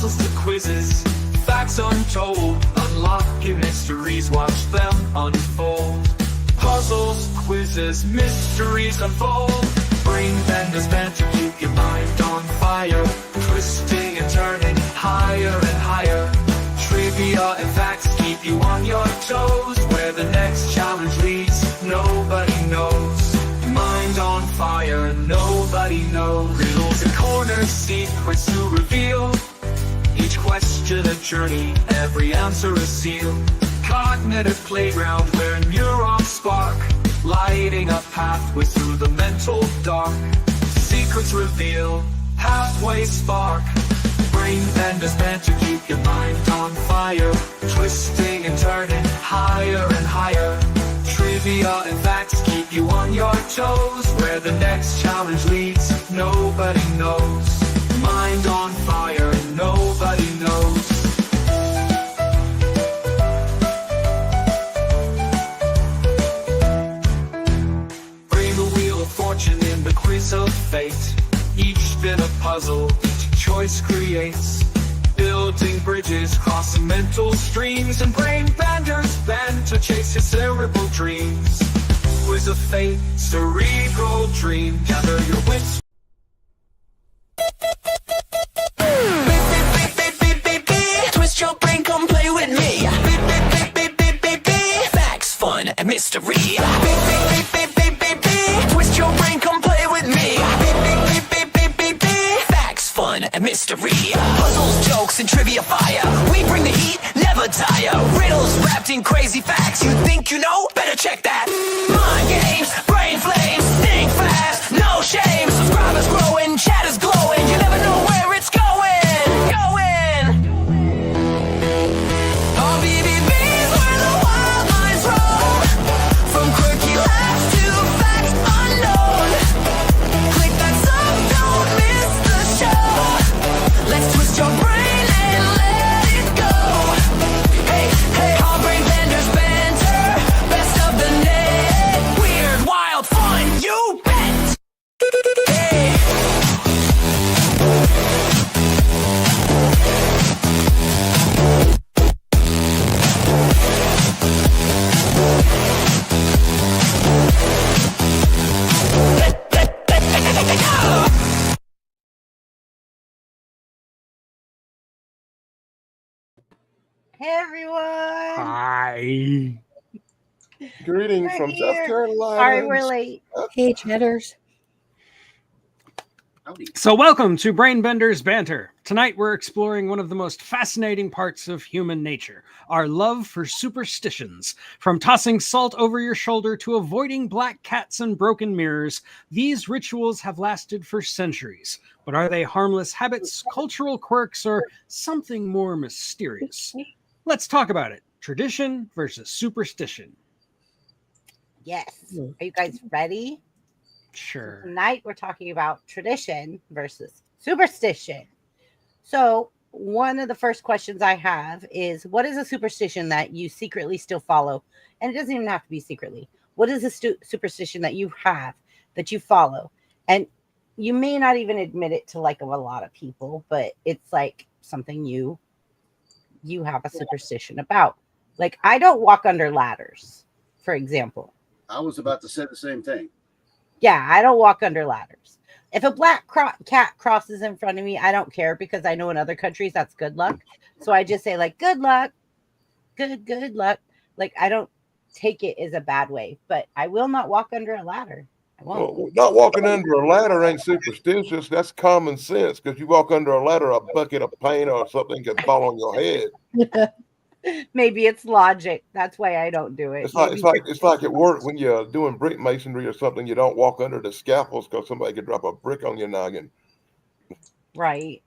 puzzles to quizzes, facts untold, unlocking mysteries, watch them unfold. Puzzles, quizzes, mysteries unfold. Brain benders banter, keep your mind on fire, twisting and turning higher and higher. Trivia and facts keep you on your toes. Where the next challenge leads, nobody knows. Mind on fire, nobody knows. Riddles and corners, secrets to reveal. Each question a journey, every answer a seal. Cognitive playground where neurons spark, lighting up pathways through the mental dark. Secrets reveal, pathways spark. Brain benders banter, keep your mind on fire, twisting and turning higher and higher. Trivia and facts keep you on your toes. Where the next challenge leads, nobody knows. Mind on fire, nobody knows. Bring the wheel of fortune in the quiz of fate. Each spin a puzzle, each choice creates. Building bridges, crossing mental streams, and brain benders bend to chase your cerebral dreams. Quiz of fate, cerebral dream, gather your wits. Twist your brain, come play with me. Facts, fun, and mystery. Twist your brain, come play with me. Facts, fun, and mystery. Puzzles, jokes, and trivia fire. We bring the heat, never tire. Riddles wrapped in crazy facts. You think you know? Better check that. Mind games, brain flames. Think fast, no shame. Subscribers growing, chatters glowing. You never know where it's going. RBBB's where the wild minds roam. From quirky laughs to facts unknown. Click that sub, don't miss the show. Let's twist your brain and let it go. Hey, hey, all brain benders banter. Best of the net. Weird, wild, fun, you bet. Hey. Hey everyone! Hi. Greetings We're from here. South Carolina. Sorry we're late. Hey, chatters. So welcome to Brainbender's Banter. Tonight we're exploring one of the most fascinating parts of human nature, our love for superstitions. From tossing salt over your shoulder to avoiding black cats and broken mirrors, these rituals have lasted for centuries. But are they harmless habits, cultural quirks, or something more mysterious? Let's talk about it. Tradition versus superstition. Yes. Are you guys ready? Sure. Tonight we're talking about tradition versus superstition. So one of the first questions I have is, what is a superstition that you secretly still follow? And it doesn't even have to be secretly. What is a superstition that you have that you follow? And you may not even admit it to like a lot of people, but it's like something you have a superstition about. Like, I don't walk under ladders, for example. I was about to say the same thing. Yeah, I don't walk under ladders. If a black cat crosses in front of me, I don't care, because I know in other countries that's good luck. So I just say, like, good luck, good luck. Like, I don't take it as a bad way, but I will not walk under a ladder. I won't. Well, not walking under a ladder ain't superstitious. That's common sense, because you walk under a ladder, a bucket of paint or something can fall on your head. Maybe it's logic. That's why I don't do it. It's like at work when you're doing brick masonry or something. You don't walk under the scaffolds because somebody could drop a brick on your noggin. Right.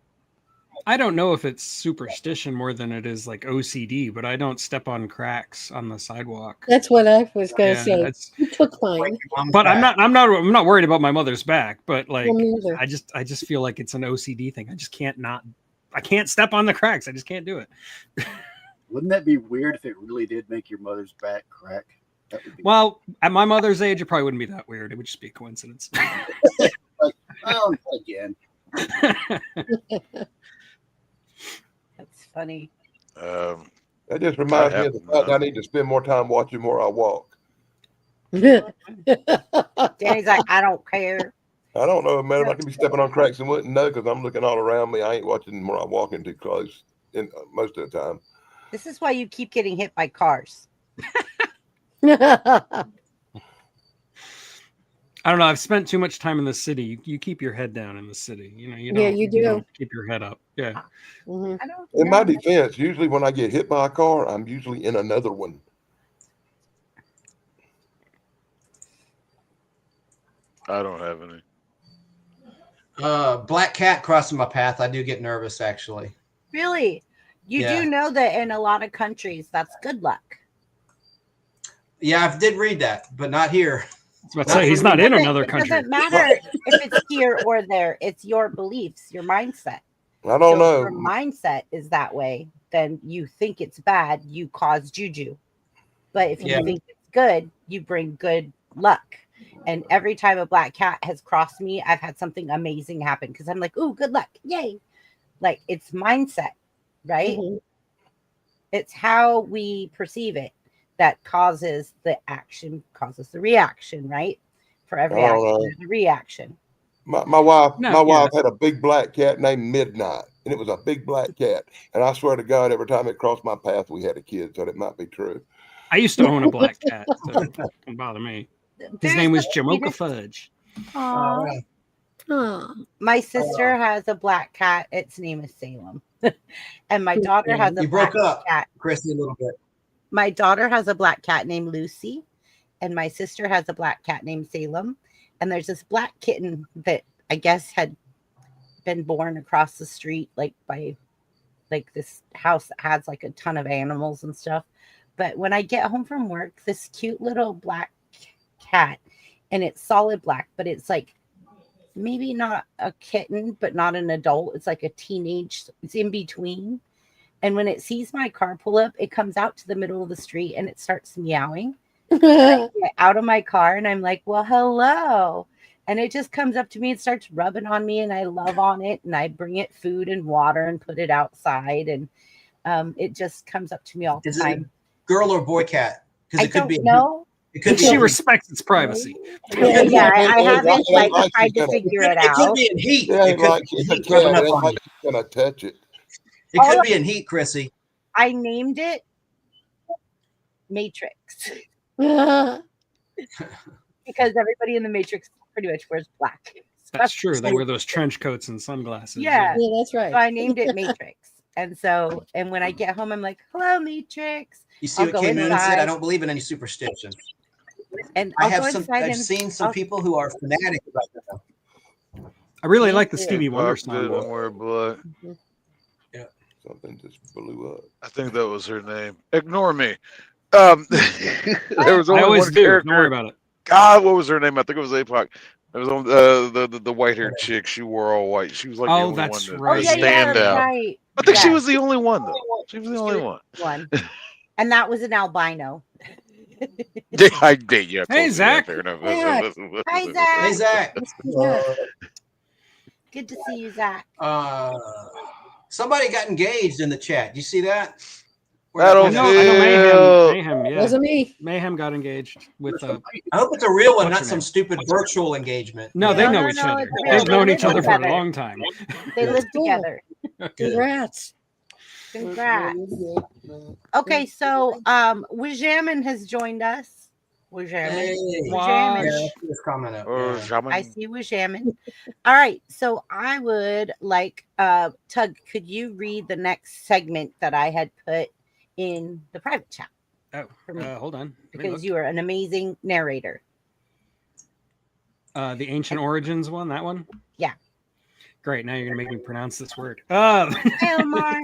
I don't know if it's superstition more than it is like OCD, but I don't step on cracks on the sidewalk. That's what I was going to Yeah, say. You took mine. But I'm not worried about my mother's back. But like, Well, me either. I just feel like it's an OCD thing. I just I can't step on the cracks. I just can't do it. Wouldn't that be weird if it really did make your mother's back crack? That would be Well, at my mother's age, it probably wouldn't be that weird. It would just be a coincidence. like, oh, again. funny. That just reminds me of the fact I need to spend more time watching where I walk. Danny's like, I don't care. I don't know, man. If I could be stepping on cracks and wouldn't know because I'm looking all around me. I ain't watching where I'm walking too close most of the time. This is why you keep getting hit by cars. I don't know. I've spent too much time in the city. You keep your head down in the city. You know, you don't, Yeah, you do. don't keep your head up. Yeah. Mhm. I don't In my know. defense, usually when I get hit by a car, I'm usually in another one. I don't have any. Black cat crossing my path. I do get nervous, actually. Really? You Yeah. do know that in a lot of countries, that's good luck. Yeah, I did read that, but not here. I was about to say, he's not in another It country. doesn't matter if it's here or there. It's your beliefs, your mindset. I don't So if know. your mindset is that way, then you think it's bad, you cause juju. But if you Yeah. think it's good, you bring good luck. And every time a black cat has crossed me, I've had something amazing happen because I'm like, ooh, good luck. Yay. Like it's mindset, right? Mhm. It's how we perceive it that causes the action, causes the reaction, right? For every I don't action, know. there's a reaction. My wife, No, my yeah. wife had a big black cat named Midnight, and it was a big black cat. And I swear to God, every time it crossed my path, we had a kid, so it might be true. I used to own a black cat, so it didn't bother me. His There's name was the Jamocha sweetest- Fudge. Aw. Aw. My sister has a black cat. Its name is Salem. And my daughter has a You black broke up, cat. Chrissy, a little bit. My daughter has a black cat named Lucy. And my sister has a black cat named Salem. And there's this black kitten that I guess had been born across the street, like by like this house that has like a ton of animals and stuff. But when I get home from work, this cute little black cat, and it's solid black, but it's like maybe not a kitten, but not an adult. It's like a teenage, it's in between. And when it sees my car pull up, it comes out to the middle of the street and it starts meowing. I get out of my car and I'm like, well, hello. And it just comes up to me and starts rubbing on me, and I love on it, and I bring it food and water and put it outside, and it just comes up to me all the Is it a time. girl or boy cat? Because I it could don't be. know. It could be. She respects its privacy. Yeah, I haven't like like tried to she's gonna- figure it It could out. be in heat. It It ain't could like be in it's a heat rubbing cat. up It ain't on like you. she's gonna touch it. It could be in heat, Chrissy. I named it Matrix because everybody in the Matrix pretty much wears black. That's true. They wear those trench coats and sunglasses. Yeah. Yeah, that's So right. I named it Matrix. And so, and when I get home, I'm like, hello, Matrix. You see I'll what go K Moon said? inside. I don't believe in any superstitions. And I I'll have go some. inside I've and seen some people who are fanatic about that. I really like the too. Stevie Wonder Fuck didn't song. wear black. Something just blew up. I think that was her name. Ignore me. There was I only always one do. character. Don't worry about it. God, what was her name? I think it was Apoc. There was only, the white haired chick. She wore all white. She was like the Oh, only that's one right. Oh, to yeah, yeah, stand that's out. right. I think she Yes. was the only one though. She was the only one. One. And that was an albino. I did. Yeah. Hey, totally, Zach. Yeah, fair enough. Hi, Zach. Hey, Zach. Good to see you, Zach. Somebody got engaged in the chat. You see that? I don't I know feel- Mayhem. Yeah. Wasn't me. Mayhem got engaged with I hope it's a real one, What's not her some name? stupid virtual engagement. No, Yeah. they No, know no, each no, other. it's real. They've They known live each other for a together. long time. They live Yeah. together. Congrats. Congrats. Okay, so Wajamin has joined us. Wajamin. Hey. Wow. Yeah, Wajamin. I see this comment up. Or Yeah. shaman. I see Wajamin. All right, so I would like Tug, could you read the next segment that I had put in the private chat? Oh, For me. hold on. Let me Because look. you are an amazing narrator. The ancient origins one, that one? Yeah. Great. Now you're going to make me pronounce this word. Hey, Omar.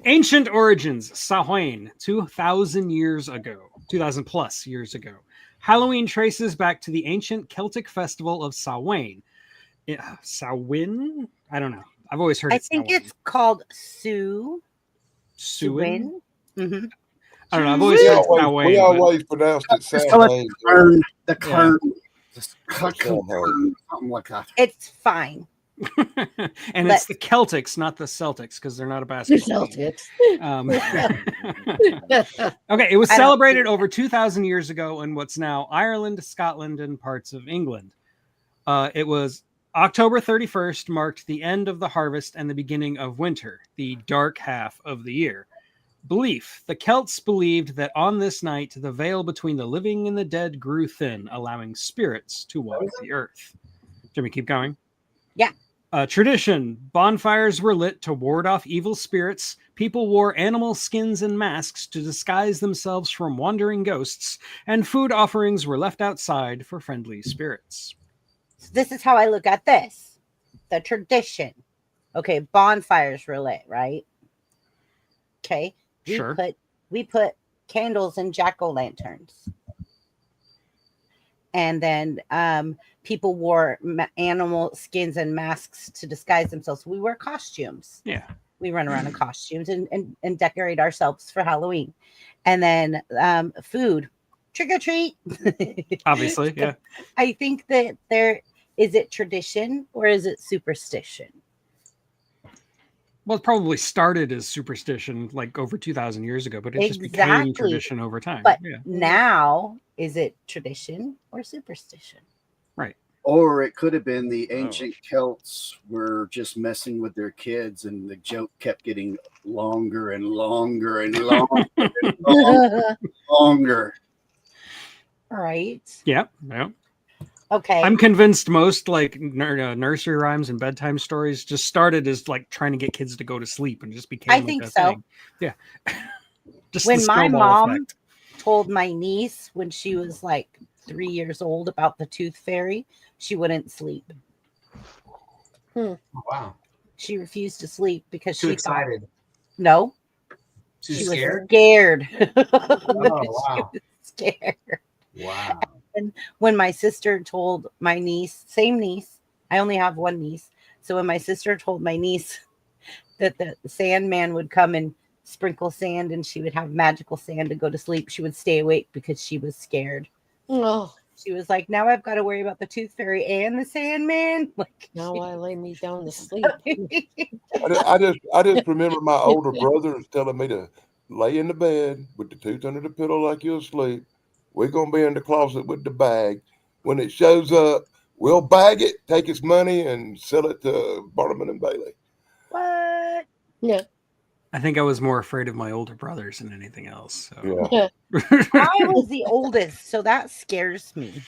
Ancient origins, Samhain, 2,000 years ago, 2,000 plus years ago. Halloween traces back to the ancient Celtic festival of Samhain. Samhain? I don't know. I've always heard I it think Samhain. it's called Sue. Suin? Mm-hmm. I don't know. I've always We heard always, Samhain. we but- always pronounced it Just call it Samhain. Kern, the Yeah. Kern, Samhain. something like that. It's fine. And it's the Celtics, not the Celtics, because they're not a The basketball team. Celtics. Okay, it was I don't celebrated think over 2,000 years ago in what's now Ireland, Scotland, and parts of England. It was October 31st, marked the end of the harvest and the beginning of winter, the dark half of the year. Belief. The Celts believed that on this night, the veil between the living and the dead grew thin, allowing spirits to walk the earth. Jimmy, keep going. Yeah. Tradition. Bonfires were lit to ward off evil spirits. People wore animal skins and masks to disguise themselves from wandering ghosts, and food offerings were left outside for friendly spirits. So this is how I look at this. The tradition. Okay, bonfires were lit, right? Okay. Sure. We put candles in jack-o'-lanterns. And then people wore animal skins and masks to disguise themselves. We wear costumes. Yeah. We run around in costumes and decorate ourselves for Halloween. And then food, trick or treat. Obviously, yeah. I think that is it tradition or is it superstition? Well, it probably started as superstition like over 2,000 years ago, but it just became Exactly. tradition over time. But Yeah. now, is it tradition or superstition? Right. Or it could have been the ancient Celts were just messing with their kids, and the joke kept getting longer and longer and longer and longer. Right. Yeah. Yeah. Okay. I'm convinced most like nursery rhymes and bedtime stories just started as like trying to get kids to go to sleep and just became. I like, think a so. thing. Yeah. Just When the my snowball mom effect. told my niece when she was like 3 years old about the tooth fairy, she wouldn't sleep. Wow. She refused to sleep because Too she excited. thought, no, Too she scared. was scared. Oh, She wow. was scared. Wow. And when my sister told my niece, same niece, I only have one niece. So when my sister told my niece that the Sandman would come and sprinkle sand and she would have magical sand to go to sleep, she would stay awake because she was scared. Oh, She was like, now I've got to worry about the tooth fairy and the Sandman. Like, now I lay me down to sleep. I just remember my older brothers telling me to lay in the bed with the tooth under the pillow like you're asleep. We're gonna be in the closet with the bag. When it shows up, we'll bag it, take its money, and sell it to Barnum and Bailey. what? Yeah. I think I was more afraid of my older brothers than anything else. So. Yeah. I was the oldest, so that scares me.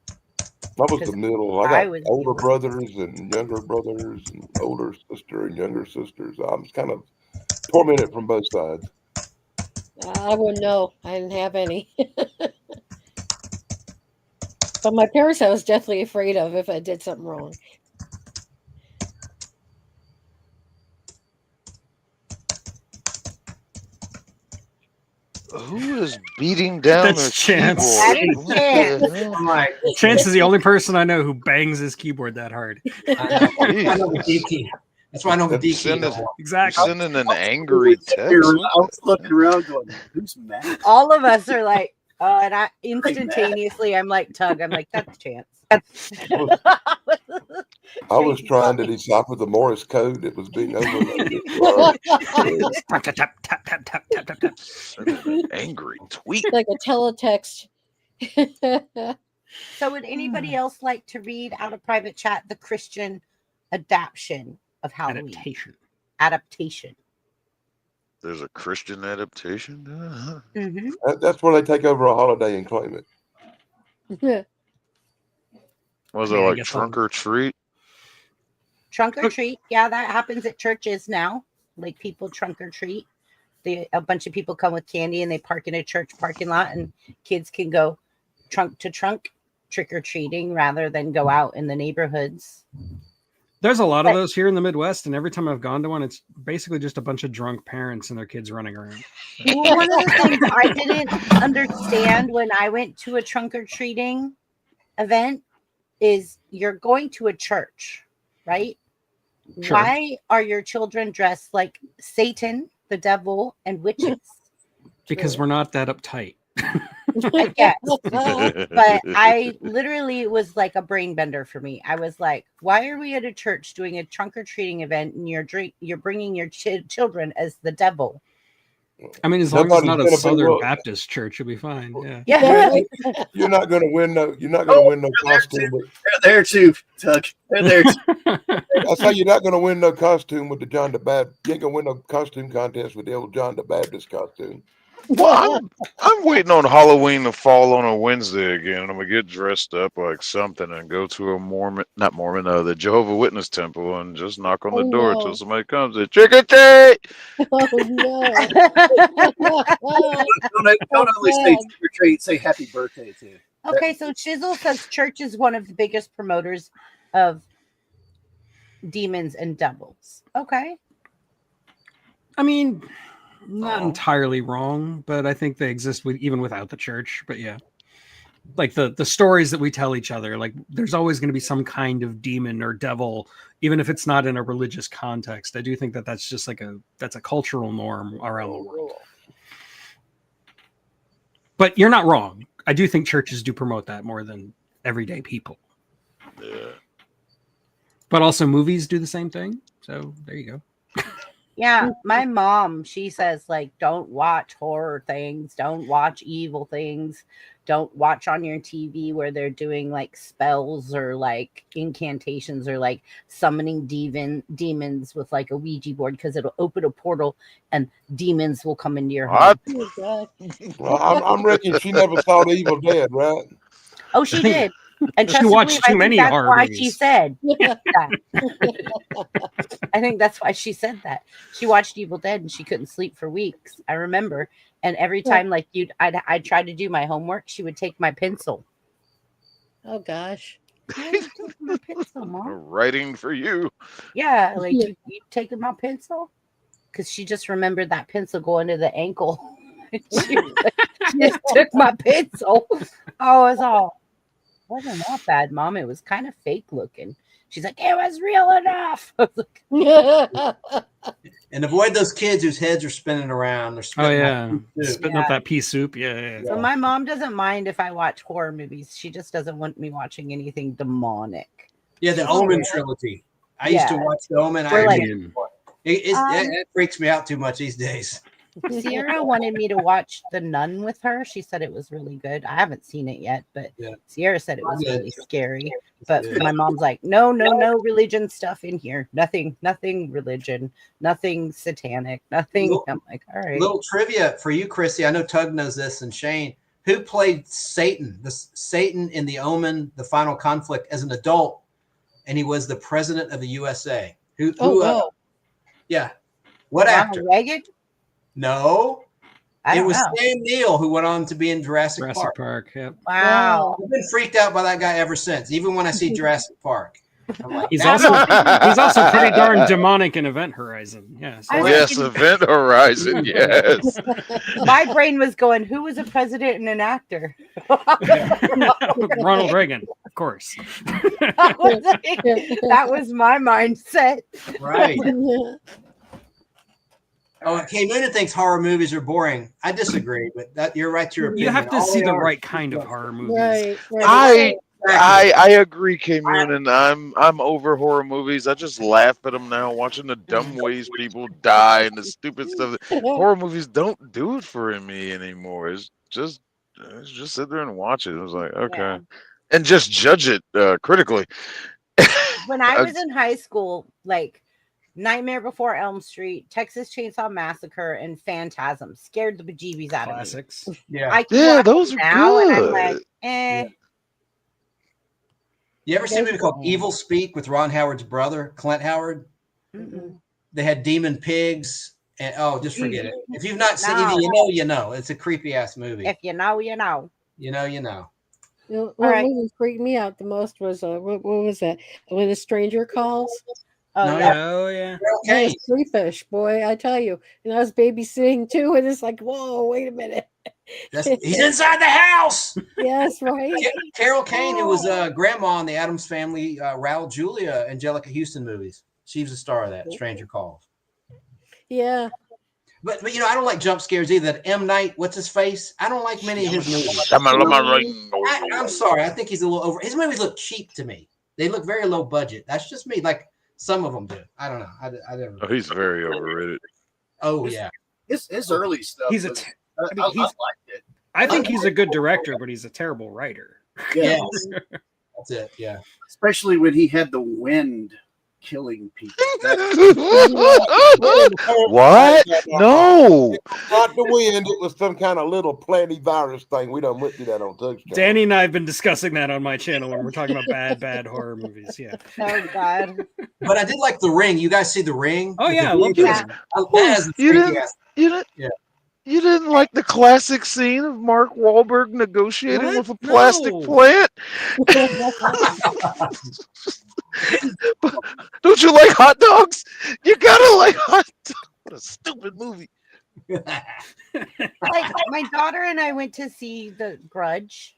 I was the middle. I I got was the older oldest. brothers and younger brothers and older sister and younger sisters. I'm kind of tormented from both sides. I wouldn't know. I didn't have any. But my parents, I was definitely afraid of if I did something wrong. Who is beating down That's their Chance. keyboard? That is What Chance. the hell? I'm like, Chance is the only person I know who bangs his keyboard that hard. I know the D Jesus. key. That's why I know the D key. Sending, Exactly. sending an angry text. I was looking around going, who's mad? All of us are like, and I instantaneously, I'm like, Tug, I'm like, that's Chance. I was trying to decipher the Morse code that was being overloaded. Tap, tap, tap, tap, tap, tap, tap, tap, tap. Sending an angry tweet. Like a teletext. So would anybody else like to read out of private chat the Christian adaptation of Halloween? Adaptation. There's a Christian adaptation. Mm-hmm. That's where they take over a holiday and claim it. Was I it mean, I like guess trunk or treat? Trunk or treat. Yeah, that happens at churches now. Like people trunk or treat. A bunch of people come with candy and they park in a church parking lot and kids can go trunk to trunk trick or treating rather than go out in the neighborhoods. There's a lot of those here in the Midwest, and every time I've gone to one, it's basically just a bunch of drunk parents and their kids running around. Well, one of the things I didn't understand when I went to a trunk or treating event is you're going to a church, right? Sure. Why are your children dressed like Satan, the devil, and witches? Because we're not that uptight. I guess. But I literally was like a brain bender for me. I was like, why are we at a church doing a trunk or treating event and you're bringing your children as the devil? I mean, as long as it's not a Nobody's gonna be Southern well- Baptist church, you'll be fine. Yeah. Yeah. You're not gonna win no. You're not gonna win no costume. They're there too, Tuck. They're there too. I say you're not gonna win no costume with the John the Baptist. You ain't gonna win no costume contest with the old John the Baptist costume. Well, I'm waiting on Halloween to fall on a Wednesday again. I'm gonna get dressed up like something and go to a the Jehovah Witness temple and just knock on the door until somebody comes and trick or treat. Oh no. Don't only say trick or treat, say happy birthday too. Okay, so Shizzle says church is one of the biggest promoters of demons and devils. Okay. I mean, not entirely wrong, but I think they exist even without the church. But yeah, like the stories that we tell each other, like there's always going to be some kind of demon or devil, even if it's not in a religious context. I do think that that's just like that's a cultural norm around the world. But you're not wrong. I do think churches do promote that more than everyday people. Yeah. But also movies do the same thing. So there you go. Yeah, my mom, she says, like, don't watch horror things, don't watch evil things, don't watch on your TV where they're doing like spells or like incantations or like summoning demons with like a Ouija board, because it'll open a portal and demons will come into your home. Oh, God. Well, I'm reckon she never saw the Evil Dead, right? Oh, she did. And She watched too many horror why movies. she said that. I think that's why she said that. She watched Evil Dead and she couldn't sleep for weeks. I remember. And every time, like I'd try to do my homework, she would take my pencil. Oh gosh. Why are you taking my pencil, Mom? Writing for you. Yeah, like you taking my pencil? Because she just remembered that pencil going to the ankle. she just took my pencil. Oh, it's all. Wasn't that bad, Mom. It was kind of fake looking. She's like, it was real enough. I was like, And avoid those kids whose heads are spinning around. They're Oh spitting yeah, out pea soup. spitting up that pea soup. Yeah. so my mom doesn't mind if I watch horror movies. She just doesn't want me watching anything demonic. Yeah, the Omen trilogy. I used to watch the Omen. We're like- It freaks me out too much these days. Sierra wanted me to watch The Nun with her. She said it was really good. I haven't seen it yet, but Sierra said it was really scary. But my mom's like, no religion stuff in here. Nothing religion, nothing satanic, nothing. I'm like, all right. Little trivia for you, Chrissy. I know Tug knows this, and Shane. Who played Satan? Satan in the Omen, the Final Conflict, as an adult, and he was the president of the USA. Yeah. What actor? Reagan? No. I It don't was know. Sam Neill who went on to be in Jurassic Park. Yep. Wow. I've been freaked out by that guy ever since. Even when I see Jurassic Park, I'm like, He's also pretty darn demonic in Event Horizon. Yeah. So Yes, Event Horizon. Yes. My brain was going, who was a president and an actor? Ronald Reagan, of course. That was my mindset. right. Oh, and Kay Luna thinks horror movies are boring. I disagree, but you're right to your opinion. You have to All see they the are- right kind of horror movies. Right. I agree, K Moon, and I'm over horror movies. I just laugh at them now, watching the dumb ways people die and the stupid stuff. Horror movies don't do it for me anymore. It's just sit there and watch it. I was like, okay, and just judge it critically. When I was in high school, like Nightmare Before Elm Street, Texas Chainsaw Massacre, and Phantasm scared the bejeebies out Classics. of me. Yeah. I can watch those them are now, and I'm good. like, eh. You ever see a movie called Evil Speak with Ron Howard's brother, Clint Howard? Mm-mm. They had demon pigs, and just forget it. If you've not seen No. it, you know. It's a creepy ass movie. If you know, you know. You know. What right. movie freaked me out the most was what was that? When a Stranger Calls. Oh, No, yeah. Oh yeah. That was creepish, boy, I tell you. And I was babysitting too, and it's like, whoa, wait a minute. He's inside the house. Yes, right. Carol Kane, who was grandma in the Addams Family, Raul Julia, Angelica Houston movies. She was a star of that. Stranger Calls. Yeah. But I don't like jump scares either. That M. Night, what's his face? I don't like many of his movies. I'm sorry. I think he's a little over. His movies look cheap to me. They look very low budget. That's just me. Like some of them do. I don't know. I never. Oh, he's very overrated. Oh yeah. His early stuff. He's a was, t- I, I mean, I he's- liked it. I think he's a good director, but he's a terrible writer. Yes. That's it. Yeah. Especially when he had the wind killing people. What? No. Not the wind. It was some kind of little planty virus thing. We done went through that on Tug's channel. Danny and I have been discussing that on my channel when we're talking about bad horror movies. Yeah. Oh God. But I did like The Ring. You guys see The Ring? Oh With yeah, I the love big- this. That is a You freaky didn't- ass- You didn't. Yeah. You didn't like the classic scene of Mark Wahlberg negotiating What? with a plastic No. plant? Don't you like hot dogs? You gotta like hot dogs. What a stupid movie. Like my daughter and I went to see The Grudge.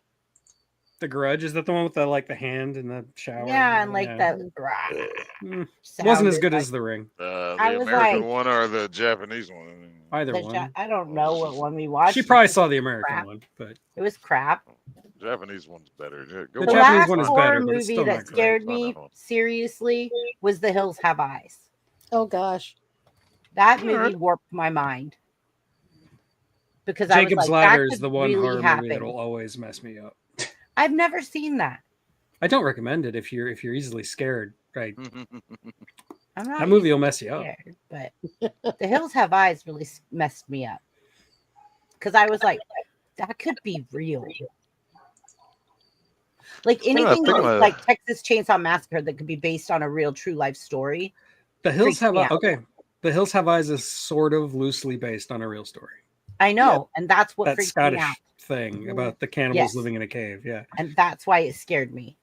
The Grudge, is that the one with the hand in the shower? Yeah, and like Yeah. that Mm, sound wasn't as is good like- as The Ring. The I was American like- one or the Japanese one? Either the one. I don't know what one we watched. She probably saw the American Crap. one, but It was crap. Japanese one's better. Go The The watch Japanese last one is horror better, but it's movie still that not great. scared It's not me that one. seriously was The Hills Have Eyes. Oh gosh. That All movie right. warped my mind because I was Jacob's like, Ladder that is the could one really horror happen. movie that'll always mess me up. I've never seen that. I don't recommend it if you're easily scared. Right, I'm not that movie will mess you up. scared, but The Hills Have Eyes really messed me up because I was like, that could be real. Like anything think that's like Texas Chainsaw Massacre that could be based on a real true life story. The Hills Freaks Have me out. Okay. The Hills Have Eyes is sort of loosely based on a real story. I know, and that's what That freaked Scottish me out, thing about the cannibals Yes. living in a cave. Yeah. and that's why it scared me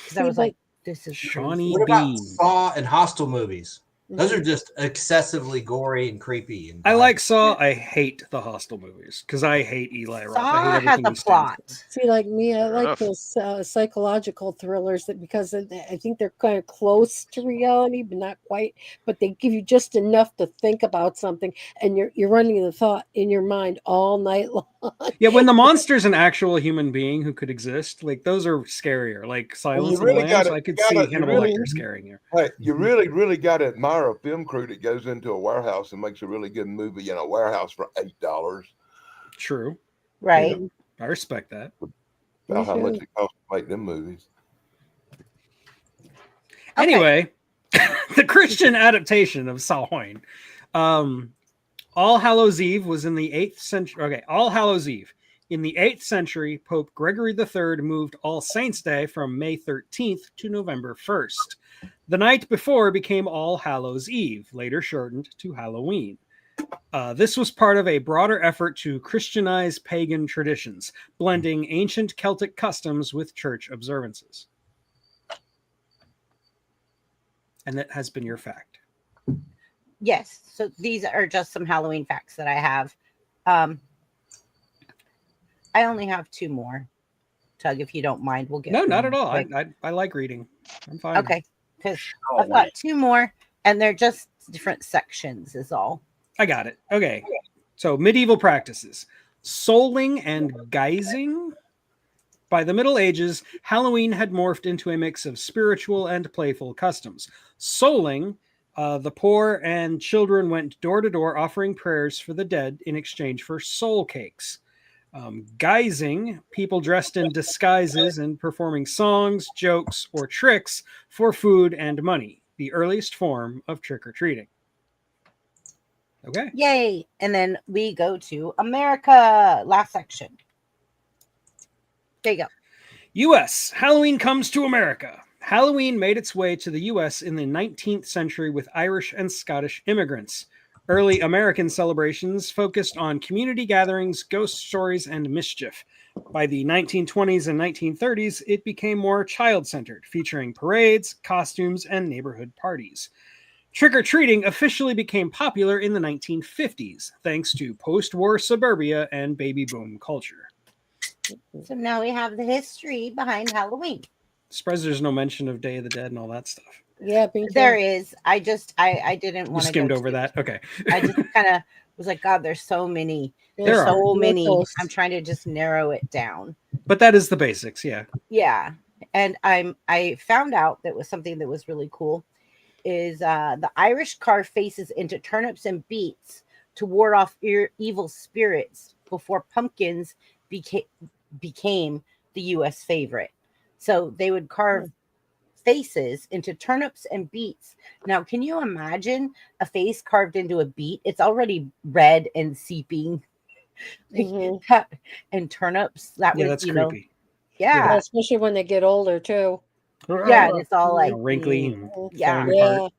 because I See, was but- like, this is Shawnee crazy. What about Bean. Saw and Hostel movies? Those Mhm. are just excessively gory and creepy. And I like Saw. I hate the Hostel movies because I hate Eli Roth. I Saw hate has everything a he stands plot. for. See, like me, I Fair like enough. those psychological thrillers that because I think they're kind of close to reality, but not quite. But they give you just enough to think about something, and you're running the thought in your mind all night long. Yeah, when the monster's an actual human being who could exist, like those are scarier. Like Silence of the really Lambs, gotta- I could you see gotta- you Hannibal really- Lecter scaring you. Hey, you really got to admire a film crew that goes into a warehouse and makes a really good movie in a warehouse for $8. True, Right. I respect that. About how much Mhm. it costs to make them movies. Okay. Anyway, the Christian adaptation of Samhain. All Hallows Eve was in the 8th century. Okay, All Hallows Eve. In the 8th century, Pope Gregory III moved All Saints' Day from May 13th to November 1st. The night before became All Hallows Eve, later shortened to Halloween. This was part of a broader effort to Christianize pagan traditions, blending ancient Celtic customs with church observances. And that has been your fact. Yes. So these are just some Halloween facts that I have. I only have 2 more. Tug, if you don't mind, we'll get No, through not them at all. quick. I like reading. I'm fine. Okay, because Oh, I've got 2 more, and they're just different sections. Is all. I got it. Okay. So medieval practices. Souling and guising. By the Middle Ages, Halloween had morphed into a mix of spiritual and playful customs. Souling, the poor and children went door to door offering prayers for the dead in exchange for soul cakes. Guising, people dressed in disguises and performing songs, jokes, or tricks for food and money, the earliest form of trick-or-treating. Okay. Yay! And then we go to America. Last section. There you go. U.S. Halloween comes to America. Halloween made its way to the U.S. in the 19th century with Irish and Scottish immigrants. Early American celebrations focused on community gatherings, ghost stories, and mischief. By the 1920s and 1930s, it became more child-centered, featuring parades, costumes, and neighborhood parties. Trick-or-treating officially became popular in the 1950s, thanks to post-war suburbia and baby boom culture. So now we have the history behind Halloween. Surprised there's no mention of Day of the Dead and all that stuff. Yeah, me too. There is. I didn't You want to skimmed over that. Okay. I just kind of was like, God, there's so many. There There's are. so many. Locals. I'm trying to just narrow it down. But that is the basics. Yeah. Yeah. And I found out that was something that was really cool is the Irish carve faces into turnips and beets to ward off evil spirits before pumpkins became the US favorite. So they would carve faces into turnips and beets. Now, can you imagine a face carved into a beet? It's already red and seeping. Mhm. And turnips, that Yeah, would, that's you know, creepy. Yeah, yeah. especially when they get older too. Yeah, and it's all like wrinkly and yeah. falling apart.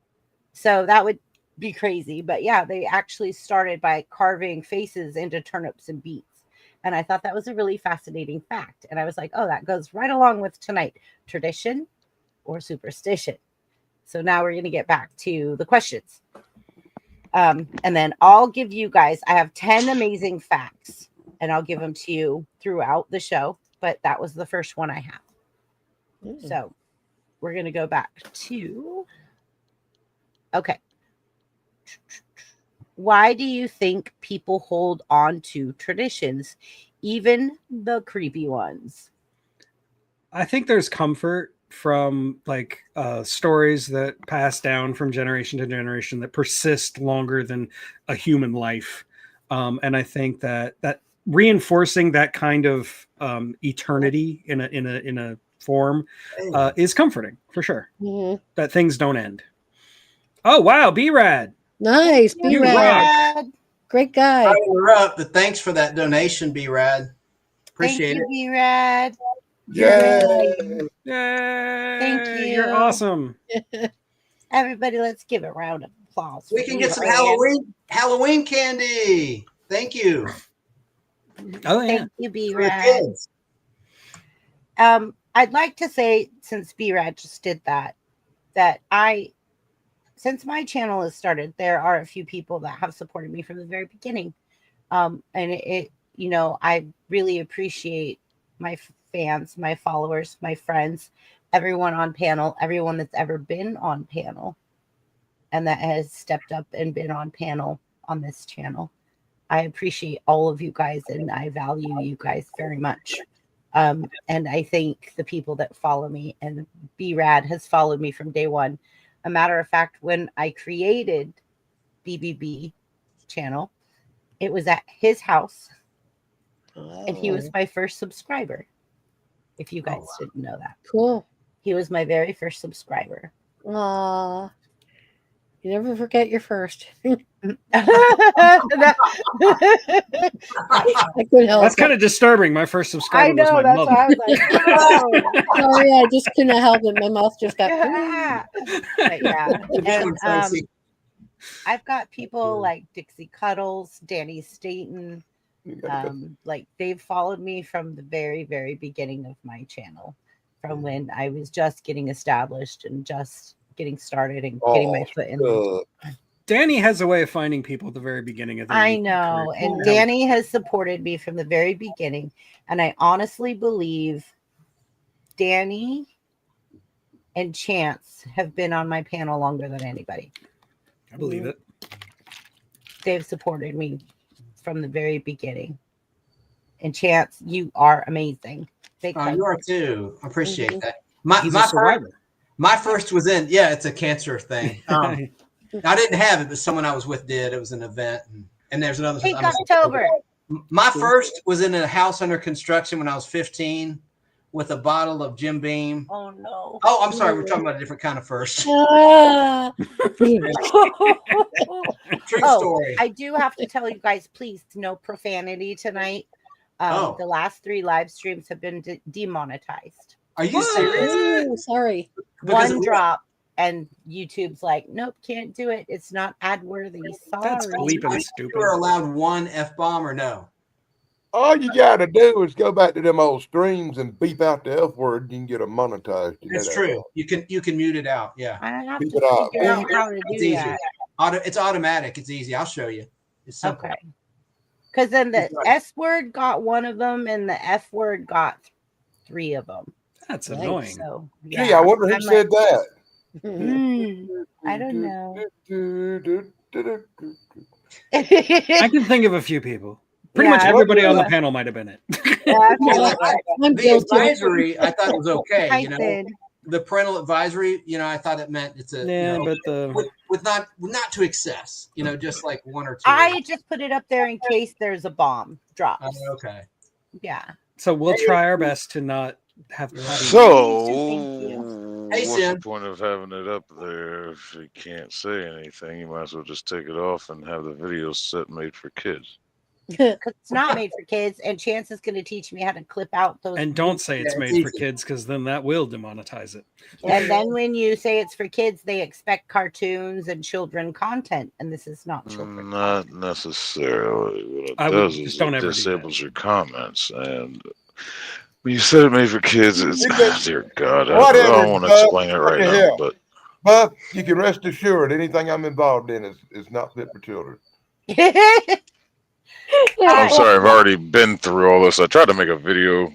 So that would be crazy. But yeah, they actually started by carving faces into turnips and beets. And I thought that was a really fascinating fact. And I was like, oh, that goes right along with tonight. Tradition or superstition. So now we're going to get back to the questions. And then I'll give you guys, I have 10 amazing facts and I'll give them to you throughout the show. But that was the first one I have. Mm. So we're going to go back to, okay. Why do you think people hold on to traditions, even the creepy ones? I think there's comfort from like stories that pass down from generation to generation that persist longer than a human life, and I think that reinforcing that kind of eternity in a form is comforting for sure. Mhm. That things don't end. Oh wow, B-Rad, Nice, Thank you, B-Rad. B-Rad. Great guy. I interrupt, but thanks for that donation, B-Rad. Appreciate Thank you, it. B-Rad. Yay! yay! Thank you. You're awesome. Everybody, let's give a round of applause. We for can get some B-Rad. Halloween candy. Thank you. Oh yeah. Thank you, For the B-Rad. kids. I'd like to say, since B-Rad just did that since my channel has started, there are a few people that have supported me from the very beginning. And it you know, I really appreciate my fans, my followers, my friends, everyone on panel, everyone that's ever been on panel and that has stepped up and been on panel on this channel. I appreciate all of you guys and I value you guys very much. And I think the people that follow me, and B-Rad has followed me from day one. A matter of fact, when I created BBB channel, it was at his house and he was Oh, my first subscriber. If you guys wow. didn't know that, cool. he was my very first subscriber. Aw. You never forget your first. That- I couldn't help That's it. kind of disturbing. My first subscriber I know. was my That's mother. why I was like, oh. Sorry, I just couldn't help it. My mouth just got. But yeah, Good and one, Tracy. I've got people like Dixie Cuddles, Danny Staten, You gotta go. like they've followed me from the very, very beginning of my channel, from when I was just getting established and just getting started and getting my foot in there. Danny has a way of finding people at the very beginning of their I YouTube know, career. and Danny has supported me from the very beginning, and I honestly believe Danny and Chance have been on my panel longer than anybody. I believe it. They've supported me from the very beginning. And Chance, you are amazing. Big Oh, hug. you are too. I appreciate Mhm. that. He's a survivor. My first was in, yeah, it's a cancer thing. I didn't have it, but someone I was with did. It was an event. And there's another. Pink October. My first was in a house under construction when I was 15 with a bottle of Jim Beam. Oh no. Oh, I'm sorry. We're talking about a different kind of first. Ah. True Oh, story. I do have to tell you guys, please, no profanity tonight. Oh. The last 3 live streams have been demonetized. Are you serious? Ooh, sorry. Because One drop, and YouTube's like, nope, can't do it. It's not ad worthy. That's Sorry. bleeping you stupid. were allowed one F-bomb or no? All you gotta do is go back to them old streams and beep out the F word. You can get them monetized. You know That's that, true. right? You can mute it out. Yeah. I have Keep to it up. figure out how to It's do easy. that. It's automatic. It's easy. I'll show you. It's simple. Okay. Because then the It's like- S word got 1 of them, and the F word got 3 of them. That's Nice. annoying. So Gee, I wonder who I'm said that. I don't know. I can think of a few people. Pretty Yeah, much I everybody on the feel- panel might have been it. Yeah, I feel Yeah. like that. I'm The guilty. advisory, I thought it was okay. You know, Tyson. the parental advisory, you know, I thought it meant it's a Yeah, you know, but the with not to excess. You know, just like one or two. I just put it up there in case there's a bomb drops. Okay. Yeah. so we'll try our best to not have potty. So, Thank you. Hey, what's the Sim. point of having it up there if you can't say anything? You might as well just take it off and have the video set made for kids. Because it's not made for kids, and Chance is going to teach me how to clip out those. And don't say it's Yeah, it's made for easy. kids because then that will demonetize it. And then when you say it's for kids, they expect cartoons and children content, and this is not children. Not necessarily. What it I would does just is don't it ever do disables your comments. And when you said it made for kids, it's dear God, I Whatever, don't want to Bub. explain it What right the now. hell? But But you can rest assured anything I'm involved in is not fit for children. I'm sorry, I've already been through all this. I tried to make a video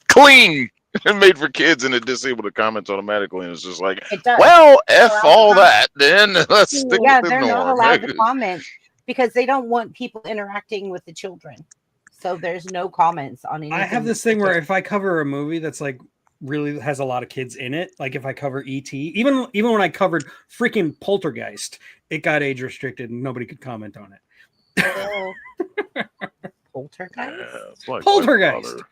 clean and made for kids, and it disabled the comments automatically. And it's just like, It does. well, F all that, then let's stick Yeah, with the they're not norm. allowed to comment because they don't want people interacting with the children. So there's no comments on anything. I have this thing where if I cover a movie that's like really has a lot of kids in it, like if I cover E.T., even when I covered freaking Poltergeist, it got age restricted and nobody could comment on it. Poltergeist. It's like Poltergeist.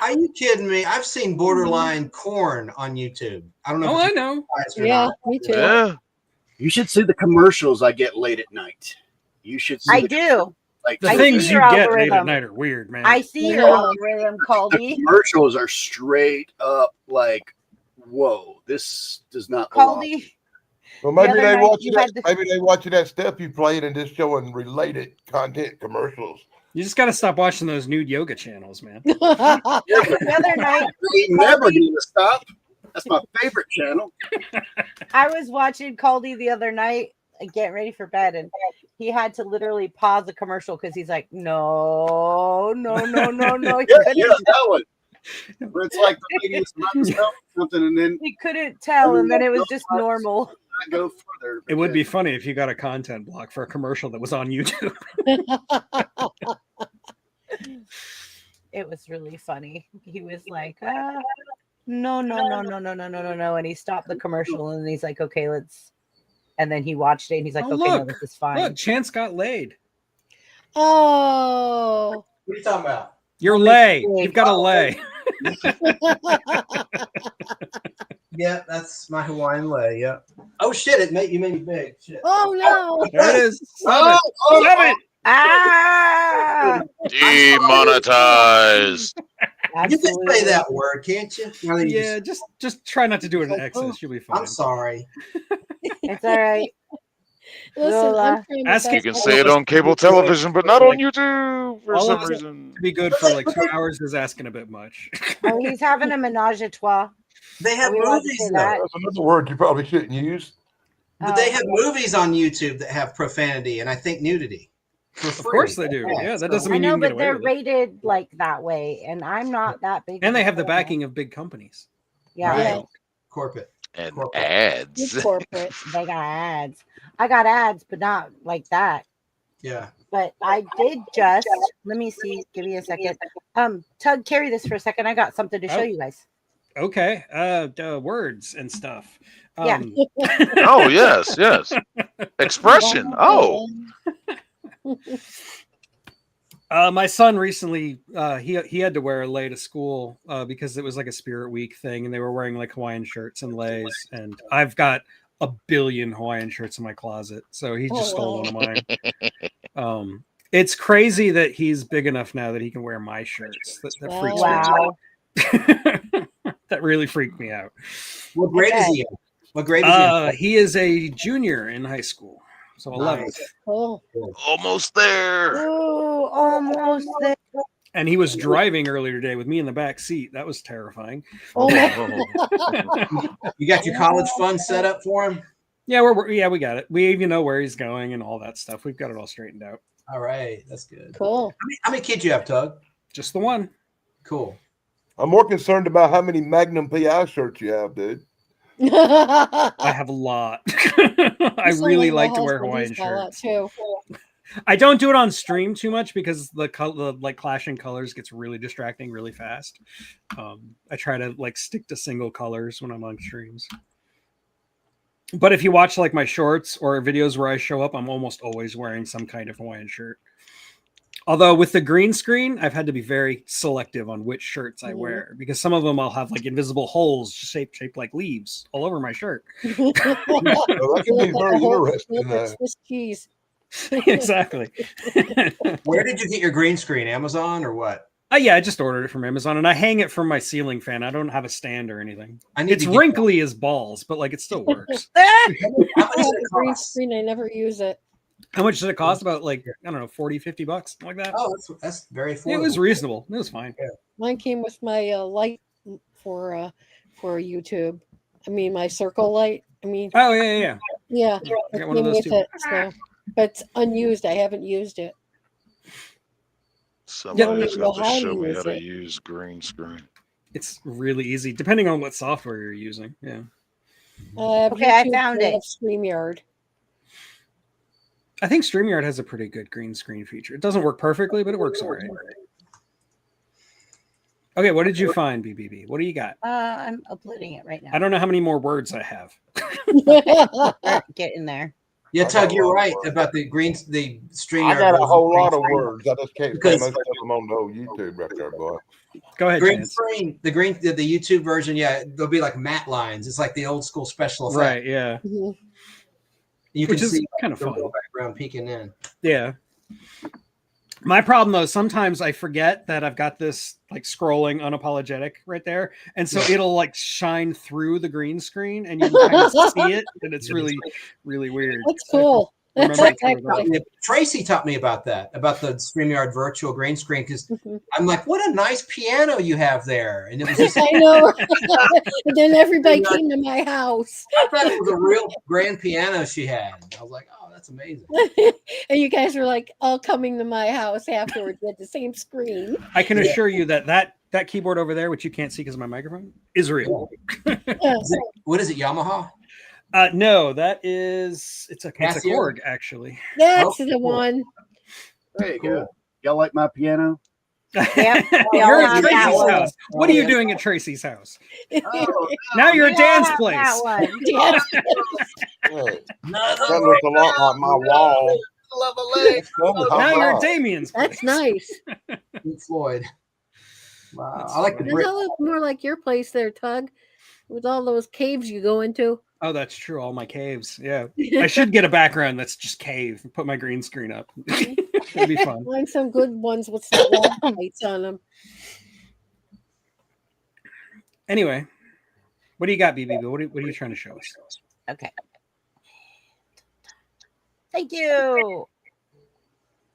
Are you kidding me? I've seen borderline corn on YouTube. I don't know. Oh, if I it's know. biased or Yeah, not. me too. Yeah. You should see the commercials I get late at night. You should see I the, do. like The I things see you your get late at algorithm. night are weird, man. I see your Yeah. algorithm, the Caldy. commercials are straight up like, whoa, this does not belong. Caldy. Well, maybe other they night watching you that. had the- Maybe they watching that stuff you played and just showing related content commercials. You just got to stop watching those nude yoga channels, man. The other night, We never need to stop. That's my favorite channel. I was watching Caldy the other night, getting ready for bed, and he had to literally pause the commercial because he's like, no. He Yeah, couldn't, yeah, that one. Where it's like the lady is about to sell something, and then he couldn't tell, and then it was just normal. I go further. It would be funny if you got a content block for a commercial that was on YouTube. It was really funny. He was like, no, and he stopped the commercial, and he's like, okay, let's. And then he watched it, and he's like, Oh, okay, no, look. this is fine. Look, Chance got laid. Oh. What are you talking about? You're Well, lay. it's You've got a lay. Yeah, that's my Hawaiian lay. Yeah. Oh shit! You made me big. Shit. Oh no. There it is. Stop it. Stop it. Ah, Demonetized. You can say that word, can't you? Now that you Yeah, just try not to do it in excess. You'll be fine. I'm sorry. It's all right. Listen, Lola. I'm trying Ask to You can best- say it on cable television, but not on YouTube for All some of it- reason. To be good for like 2 hours is asking a bit much. Oh, he's having a menage a trois. They have Are we allowed to movies say though. that? That's another word you probably shouldn't use. But they have movies on YouTube that have profanity and I think nudity. For Of free. course they do. Yeah, that so- doesn't I mean you know, can get but away they're with it. rated like that way, and I'm not that big. And of they a have the fan. backing of big companies. Yeah, Right. Corporate. And Corporate. ads. Good corporate. they got ads. I got ads, but not like that. Yeah. But I did just let me see. Give me a second. Tug, carry this for a second. I got something to show Oh. you guys. Okay. Words and stuff. Yeah. Oh, yes, yes. Expression. Oh. My son recently, he had to wear a lei to school because it was like a Spirit Week thing, and they were wearing like Hawaiian shirts and leis. And I've got a billion Hawaiian shirts in my closet, so he just stole one of mine. It's crazy that he's big enough now that he can wear my shirts. That freaks me out. Wow. That really freaked me out. What grade is he in? What grade is he in? He is a junior in high school, so 11th. Nice. Oh. Almost there. Ooh, almost there. And he was driving earlier today with me in the back seat. That was terrifying. Oh. You got your college fund set up for him? Yeah, we got it. We even know where he's going and all that stuff. We've got it all straightened out. All right. That's good. Cool. How many kids you have, Tug? Just the one. Cool. I'm more concerned about how many Magnum PI shirts you have, dude. I have a lot. I really like to wear Hawaiian He's got a lot shirts. too. I don't do it on stream too much because the like clashing colors gets really distracting really fast. I try to like stick to single colors when I'm on streams. But if you watch like my shorts or videos where I show up, I'm almost always wearing some kind of Hawaiian shirt. Although with the green screen, I've had to be very selective on which shirts I wear because some of them I'll have like invisible holes shaped like leaves all over my shirt. Well, that can be very interesting. Swiss cheese. Exactly. Where did you get your green screen? Amazon or what? Yeah, I just ordered it from Amazon and I hang it from my ceiling fan. I don't have a stand or anything. It's to get wrinkly as balls, but like it still works. How I much have does a it green cost? screen. I never use it. How much did it cost? About like, I don't know, 40, 50 bucks, something like that. Oh, that's very affordable. It was reasonable. It was fine. Mine came with my light for YouTube. I mean, my circle light. I mean, Oh yeah. yeah, I it got one of came those with too. it. So, but it's unused. I haven't used it. Somebody's even know got to how to show me use how to it. use green screen. It's really easy, depending on what software you're using. Yeah. Okay, I found it. StreamYard. I think StreamYard has a pretty good green screen feature. It doesn't work perfectly, but it works all right. Okay, what did you find, BBB? What do you got? I'm uploading it right now. I don't know how many more words I have. Get in there. Yeah, I Tug, got a you're lot of right words. about the StreamYard. I got a version whole green lot of screen. words. I just can't say Because- most of them on the old YouTube right there, boy. Go ahead, Green Chance. screen, the YouTube version, yeah, there'll be like matte lines. It's like the old school special effect. Right, yeah. Mhm. You Which can is see kind of the fun. real background peeking in. Yeah. My problem though, sometimes I forget that I've got this like scrolling unapologetic right there. And so it'll like shine through the green screen and you can kind of see it. And it's really, really weird. That's cool. Remember to turn it off. Tracy taught me about that, about the StreamYard virtual green screen, because Mhm. I'm like, what a nice piano you have there. And it was just, I know. And then everybody came to my house. I thought it was a real grand piano she had. I was like, oh, that's amazing. And you guys were like all coming to my house afterwards at the same screen. I can assure you that keyboard over there, which you can't see because of my microphone, is real. Yeah. What is it, Yamaha? No, it's a Casio? Korg actually. That's Oh, the cool. one. There you go. Y'all like my piano? Yep. You're all at have that Tracy's one. house. What are you doing at Tracy's house? Oh, Now you're at We all Dan's have place. that one. Yes. Hey, that looks a lot like my wall. love a leg. That's funny, how Now you're about? at Damien's place. That's nice. Pink Floyd. Wow. I like the That brick. looks more like your place there, Tug, with all those caves you go into. Oh, that's true. All my caves. Yeah. I should get a background that's just cave and put my green screen up. It'd be fun. Find some good ones with some lights on them. Anyway, what do you got, BB? What are you trying to show us? Okay. Thank you.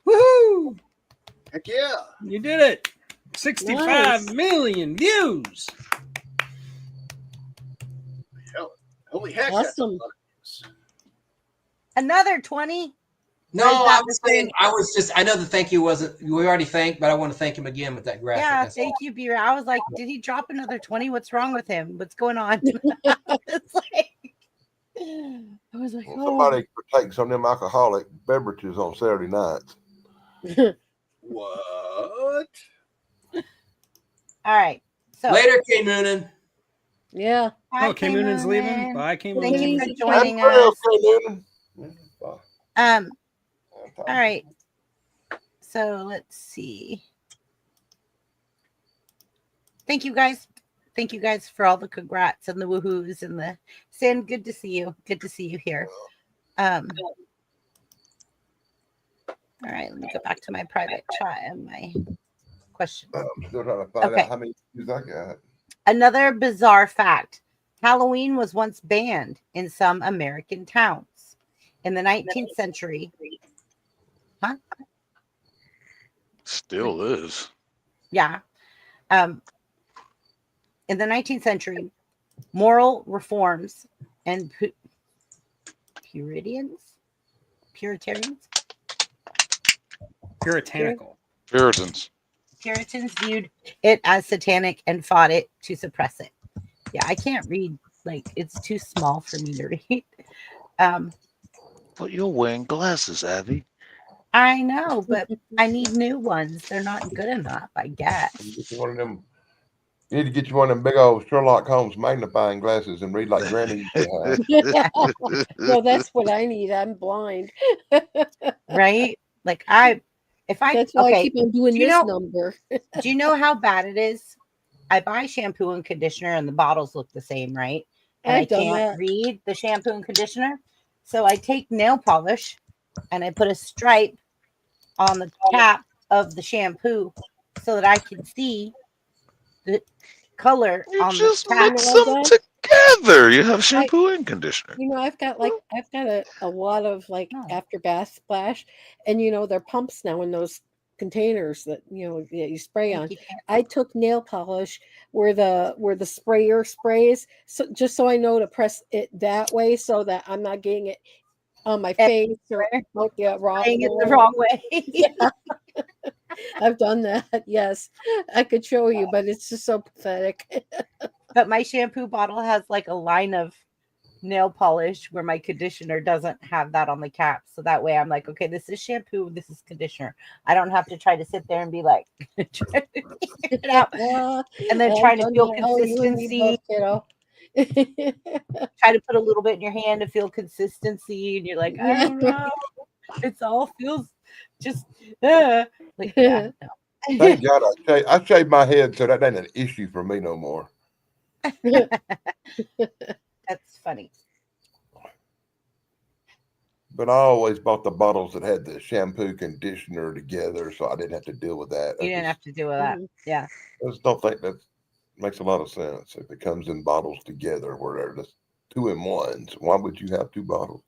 Woohoo! Heck yeah. You did it. 65 million views. Holy heck. Awesome. Another 20. No, Or is that I was the saying, same? I was just, I know the thank you wasn't, we already thanked, but I want to thank him again with that graphic. Yeah, That's thank you, B. I was like, did he drop another 20? What's wrong with him? What's going on? It's like, I was like, Well, oh. somebody takes some of them alcoholic beverages on Saturday nights. What? All right. So, Later, K Moonin. Yeah. hi, Oh, K Moonan's leaving. K-Moonin. Bye, K Thank you Moonan. for Thank joining I'm us. Noonan. All right. So let's see. Thank you guys. Thank you guys for all the congrats and the woohoos and the Sin. Good to see you. Good to see you here. All right, let me go back to my private chat and my question. I'm still trying to find Okay. out how many views I got. Another bizarre fact. Halloween was once banned in some American towns in the 19th century. Huh? Still is. Yeah. In the 19th century, moral reforms and Puritans Puritans. viewed it as satanic and fought it to suppress it. Yeah, I can't read Like it's too small for me to read. Um, But you're wearing glasses, Abby. I know, but I need new ones. They're not good enough, I guess. Get you one of them. You need to get you one of them big old Sherlock Holmes magnifying glasses and read like Granny used to have. No, that's what I need. I'm blind. Right? Like if I That's why I okay, keep on doing do you this know number. do you know how bad it is? I buy shampoo and conditioner and the bottles look the same, right? And I I've done can't that. read the shampoo and conditioner. So I take nail polish and I put a stripe on the cap of the shampoo so that I can see the color You on the just cap. mix I've them done? together. You have shampoo and conditioner. I've got a lot of like Oh. after bath splash, and they're pumps now in those containers that that you spray on. You can't. I took nail polish where the sprayer sprays, so just so I know to press it that way, so that I'm not getting it on my face or out the wrong Saying it the way. wrong way. Yeah, I've done that. Yes, I could show you, but it's just so pathetic. But my shampoo bottle has like a line of nail polish where my conditioner doesn't have that on the cap. So that way I'm like, okay, this is shampoo, this is conditioner. I don't have to try to sit there and be like, try to figure it out. And then I've trying to done feel that. Oh, you and me consistency. both, kiddo. Try to put a little bit in your hand to feel consistency. And you're like, I Yeah. don't know. It's all feels just like, yeah, no. Thank God I shaved my head, so that ain't an issue for me no more. That's funny. But I always bought the bottles that had the shampoo conditioner together, so I didn't have to deal with that. You didn't have to deal with that. Yeah. I just don't think that makes a lot of sense if it comes in bottles together where they're just 2-in-1s. Why would you have two bottles?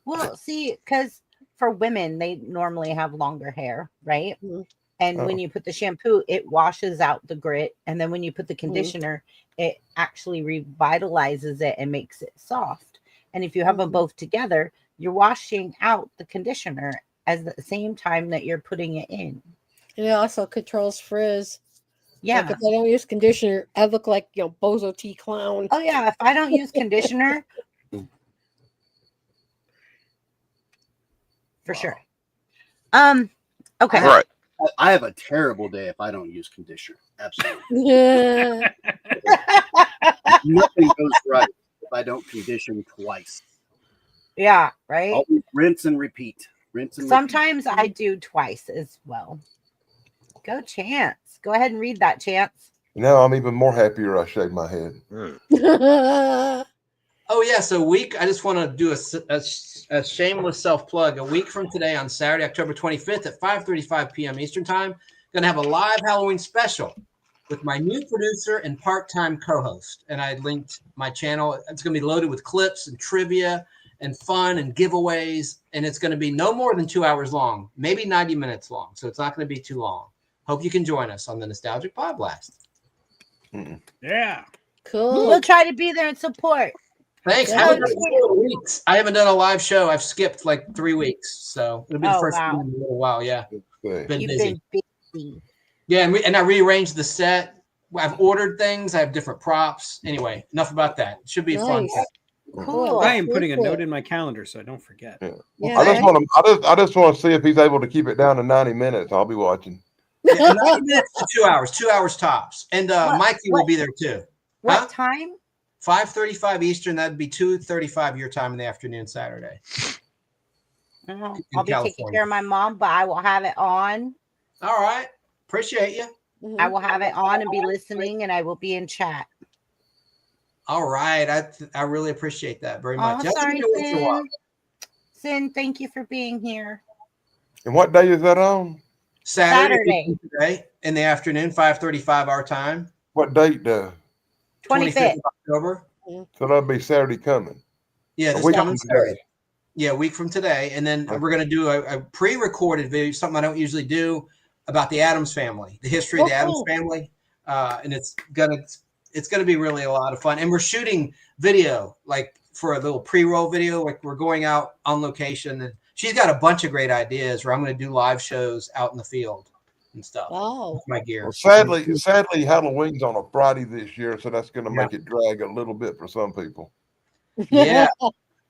Well, see, because for women, they normally have longer hair, right? Mhm. And when you put the shampoo, it washes out the grit. And then when you put the conditioner, it actually revitalizes it and makes it soft. And if you have them both together, you're washing out the conditioner at the same time that you're putting it in. And it also controls frizz. Yeah. Like if I don't use conditioner, I look like Bozo T Clown. Oh yeah. If I don't use conditioner, for sure. Okay. Right. I have a terrible day if I don't use conditioner. Absolutely. Yeah. Nothing goes right if I don't condition twice. Yeah. Right. Always rinse and repeat. Rinse and Sometimes I do twice as well. Go Chance. Go ahead and read that, Chance. Now I'm even more happier I shaved my head. Oh yeah, so I just want to do a shameless self plug. A week from today, on Saturday, October 25th at 5:35 p.m. Eastern Time, going to have a live Halloween special with my new producer and part-time co-host. And I linked my channel. It's going to be loaded with clips and trivia and fun and giveaways. And it's going to be no more than 2 hours long, maybe 90 minutes long. So it's not going to be too long. Hope you can join us on the Nostalgic Pod Blast. Yeah. Cool. We'll try to be there and support. Thanks. Yeah. I haven't done it in 4 weeks. I haven't done a live show. I've skipped like 3 weeks. So it'll be the first time in a little while. Yeah. Been You've busy. been busy. Yeah, and I rearranged the set. I've ordered things. I have different props. Anyway, enough about that. It should be fun. Nice. Cool. I am putting a note in my calendar so I don't forget. Yeah, I just want to see if he's able to keep it down to 90 minutes. I'll be watching. Yeah, 90 minutes to 2 hours, 2 hours tops. And Mikey will be there too. What time? 5:35 Eastern. That'd be 2:35 your time in the afternoon Saturday. I'll be California. taking care of my mom, but I will have it on. All right. Appreciate you. I will have it on and be listening, and I will be in chat. All right. I really appreciate that very much. Oh, That's sorry, once in a while. Sin, thank you for being here. And what day is that on? Saturday. Today in the afternoon, 5:35 our time. What date? 25th. of October. So that'll be Saturday coming. Yeah, A this week coming from today. Saturday. Yeah, a week from today. And then we're going to do a pre-recorded video, something I don't usually do, about the Addams family, the history of the Addams family. And it's gonna be really a lot of fun. And we're shooting video, like for a little pre-roll video, like we're going out on location. And she's got a bunch of great ideas where I'm going to do live shows out in the field. and stuff. Wow. With my gear. Well, sadly, Halloween's on a Friday this year, so that's going to Yeah. make it drag a little bit for some people. Yeah.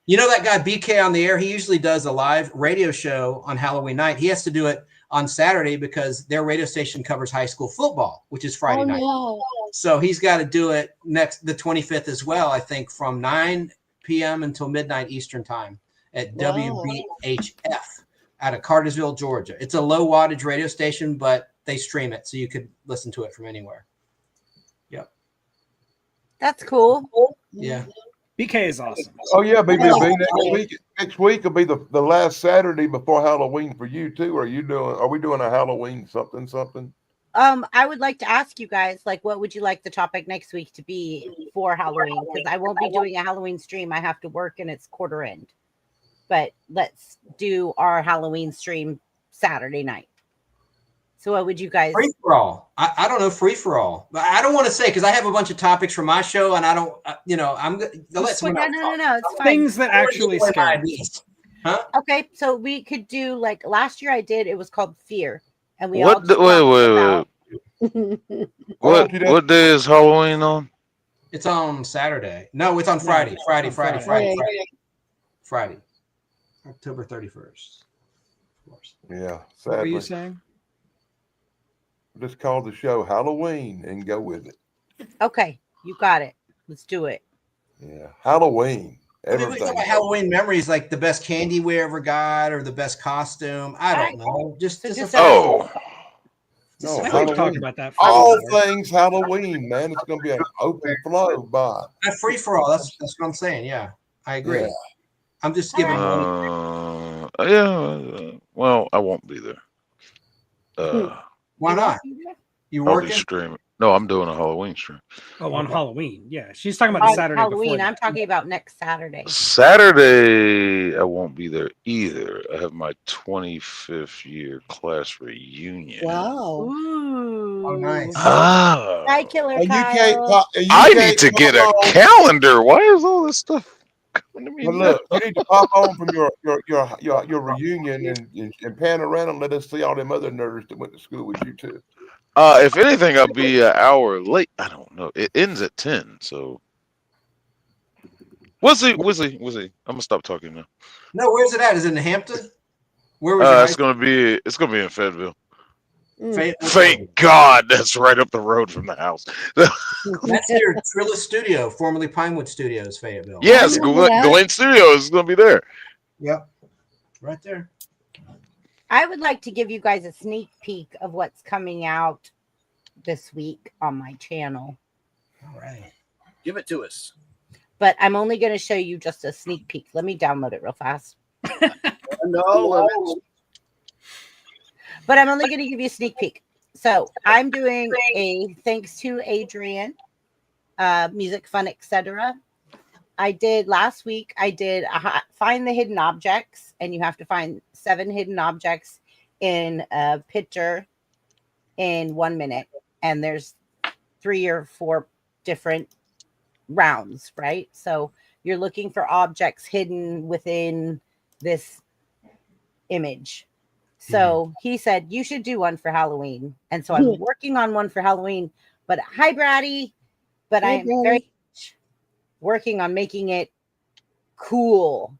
You know that guy BK on the air? He usually does a live radio show on Halloween night. He has to do it on Saturday because their radio station covers high school football, which is Friday night. No. So he's got to do it the 25th as well, I think, from 9 p.m. until midnight Eastern time at Wow. WBHF out of Cartersville, Georgia. It's a low wattage radio station, but they stream it so you could listen to it from anywhere. Yep. That's cool. Yeah. BK is awesome. Oh yeah, BBB. Next week will be the last Saturday before Halloween for you too. Are we doing a Halloween something? I would like to ask you guys, like, what would you like the topic next week to be for Halloween? Because I won't be doing a Halloween stream. I have to work and it's quarter end. But let's do our Halloween stream Saturday night. So what would you guys? Free for all. I don't know. Free for all. I don't want to say because I have a bunch of topics for my show, and I don't. I'm gonna let someone else talk. No. It's fine. Things that actually scare me. Huh? Okay, so we could do like last year. I did. It was called Fear, and we What? Wait. What day is Halloween on? It's on Saturday. No, it's on Friday. Friday. October 31st. Of course. Yeah. What were you Sadly, saying? just call the show Halloween and go with it. Okay, you got it. Let's do it. Yeah, Halloween. I mean, we Everything. talk about Halloween memories, like the best candy we ever got, or the best costume. I don't know. Just No, I think we talked Halloween. about that. All things Halloween, man. It's going to be an open flow by. a free for all. That's what I'm saying. Yeah, I agree. Yeah. I'm just giving. Well, I won't be there. Why not? You I'll be working? streaming. No, I'm doing a Halloween stream. Oh, on Halloween. Yeah, she's talking about the Saturday Halloween. before. I'm talking about next Saturday. Saturday, I won't be there either. I have my 25th year class reunion. Wow. Ooh. Oh, nice. Ah, Hi, Killer And you Kyle. can't. I need to get a calendar. Why is all this stuff coming to me? But look, you need to pop on from your reunion and pan around and let us see all them other nerds that went to school with you too. If anything, I'll be an hour late. I don't know. It ends at 10, so we'll see. I'm gonna stop talking now. No, where's it at? Is it in Hampton? Where was It's gonna be in Fayetteville. it? Thank God, that's right up the road from the house. That's your Trilla Studio, formerly Pinewood Studios, Fayetteville. Yes, remember that. Glen Studios is gonna be there. Yep. Right there. I would like to give you guys a sneak peek of what's coming out this week on my channel. All right. Give it to us. But I'm only going to show you just a sneak peek. Let me download it real fast. No. But I'm only going to give you a sneak peek. So I'm doing a thanks to Adrian, music fun, etc. Last week I did find the hidden objects, and you have to find 7 hidden objects in a picture in 1 minute, and there's 3 or 4 different rounds, right? So you're looking for objects hidden within this image. So he said you should do one for Halloween, and so I'm working on one for Halloween. But hi, Brady. But I am very working on making it cool,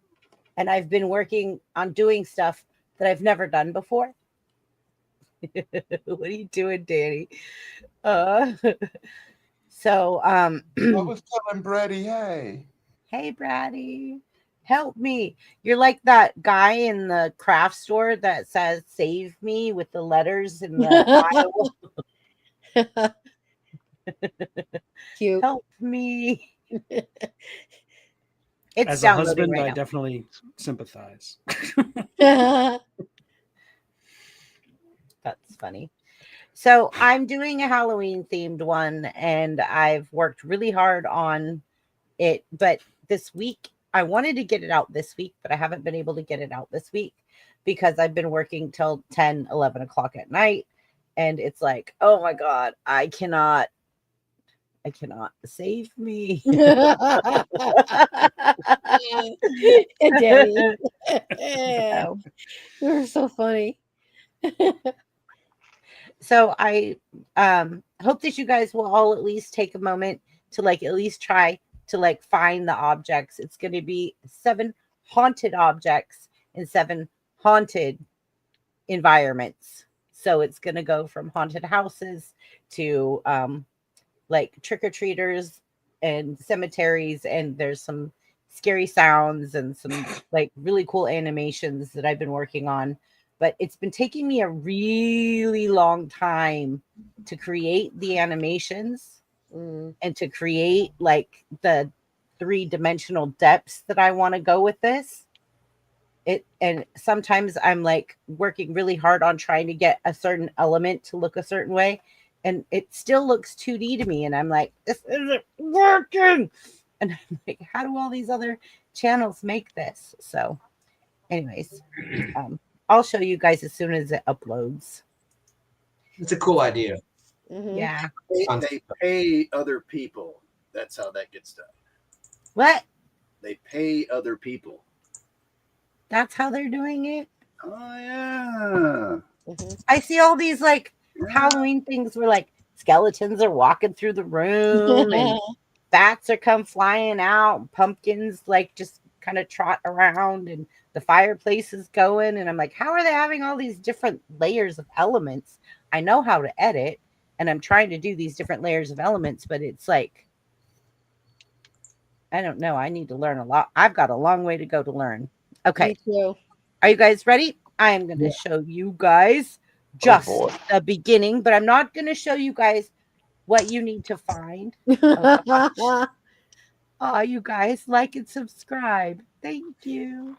and I've been working on doing stuff that I've never done before. What are you doing, Danny? So I was telling Brady, hey Brady, help me. You're like that guy in the craft store that says save me with the letters in the aisle. Cute. Help me. It's As a downloading husband, right I now. definitely sympathize. That's funny. So I'm doing a Halloween themed one, and I've worked really hard on it. But this week, I wanted to get it out this week, but I haven't been able to get it out this week because I've been working till 10, 11 o'clock at night. And it's like, oh my God, I cannot save me. Daddy. You're so funny. So I hope that you guys will all at least take a moment to like at least try to like find the objects. It's going to be 7 haunted objects in 7 haunted environments. So it's going to go from haunted houses to like trick-or-treaters and cemeteries, and there's some scary sounds and some like really cool animations that I've been working on. But it's been taking me a really long time to create the animations and to create like the 3-dimensional depths that I want to go with this. And sometimes I'm like working really hard on trying to get a certain element to look a certain way, and it still looks 2D to me, and I'm like, this isn't working. And I'm like, how do all these other channels make this? So anyways, I'll show you guys as soon as it uploads. It's a cool idea. Yeah. They pay other people. That's how that gets done. What? They pay other people. That's how they're doing it? Oh yeah. I see all these like Halloween things where like skeletons are walking through the room and bats are come flying out, pumpkins like just kind of trot around, and the fireplace is going, and I'm like, how are they having all these different layers of elements? I know how to edit, and I'm trying to do these different layers of elements, but it's like, I don't know. I need to learn a lot. I've got a long way to go to learn. Okay. Me too. Are you guys ready? I am going to show you guys just the beginning, but I'm not going to show you guys what you need to find. Oh, you guys like and subscribe. Thank you.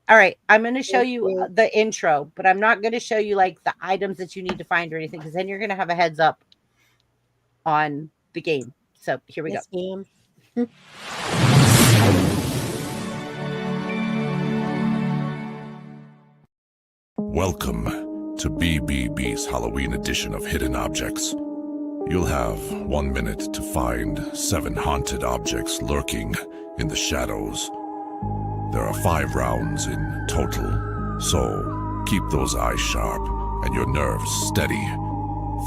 All right. I'm going to show you the intro, but I'm not going to show you like the items that you need to find or anything, because then you're going to have a heads up on the game. So here we go. Ma'am. Welcome to BBB's Halloween edition of Hidden Objects. You'll have 1 minute to find 7 haunted objects lurking in the shadows. There are 5 rounds in total, so keep those eyes sharp and your nerves steady.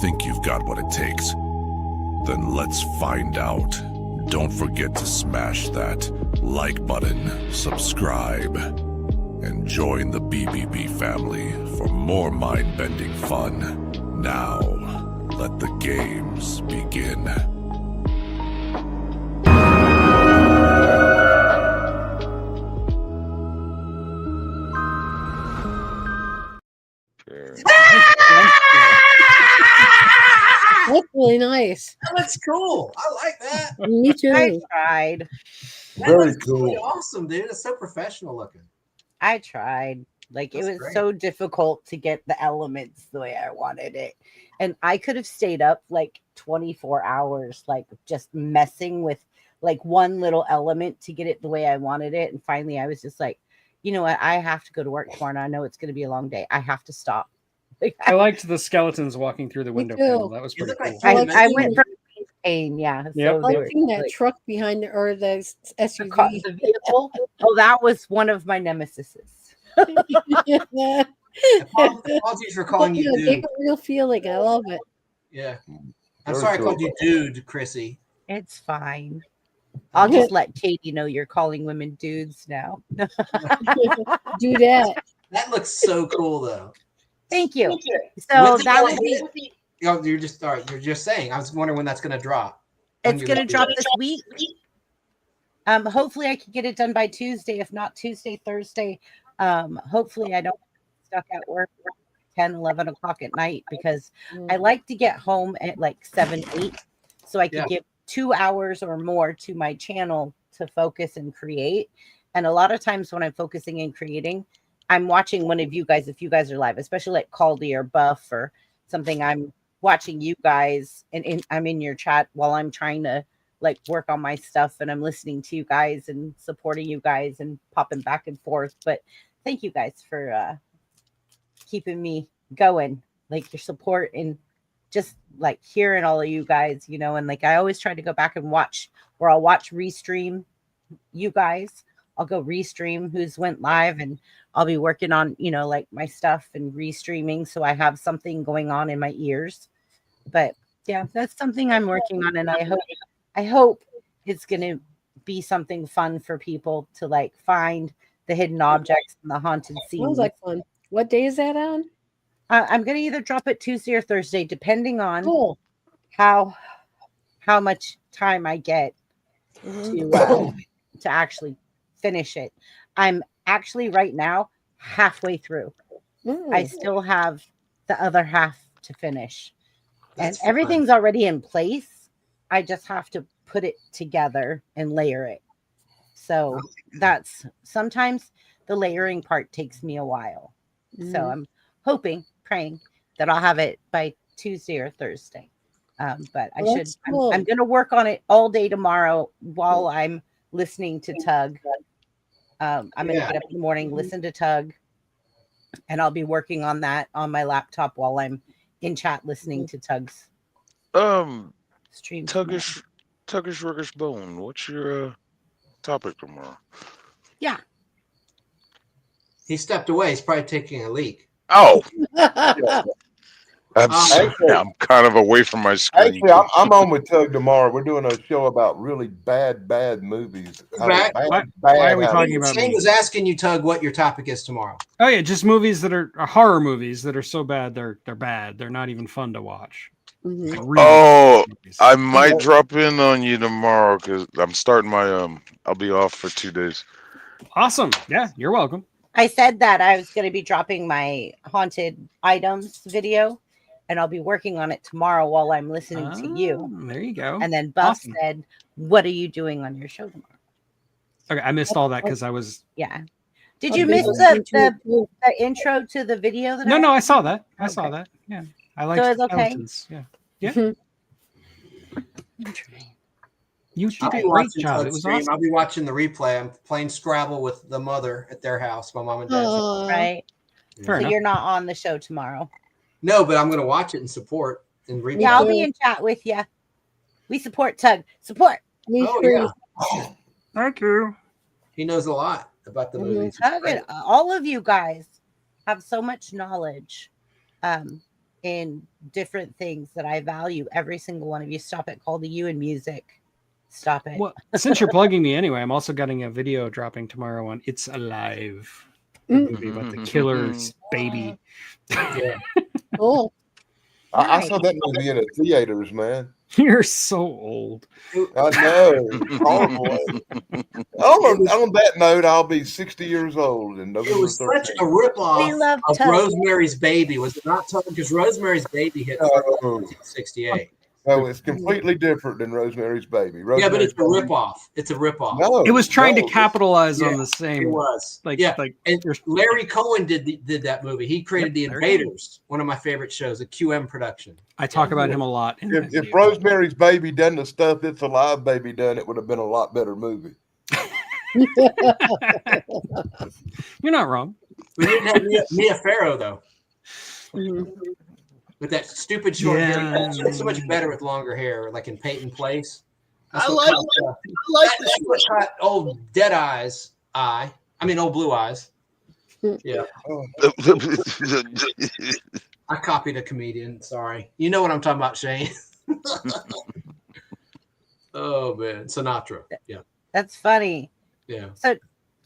Think you've got what it takes? Then let's find out. Don't forget to smash that like button, subscribe, and join the BBB family for more mind-bending fun. Now, let the games begin. That's really nice. That looks cool. I like that. Me too. I tried. That Very looks really cool. awesome, dude. It's so professional looking. I tried. Like That's it was great. so difficult to get the elements the way I wanted it. And I could have stayed up like 24 hours, like just messing with like one little element to get it the way I wanted it. And finally I was just like, you know what? I have to go to work tomorrow. And I know it's going to be a long day. I have to stop. I liked the skeletons walking through the window too. panel. That was You pretty look like cool. Full I dimension. went for pain. Yeah. Yep. So I they were like seeing that like, truck behind the, or the SUV. the vehicle. Oh, that was one of my nemesises. Apologies for calling you Take dude. a real feeling. I love it. Yeah. I'm Very sorry I cool. called you dude, Chrissy. It's fine. I'll just let Katie know you're calling women dudes now. Do that. That looks so cool though. Thank you. So With the that will LED. be, Oh, you're just all right. You're just saying. I was wondering when that's gonna drop. When it's you going to look drop at it. this week. Hopefully I can get it done by Tuesday. If not Tuesday, Thursday. Hopefully I don't get stuck at work 10, 11 o'clock at night, because I like to get home at like 7, 8, so I can Yeah. give 2 hours or more to my channel to focus and create. And a lot of times when I'm focusing and creating, I'm watching one of you guys, if you guys are live, especially like Caldy or Buff or something. I'm watching you guys and I'm in your chat while I'm trying to like work on my stuff, and I'm listening to you guys and supporting you guys and popping back and forth. But thank you guys for keeping me going, like your support and just like hearing all of you guys, and like I always try to go back and watch, or I'll watch restream you guys. I'll go restream who's went live, and I'll be working on, like my stuff and restreaming. So I have something going on in my ears. But yeah, that's something I'm working on. And I hope it's going to be something fun for people to like find the hidden objects and the haunted scenes. Sounds like fun. What day is that on? I'm going to either drop it Tuesday or Thursday, depending on Cool. how much time I get to actually finish it. I'm actually right now halfway through. I still have the other half to finish. That's And everything's already in place. I just have to put it together and layer it. So that's sometimes the layering part takes me a while. So I'm hoping, praying that I'll have it by Tuesday or Thursday. But I should. Cool. I'm going to work on it all day tomorrow while I'm listening to Tug. I'm going to get up in the morning, listen to Tug, and I'll be working on that on my laptop while I'm in chat listening to Tug's stream. Tuggish Ruggish Bone. What's your topic tomorrow? Yeah. He stepped away. He's probably taking a leak. Oh, I'm kind of away from my screen. Actually, I'm on with Tug tomorrow. We're doing a show about really bad movies. Back. Why are we talking about Shane me? was asking you, Tug, what your topic is tomorrow. Oh yeah, just movies that are horror movies that are so bad they're bad. They're not even fun to watch. Like, really Oh, bad movies. I might drop in on you tomorrow because I'm starting my I'll be off for 2 days. Awesome. Yeah, you're welcome. I said that I was going to be dropping my haunted items video, and I'll be working on it tomorrow while I'm listening to you. There you go. And then Buff Awesome. said, "What are you doing on your show tomorrow?" Okay, I missed all that because I was. Yeah. Did you miss the intro to the video? That No, I saw that. I saw that. Yeah, I like it's okay. skeletons. Yeah. You I'll did be a great watching job. Tug's It was stream. awesome. I'll be watching the replay. I'm playing Scrabble with the mother at their house, my mom and dad's house. Right. Fair So enough. you're not on the show tomorrow. No, but I'm going to watch it and support and replay. Yeah, I'll be in chat with you. We support Tug. Support. Oh, yeah. Thank you. He knows a lot about the movies. Tug and all of you guys have so much knowledge in different things that I value. Every single one of you. Stop it. Call to you in music. Stop it. Well, since you're plugging me anyway, I'm also getting a video dropping tomorrow on It's Alive, the movie about the killer's baby. Yeah. Cool. I saw that movie in the theaters, man. You're so old. I know. Horrible. On that note, I'll be 60 years old in It November was such 13th. a ripoff We love of Tug. Rosemary's Baby, was it not? Because Rosemary's Baby hit Oh. 1968. No, it's completely different than Rosemary's Baby. Yeah, but it's a Rosemary's Baby- ripoff. It's a ripoff. No, It was trying no, to capitalize on Yeah, the It same. was. Like, yeah. like And you're- Larry Cohen did that movie. He created The Yep, Larry Cohen. Invaders, one of my favorite shows, a QM production. I talk about him a lot. In that If video. Rosemary's Baby done the stuff It's Alive Baby done, it would have been a lot better movie. You're not wrong. We didn't have Mia Farrow though, with that stupid short hair. She looks so much better with longer hair, like in Peyton Place. That's I what like cut, the that's what cut old Dead Eyes eye. I mean, old Blue Eyes. Yeah, I copied a comedian. Sorry, you know what I'm talking about, Shane. Oh man, Sinatra. Yeah, That's funny. yeah. So,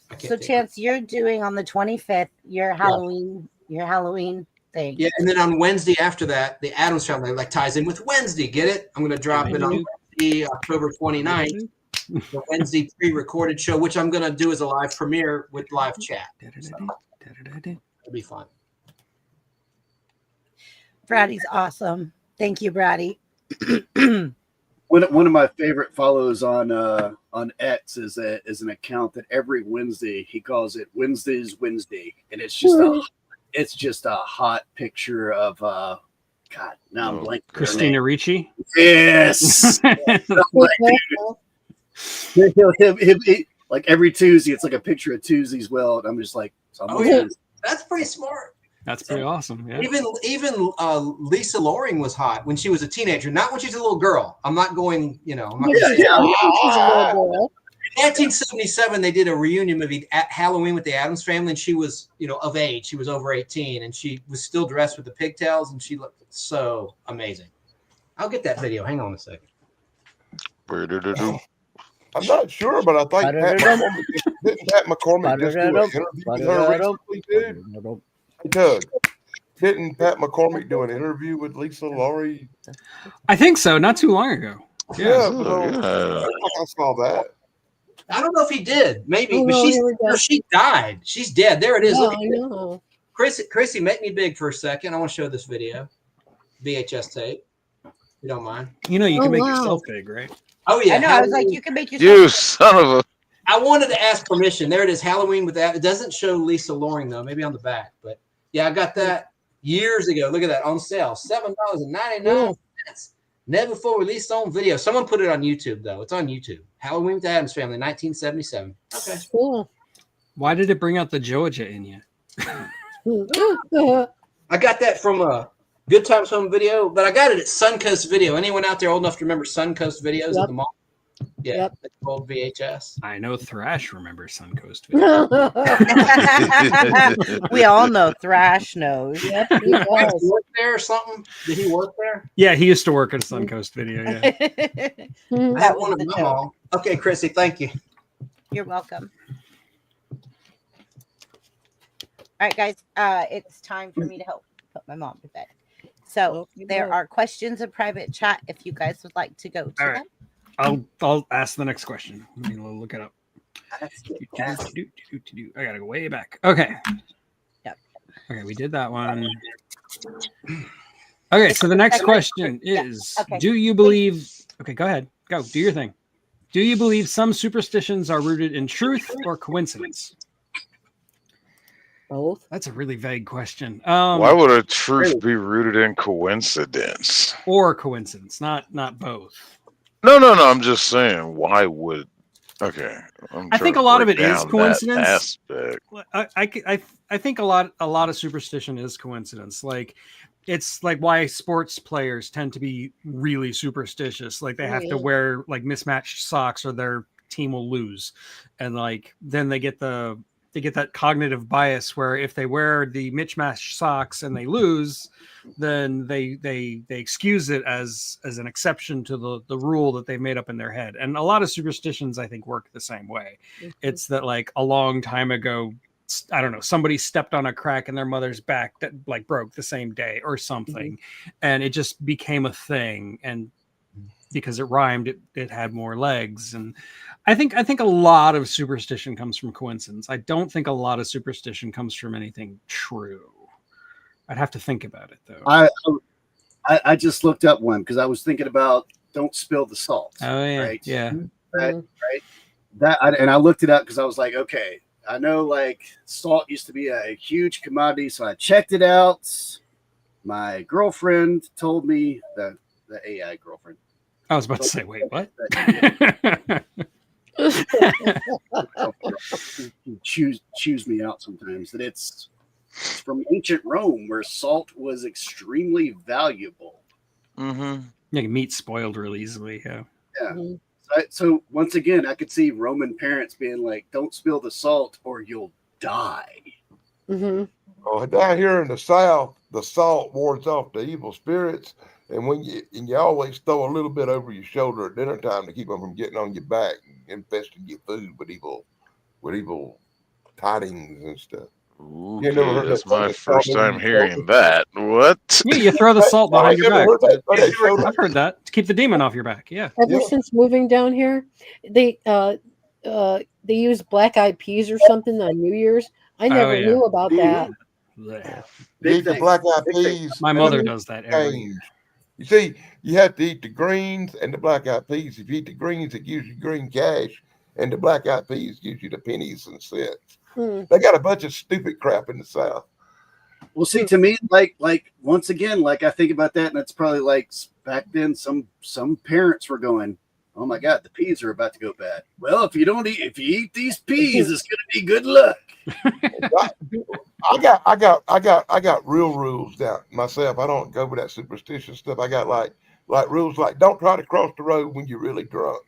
I can't so think Chance, you're doing on the 25th your Halloween thing. Yeah, and then on Wednesday after that, the Addams Family like ties in with Wednesday. Get it? I'm going to drop it on Wednesday, October 29th, the Wednesday pre-recorded show, which I'm going to do as a live premiere with live chat. So, it'll be fun. Braddy's awesome. Thank you, Braddy. One of my favorite follows on X is an account that every Wednesday he calls it Wednesday's Wednesday, and it's just a hot picture of God. Now I'm blanking. Christina Ricci. Yes. Like every Tuesday, it's like a picture of Tuesday's well, and I'm just like, Oh yeah, that's pretty smart. That's pretty awesome. Yeah. Even Lisa Loring was hot when she was a teenager, not when she's a little girl. I'm not going, I'm not. Yeah, She's a little girl. 1977, they did a reunion movie at Halloween with the Addams Family, and she was, of age. She was over 18, and she was still dressed with the pigtails, and she looked so amazing. I'll get that video. Hang on a second. I'm not sure, but I think Pat McCormick just do an interview with her recently, dude? Hey, Doug, didn't Pat McCormick do an interview with Lisa Laurie? I think so. Not too long ago. Yeah, I saw that. I don't know if he did. Maybe, Oh, but she died. She's dead. There it is. Yeah, Look at I it. know. Chrissy, make me big for a second. I want to show this video. VHS tape. If you don't mind. You know, you can Oh, make wow. yourself big, right? Oh, yeah. I know. I was like, you can make You yourself. son of a. I wanted to ask permission. There it is. Halloween with that. It doesn't show Lisa Loring, though. Maybe on the back. But yeah, I got that years ago. Look at that. On sale. $7.99. Never before released on video. Someone put it on YouTube, though. It's on YouTube. Halloween with the Addams Family, 1977. Okay. Cool. Why did it bring out the Georgia in you? I got that from Good Times Home Video, but I got it at Suncoast Video. Anyone out there old enough to remember Suncoast Videos at Yep. the mall? Yeah, Yep. it's old VHS. I know Thrash remembers Suncoast Video. We all know Thrash knows. Yep, he Did he does. work there or something? Did he work there? Yeah, he used to work at Suncoast Video. Yeah. That Mhm. I had was one the in my joke. mall. Okay, Chrissy, thank you. You're welcome. All right, guys. It's time for me to help put my mom to bed. So Okey there doke. are questions in private chat if you guys would like to go to All right. them. I'll ask the next question. Let me look it up. I gotta go way back. Okay. Yep. Okay, we did that one. Okay, so the next question Yeah, is: okay. do you believe? Okay, go ahead. Go do your thing. Do you believe some superstitions are rooted in truth or coincidence? Both. That's a really vague question. Why would a truth be rooted in coincidence? Or coincidence, not both. No. I'm just saying. Why would? Okay. I think a lot of it is down that coincidence. aspect. I think a lot of superstition is coincidence. Like it's like why sports players tend to be really superstitious. Like they have to wear like mismatched socks or their team will lose, and like then they get that cognitive bias where if they wear the mismatched socks and they lose, then they excuse it as an exception to the rule that they made up in their head. And a lot of superstitions, I think, work the same way. Mhm. It's that like a long time ago, I don't know, somebody stepped on a crack in their mother's back that like broke the same day or something, and it just became a thing. And because it rhymed, it had more legs. And I think a lot of superstition comes from coincidence. I don't think a lot of superstition comes from anything true. I'd have to think about it though. I just looked up one because I was thinking about don't spill the salt. Oh yeah, right? yeah. Right. And I looked it up because I was like, okay, I know like salt used to be a huge commodity, so I checked it out. My girlfriend told me the AI girlfriend. I was about to say, wait, what? Chews me out sometimes that it's from ancient Rome where salt was extremely valuable. Mm-hmm. Yeah, meat spoiled really easily. Yeah. Yeah. Mhm. So once again, I could see Roman parents being like, "Don't spill the salt, or you'll die." Mhm. Oh, down here in the South, the salt wards off the evil spirits, and you always throw a little bit over your shoulder at dinner time to keep them from getting on your back and infesting your food with evil tidings and stuff. Okay, never heard that's that my salt first when time you hearing that. What? Yeah, you throw the salt Hey, behind your you ever back. heard that? But they showed I've heard that to keep the demon off your back. Yeah. Ever Yeah. since moving down here, they use black eyed peas or something on New Year's. I never yeah. knew about that. Blech. You eat the thing. black eyed Big thing. peas. My and mother the does that every year. greens. You see, you have to eat the greens and the black eyed peas. If you eat the greens, it gives you green cash, and the black eyed peas gives you the pennies and cents. Hmm. They got a bunch of stupid crap in the South. Well, see, to me, like once again, like I think about that, and it's probably like back then, some parents were going, "Oh my God, the peas are about to go bad." Well, if you eat these peas, it's going to be good luck. I got real rules down myself. I don't go with that superstitious stuff. I got like rules like don't try to cross the road when you're really drunk.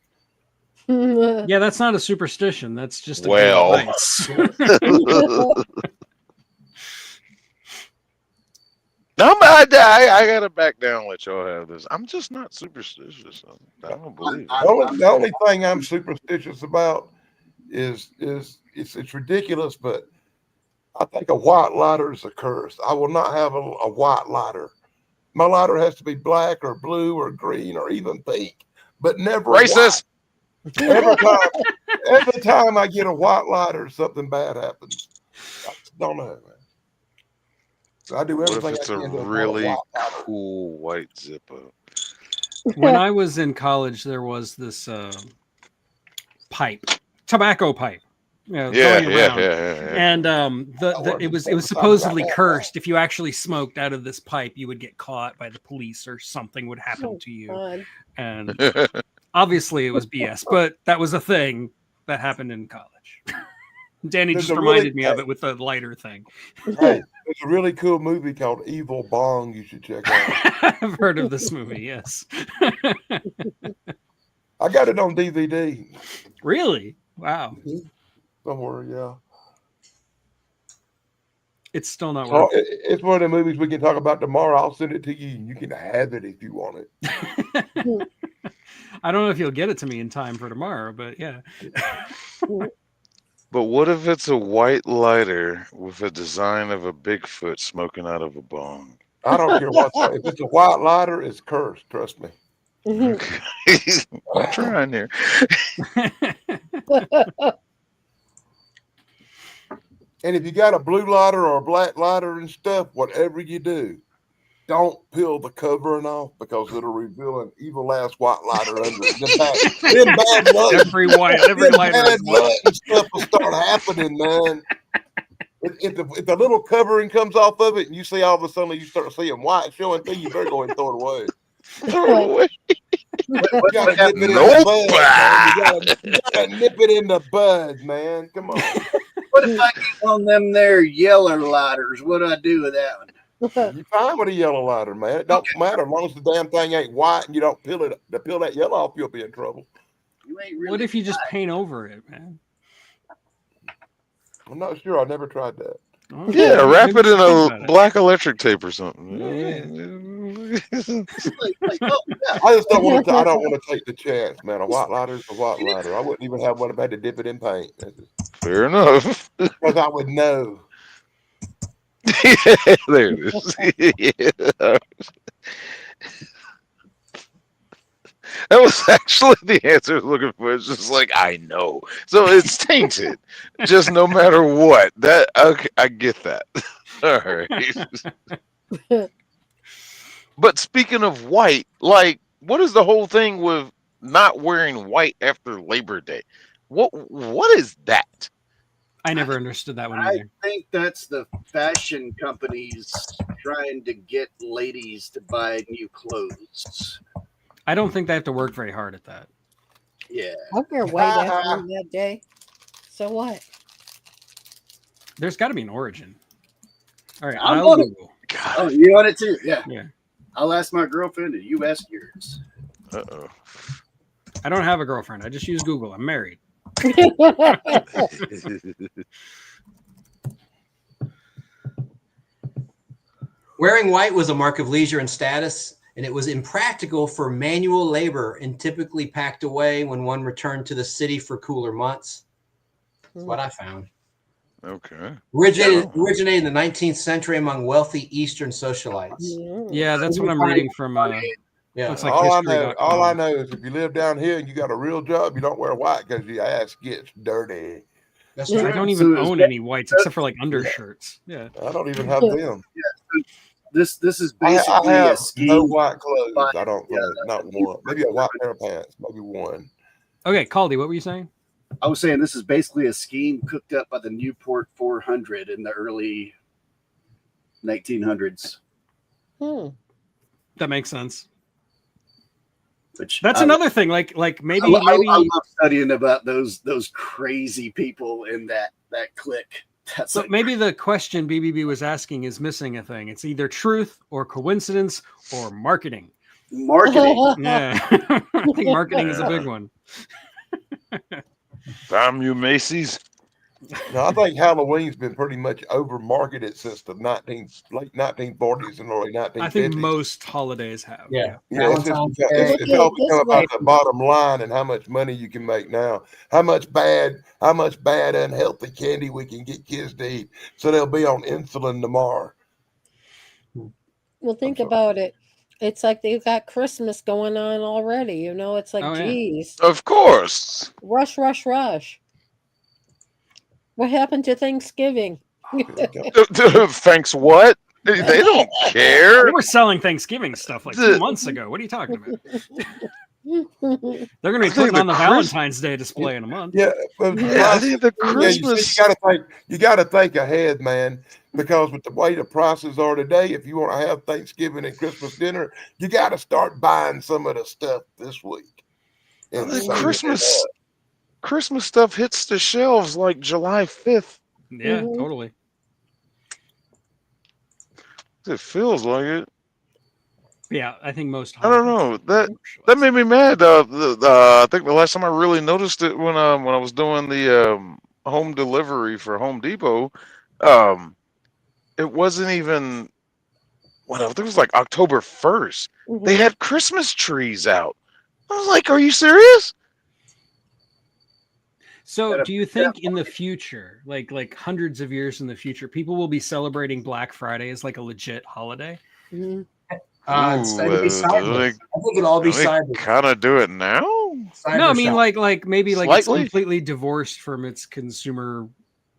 Yeah, that's not a superstition. That's just a Well. good advice. I gotta back down and let y'all have this. I'm just not superstitious. I don't believe it. The only thing I'm superstitious about is it's ridiculous, but I think a white lighter is a curse. I will not have a white lighter. My lighter has to be black or blue or green or even pink, but never Racist. white. Every time I get a white lighter, something bad happens. I just don't know, man. So I do What if everything it's I a can to avoid really white lighter. cool white Zippo? When I was in college, there was this pipe, tobacco pipe, Yeah, going yeah, around. yeah. And worked it was before the time supposedly about that. cursed. If you actually smoked out of this pipe, you would get caught by the police or something would happen to you. God. And obviously it was BS, but that was a thing that happened in college. Danny There's just a really- reminded me of it with the lighter thing. Hey, there's a really cool movie called Evil Bong you should check out. I've heard of this movie, yes. I got it on DVD Really? Wow. somewhere, yeah. It's still not So working. it's one of the movies we can talk about tomorrow. I'll send it to you and you can have it if you want it. I don't know if you'll get it to me in time for tomorrow, but yeah. But what if it's a white lighter with a design of a Bigfoot smoking out of a bong? I don't care what. If it's a white lighter, it's cursed. Trust me. I'm trying here. And if you got a blue lighter or a black lighter and stuff, whatever you do, don't peel the covering off because it'll reveal an evil ass white lighter under it. Then bad luck. every lighter Bad is luck white. and stuff will start happening, man. If the little covering comes off of it and you see all of a sudden you start seeing white showing through, you better go and throw it away. Throw it away. You gotta nip it in Nope. the bud, man. You gotta nip it in the bud, man. Come on. What if I get on them there yeller lighters? What do I do with that one? You fine with a yellow lighter, man. It don't matter as long as the damn thing ain't white and you don't peel it. To peel that yellow off, you'll be in trouble. You ain't really What if you just paint over it, man? I'm not sure. I never tried that. Oh, Yeah, wrap maybe it in think about a it. black electric tape or something. oh, yeah. I just don't want to. I don't want to take the chance, man. A white lighter is a white lighter. I wouldn't even have one if I had to dip it in paint. Fair enough. Because I would know. There it is. Yeah. That was actually the answer I was looking for. It's just like, I know. So it's tainted. Just no matter what. That okay, I get that. All right. But speaking of white, like, what is the whole thing with not wearing white after Labor Day? What is that? I never understood that one I either. think that's the fashion companies trying to get ladies to buy new clothes. I don't think they have to work very hard at that. Yeah. I wear white after that day. So what? There's got to be an origin. All right, I'm I'll on it. Google. Oh, you want it too? Yeah. Yeah. I'll ask my girlfriend and you ask yours. Uh-oh. I don't have a girlfriend. I just use Google. I'm married. Wearing white was a mark of leisure and status, and it was impractical for manual labor and typically packed away when one returned to the city for cooler months. That's what I found. Okay. Originated in the 19th century among wealthy Eastern socialites. Yeah, that's what I'm reading from. Yeah. Looks like all I history.com. know is if you live down here and you got a real job, you don't wear white because your ass gets dirty. That's I true. don't even own any whites except for like undershirts. Yeah. I don't even have them. This is I basically a have scheme. no white clothes. I don't Yeah, think. Not one. Maybe a white pair of pants. Maybe one. Okay, Caldy, what were you saying? I was saying this is basically a scheme cooked up by the Newport 400 in the early 1900s. That makes sense. Which That's another thing. Like maybe I maybe love studying about those crazy people in that clique. That's so like, maybe the question BBB was asking is missing a thing. It's either truth or coincidence or marketing. marketing. Yeah, I think marketing is a big one. Damn you, Macy's. No, I think Halloween's been pretty much over marketed since the late 1940s and early 1950s. I think most holidays have. Yeah. Yeah, it's, Valentine's just, Day. it's all become about the bottom line and how much money you can make now. How much bad, unhealthy candy we can get kids to eat, so they'll be on insulin tomorrow. Well, think sorry. about it. It's like they've got Christmas going on already. You know, it's like, Oh, yeah. geez, Of course. rush, rush, rush. What happened to Thanksgiving? Thanks what? They don't care. They were selling Thanksgiving stuff like 2 months ago. What are you talking about? They're going to be putting on the Valentine's Day display in a month. Yeah, but I think the you Christmas. you got to think ahead, man. Because with the way the prices are today, if you want to have Thanksgiving and Christmas dinner, you got to start buying some of the stuff this week. And The saving Christmas stuff hits the shelves like July 5th. Yeah, Mhm. totally. It feels like it. Yeah, I think most. I don't know. That made me mad. I think the last time I really noticed it when I was doing the home delivery for Home Depot, it wasn't even. Well, I think it was like October 1st. They had Christmas trees out. I was like, "Are you serious?" So, do you think in the future, like hundreds of years in the future, people will be celebrating Black Friday as like a legit holiday? Mhm. It'll be sideways. I think it'll all be sideways. Kind of do it now. No, I mean like maybe like it's Slightly? completely divorced from its consumer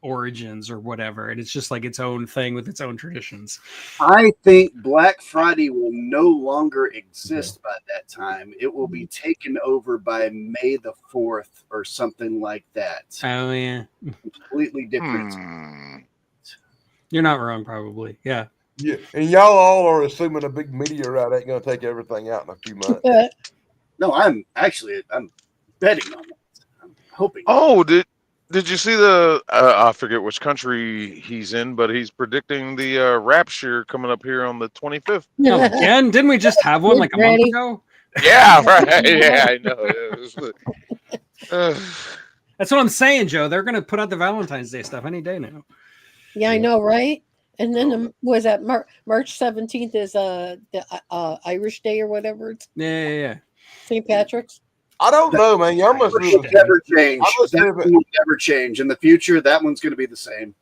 origins or whatever, and it's just like its own thing with its own traditions. I think Black Friday will no longer exist by that time. It will be taken over by May the 4th or something like that. Oh yeah, Completely different. you're not wrong, probably. Yeah. Yeah, and y'all all are assuming a big meteorite ain't going to take everything out in a few months. No, I'm betting on that. I'm hoping. Oh, did you see the? I forget which country he's in, but he's predicting the rapture coming up here on the 25th. Oh, again, didn't we just have one like a month ago? Yeah, right. Yeah, I know. That's what I'm saying, Joe. They're going to put out the Valentine's Day stuff any day now. Yeah, I know, right? And then was that March 17th is the Irish Day or whatever it's Yeah. St. Patrick's. I don't know, man. Y'all must live. Never change. I must That live one will never change in the future. That one's going to be the same.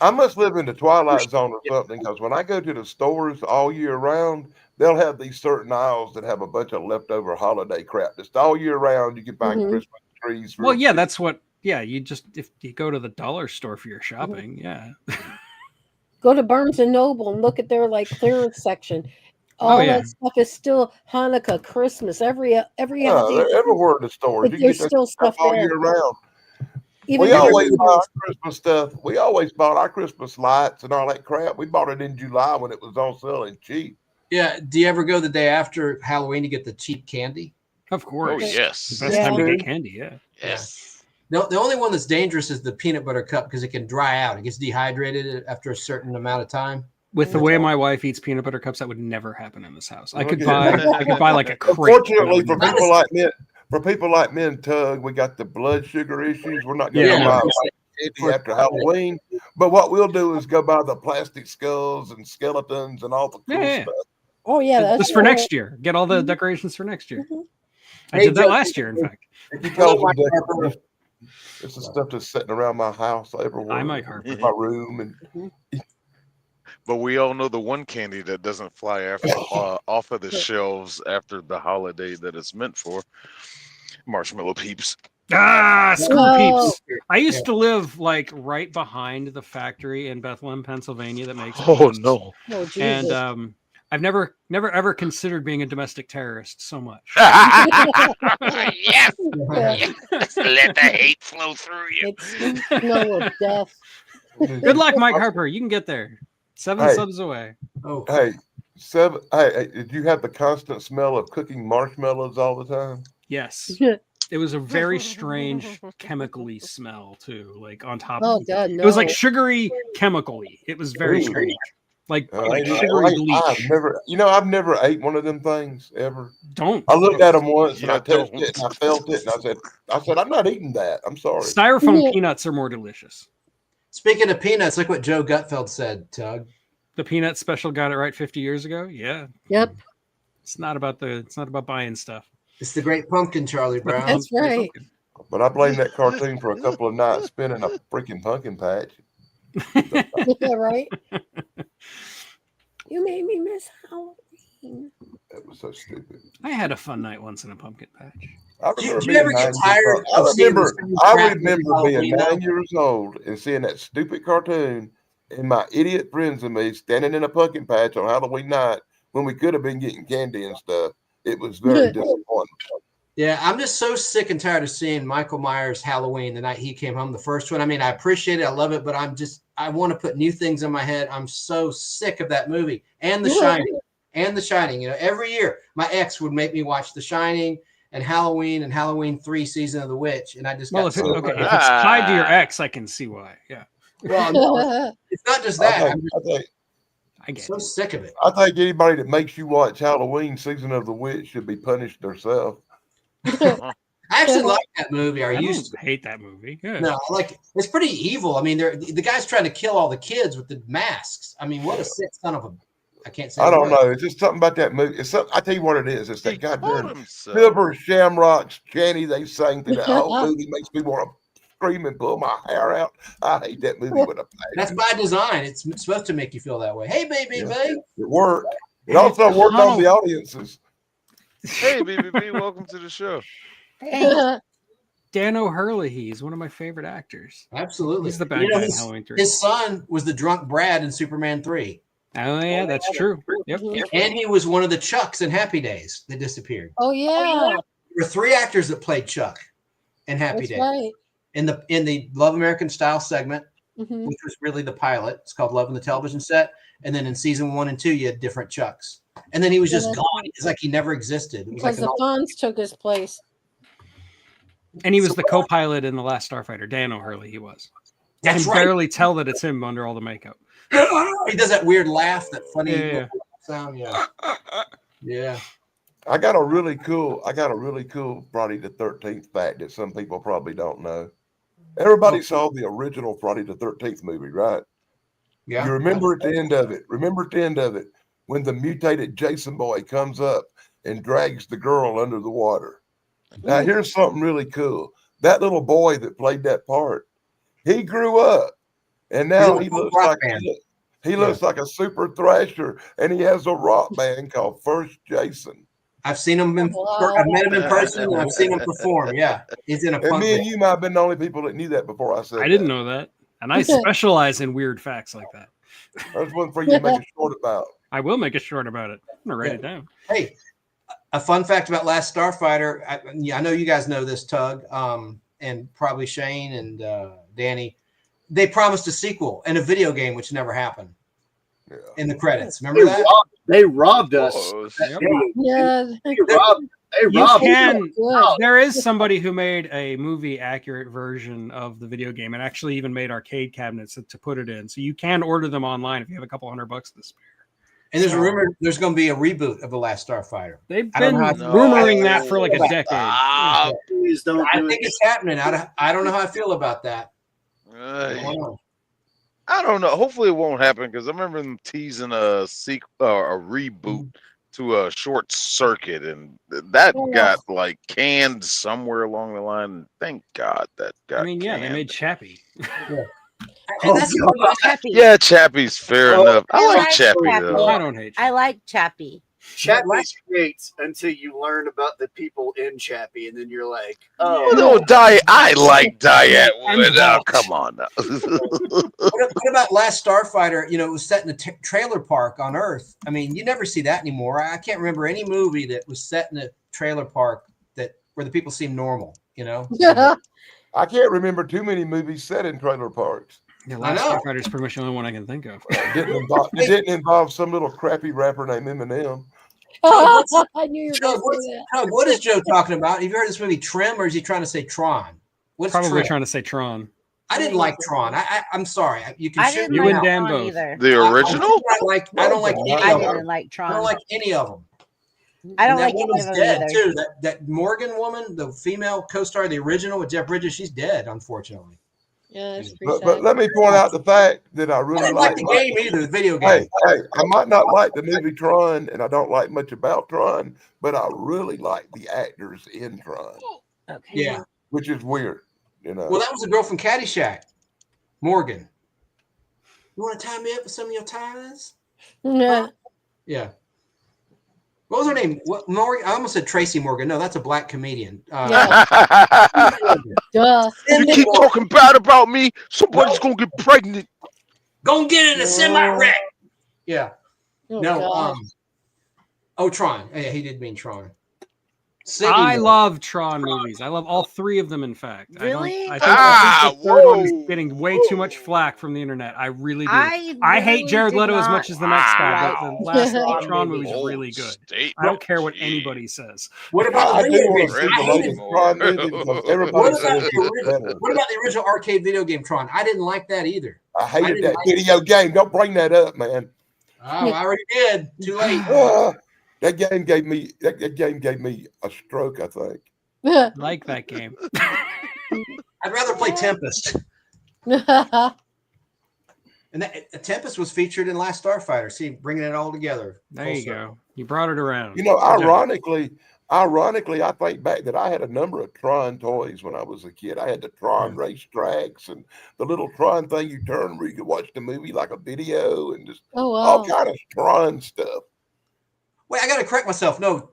I must live in the twilight zone or something, because when I go to the stores all year round, they'll have these certain aisles that have a bunch of leftover holiday crap. Just all year round, you can buy Christmas trees. Well, yeah, that's what. Yeah, you just if you go to the dollar store for your shopping, yeah. Go to Barnes and Noble and look at their like clearance section. All that stuff is still Hanukkah, Christmas, every holiday. They're everywhere in the stores. You can There's get that still stuff all there. year round. Even We always every- buy our Christmas stuff. We always bought our Christmas lights and all that crap. We bought it in July when it was on sale and cheap. Yeah. Do you ever go the day after Halloween to get the cheap candy? Of course. Oh yes. The best time to get candy. Yeah. Yes. No, the only one that's dangerous is the peanut butter cup because it can dry out. It gets dehydrated after a certain amount of time. With the way my wife eats peanut butter cups, that would never happen in this house. I could buy like a crate. Unfortunately, for people like me and Tug, we got the blood sugar issues. We're not going to buy candy after Halloween. But what we'll do is go buy the plastic skulls and skeletons and all the cool stuff. Oh yeah, that's just for next year. Get all the decorations for next year. I did that last year, in fact. It's the stuff that's sitting around my house everywhere. I might Harper. In my room But we all know the one candy that doesn't fly off of the shelves after the holiday that it's meant for. Marshmallow Peeps. Ah, screw Whoa. Peeps. I used to live like right behind the factory in Bethlehem, Pennsylvania that makes Oh Peeps. no. Oh, Jesus. And I've never ever considered being a domestic terrorist so much. Yes. Yes. Let the hate flow through you. It's smell of death. Good luck, Mike Harper. You can get there. 7 Hey. subs away. Oh, Hey, did you have the constant smell of cooking marshmallows all the time? Yes. It was a very strange chemically smell too, like on top Oh of God, no. it was like sugary chemically. It was very Ooh. strange. like I've sugary bleach. I've never ate one of them things ever. Don't. I looked at them once and Yeah, I touched don't. it and I felt it and I said, I'm not eating that. I'm sorry. Styrofoam Yeah. peanuts are more delicious. Speaking of peanuts, look what Joe Gutfeld said, Tug. The peanut special got it right 50 years ago. Yeah. Yep. It's not about buying stuff. It's the Great Pumpkin, Charlie Brown. That's right. But I blame that cartoon for a couple of nights spinning a freaking pumpkin patch. Yeah, right. You made me miss Halloween. That was so stupid. I had a fun night once in a pumpkin patch. I Do you remember ever get tired of seeing the same I crap remember every being Halloween, though? 9 years old and seeing that stupid cartoon and my idiot friends and me standing in a pumpkin patch on Halloween night when we could have been getting candy and stuff. It was very disappointing. Yeah, I'm just so sick and tired of seeing Michael Myers Halloween the night he came home, the first one. I mean, I appreciate it, I love it, but I want to put new things in my head. I'm so sick of that movie and The Shining. And The Shining. You know, every year my ex would make me watch The Shining and Halloween 3 Season of the Witch, and I just got Well, if it's tied to your ex, I can see why. Yeah. well, no, it's not just that. I'm I get so it. sick of it. I think anybody that makes you watch Halloween Season of the Witch should be punished themselves. I actually like that movie. I used to hate that movie. Yeah. No, I like it. It's pretty evil. I mean, the guy's trying to kill all the kids with the masks. I mean, what a sick son of a. I can't say. I don't know. It's just something about that movie. I tell you what it is. It's that goddamn Silver Shamrocks Channy they sang through that whole movie makes me want to scream and pull my hair out. I hate that movie with a passion. That's by design. It's supposed to make you feel that way. Hey, baby, babe. It worked. It also worked on the audiences. Hey, BBB, welcome to the show. Hey, Dan O'Hurley, he's one of my favorite actors. Absolutely. He's the bad guy in Halloween 3. His son was the drunk Brad in Superman 3. Oh, yeah, that's true. Yep. And he was one of the Chucks in Happy Days that disappeared. Oh yeah. There were 3 actors that played Chuck in Happy That's Days. right. In the Love American Style segment, Mhm. which was really the pilot. It's called Love on the Television Set. And then in season 1 and 2, you had different Chucks. And then he was just Yeah. gone. It's like he never existed. It was Because like the Fonz took his place. And he was the co-pilot in The Last Starfighter. Dan O'Hurley, he was. That's you can right. barely tell that it's him under all the makeup. He does that weird laugh, that funny Yeah. sound. Yeah. Yeah. I got a really cool Friday the 13th fact that some people probably don't know. Everybody saw the original Friday the 13th movie, right? Yeah. You remember at the end of it, when the mutated Jason boy comes up and drags the girl under the water. Now, here's something really cool. That little boy that played that part, he grew up, and now he looks like a super thrasher, and he has a rock band called First Jason. I've seen him. I've met him in person. And I've seen him perform. Yeah, he's in a. And punk me and band. you might have been the only people that knew that before I said I didn't know that. And I specialize in weird facts like that. There's one for you to make a short about. I will make a short about it. I'm going to write it down. Hey, a fun fact about Last Starfighter. I know you guys know this, Tug, and probably Shane and Danny. They promised a sequel and a video game, which never happened. Yeah. In the credits, remember that? They robbed us. Yep. Yeah. They robbed You us. can. Good. There is somebody who made a movie accurate version of the video game and actually even made arcade cabinets to put it in. So you can order them online if you have a couple $100 to spare. And there's a rumor there's going to be a reboot of the Last Starfighter. They've I don't been know how- rumoring that for like a decade. Please don't I do think it. it's happening. I don't know how I feel about that. I don't know. I don't know. Hopefully it won't happen because I remember them teasing a sequel or a reboot to a Short Circuit, and that got like canned somewhere along the line. Thank God that got. I mean, yeah, they canned. made Chappie. And that's Chappie. Yeah, Chappie's fair enough. I like Chappie Chappie. though. I don't hate I like Chappie. Chappie's great until you learn about the people in Chappie, and then you're like, Oh oh, no, I like Diane And Wood. Oh, Walt. come on now. what about Last Starfighter? You know, it was set in a trailer park on Earth. I mean, you never see that anymore. I can't remember any movie that was set in a trailer park where the people seem normal. You know. Yeah. I can't remember too many movies set in trailer parks. The I Last know. Starfighter is pretty much the only one I can think of. It didn't involve some little crappy rapper named Eminem. I knew you were Joe, going to say that. What is Joe talking about? Have you heard this movie Trim, or is he trying to say Tron? What's Probably Trim? trying to say Tron. I didn't like Tron. I'm sorry. You can I shoot didn't me You like and now. Dan Tron both. either. The original? I don't like any I of them. didn't like I Tron. don't like any of them. I don't And that like any woman's of them dead either. too. That Morgan woman, the female co-star, the original with Jeff Bridges, she's dead, unfortunately. Yeah, it's pretty But sad. let me point out the fact that I I really didn't like like. the game either, the video Hey, game. I might not like the movie Tron, and I don't like much about Tron, but I really like the actors in Tron, Okay. Yeah. which is weird, you know. Well, that was the girl from Caddyshack, Morgan. You want to tie me up with some of your ties? Yeah. Yeah. What was her name? What Morgan? I almost said Tracy Morgan. No, that's a black comedian. Yeah. Duh. You keep talking bad about me, somebody's gonna get pregnant. Go get in a semi wreck. Yeah. Oh, No. God. Tron. Yeah, he did mean Tron. I love Tron movies. I love all three of them, in fact. Really? I think the third one is getting way too much flack from the internet. I really do. I hate really Jared did Leto as not much as the next guy, like but the last Tron Tron movies. movie is really good. State. I don't care what anybody says. What about I the do video want game? to see I the hated latest Tron movie because everybody says it's better. What about the original arcade video game Tron? I didn't like that either. I hated didn't that like video game. Don't bring that up, man. Oh, I already did. Too late. That game gave me a stroke, I think. I like that game. I'd rather play Tempest. And that Tempest was featured in Last Starfighter. See, bringing it all together. There you go. You brought it around. You know, ironically, I think back that I had a number of Tron toys when I was a kid. I had the Tron race tracks and the little Tron thing you turn where you could watch the movie like a video and just all kind of Tron stuff. Wait, I got to correct myself. No,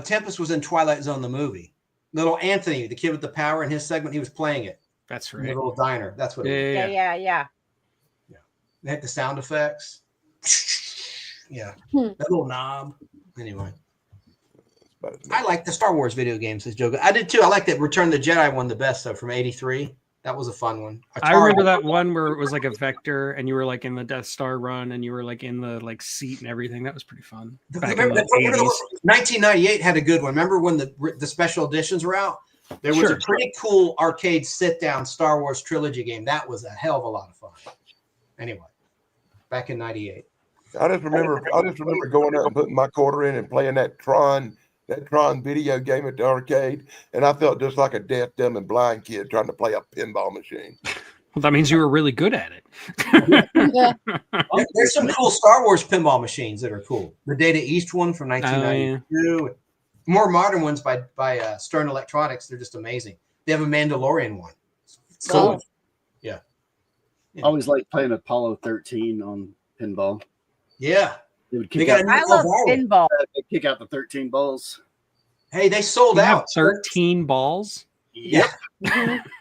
Tempest was in Twilight Zone, the movie. Little Anthony, the kid with the power in his segment, he was playing it. That's In right. the little diner. That's what it was. Yeah. They had the sound effects. Yeah. That little knob. Anyway. I like the Star Wars video games, says Joe. I did too. I like that Return of the Jedi one the best, though, from '83. That was a fun one. I remember that one where it was like a vector and you were like in the Death Star run and you were like in the like seat and everything. That was pretty fun. Back in the 80s. 1998 had a good one. Remember when the special editions were out? There was a pretty cool arcade sit-down Star Wars trilogy game. That was a hell of a lot of fun. Anyway, back in '98. I just remember going out and putting my quarter in and playing that Tron video game at the arcade, and I felt just like a deaf, dumb, and blind kid trying to play a pinball machine. Well, that means you were really good at it. There's some cool Star Wars pinball machines that are cool. The Data East one from 1992. More modern ones by Stern Electronics. They're just amazing. They have a Mandalorian one. It's cool. Yeah. I always like playing Apollo 13 on pinball. Yeah. They would I kick out, love pinball. they kick out the 13 balls. Hey, they sold You out. have 13 balls? Yep.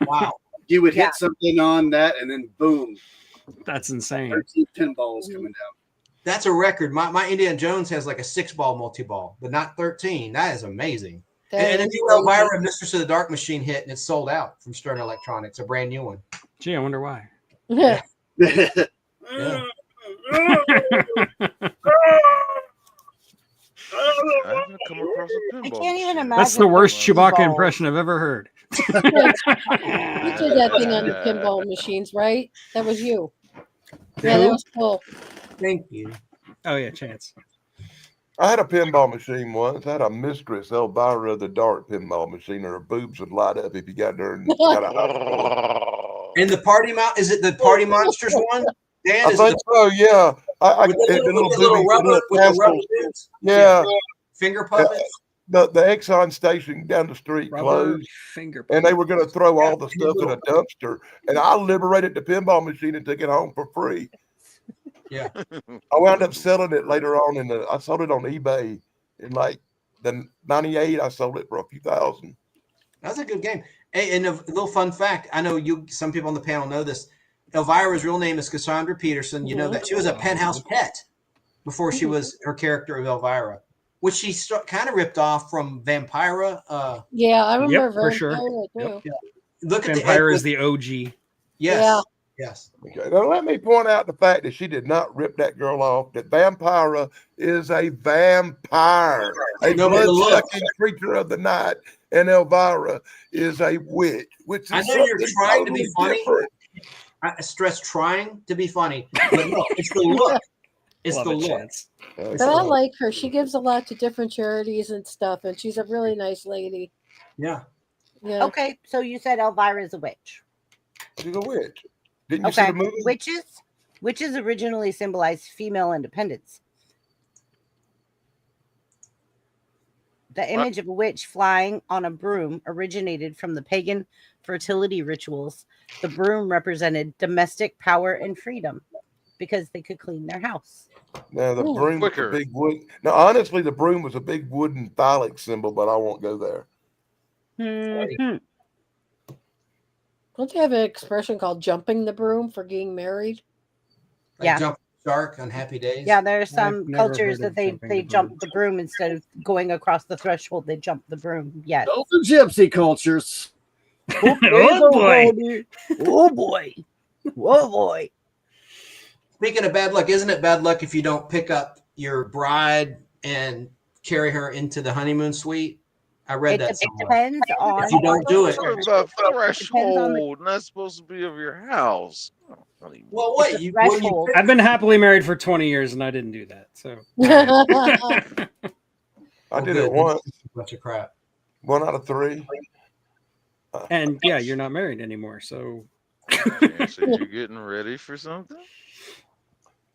Wow. You would hit something on that, and then boom, That's insane. 13 pinballs coming down. That's a record. My Indiana Jones has like a 6-ball multi-ball, but not 13. That is amazing. And a new Elvira Mistress of the Dark machine hit, and it's sold out from Stern Electronics, a brand new one. Gee, I wonder why. Yeah. I haven't come across a pinball. I can't even imagine. That's the worst Chewbacca pinball. impression I've ever heard. You did that thing on the pinball machines, right? That was you. Yeah, that was cool. Thank you. Oh, yeah, Chance. I had a pinball machine once. I had a Mistress Elvira the Dark pinball machine. Her boobs would light up if you got there and got a hot. And the party is it the Party Monsters one? Dan, I is think it so. Yeah. with the rubber dudes? Yeah. Finger puppets? The Exxon station down the street Rubber closed, finger. and they were going to throw all the stuff in a dumpster. And I liberated the pinball machine and took it home for free. Yeah. I wound up selling it later on I sold it on eBay in like the '98. I sold it for a few thousand. That's a good game. Hey, and a little fun fact. I know some people on the panel know this. Elvira's real name is Cassandra Peterson. You know that she was a Penthouse pet before she was her character of Elvira, which she kind of ripped off from Vampira. Yeah, I remember for sure. Vampira, too. Look at Vampire is the OG. Yes. Yeah. Yes. Okay, now let me point out the fact that she did not rip that girl off. That Vampira is a vampire, a blood-sucking creature of the night, and Elvira is a witch. Which is I know you're trying to be funny. different. I stress trying to be funny, but no, it's the look. It's Love the it, look. Chance. But I like her. She gives a lot to different charities and stuff, and she's a really nice lady. Yeah. Yeah. Okay, so you said Elvira is a witch. She's a witch. Didn't you see Okay, the movie? witches originally symbolized female independence. The image of a witch flying on a broom originated from the pagan fertility rituals. The broom represented domestic power and freedom because they could clean their house. No, the Ooh. broom was a Quicker. big wood. Now, honestly, the broom was a big wooden phallic symbol, but I won't go there. Mhm. Don't they have an expression called jumping the broom for getting married? Like Yeah. Jump Shark on Happy Days. Yeah, there are some I've never cultures heard that of jumping they the broom. jump the broom instead of going across the threshold. They jump the broom. Yes. Those are gypsy cultures. Oh boy. Oh boy. Oh boy. Speaking of bad luck, isn't it bad luck if you don't pick up your bride and carry her into the honeymoon suite? I read that It somewhere. depends on If you don't do it. What the threshold? Not supposed to be of your house. Oh, not even- Well, what It's a you when you threshold. I've been happily married for 20 years and I didn't do that. So I did good. it once, A bunch of crap. 1 out of 3. and yeah, you're not married anymore. So Chance, are you getting ready for something?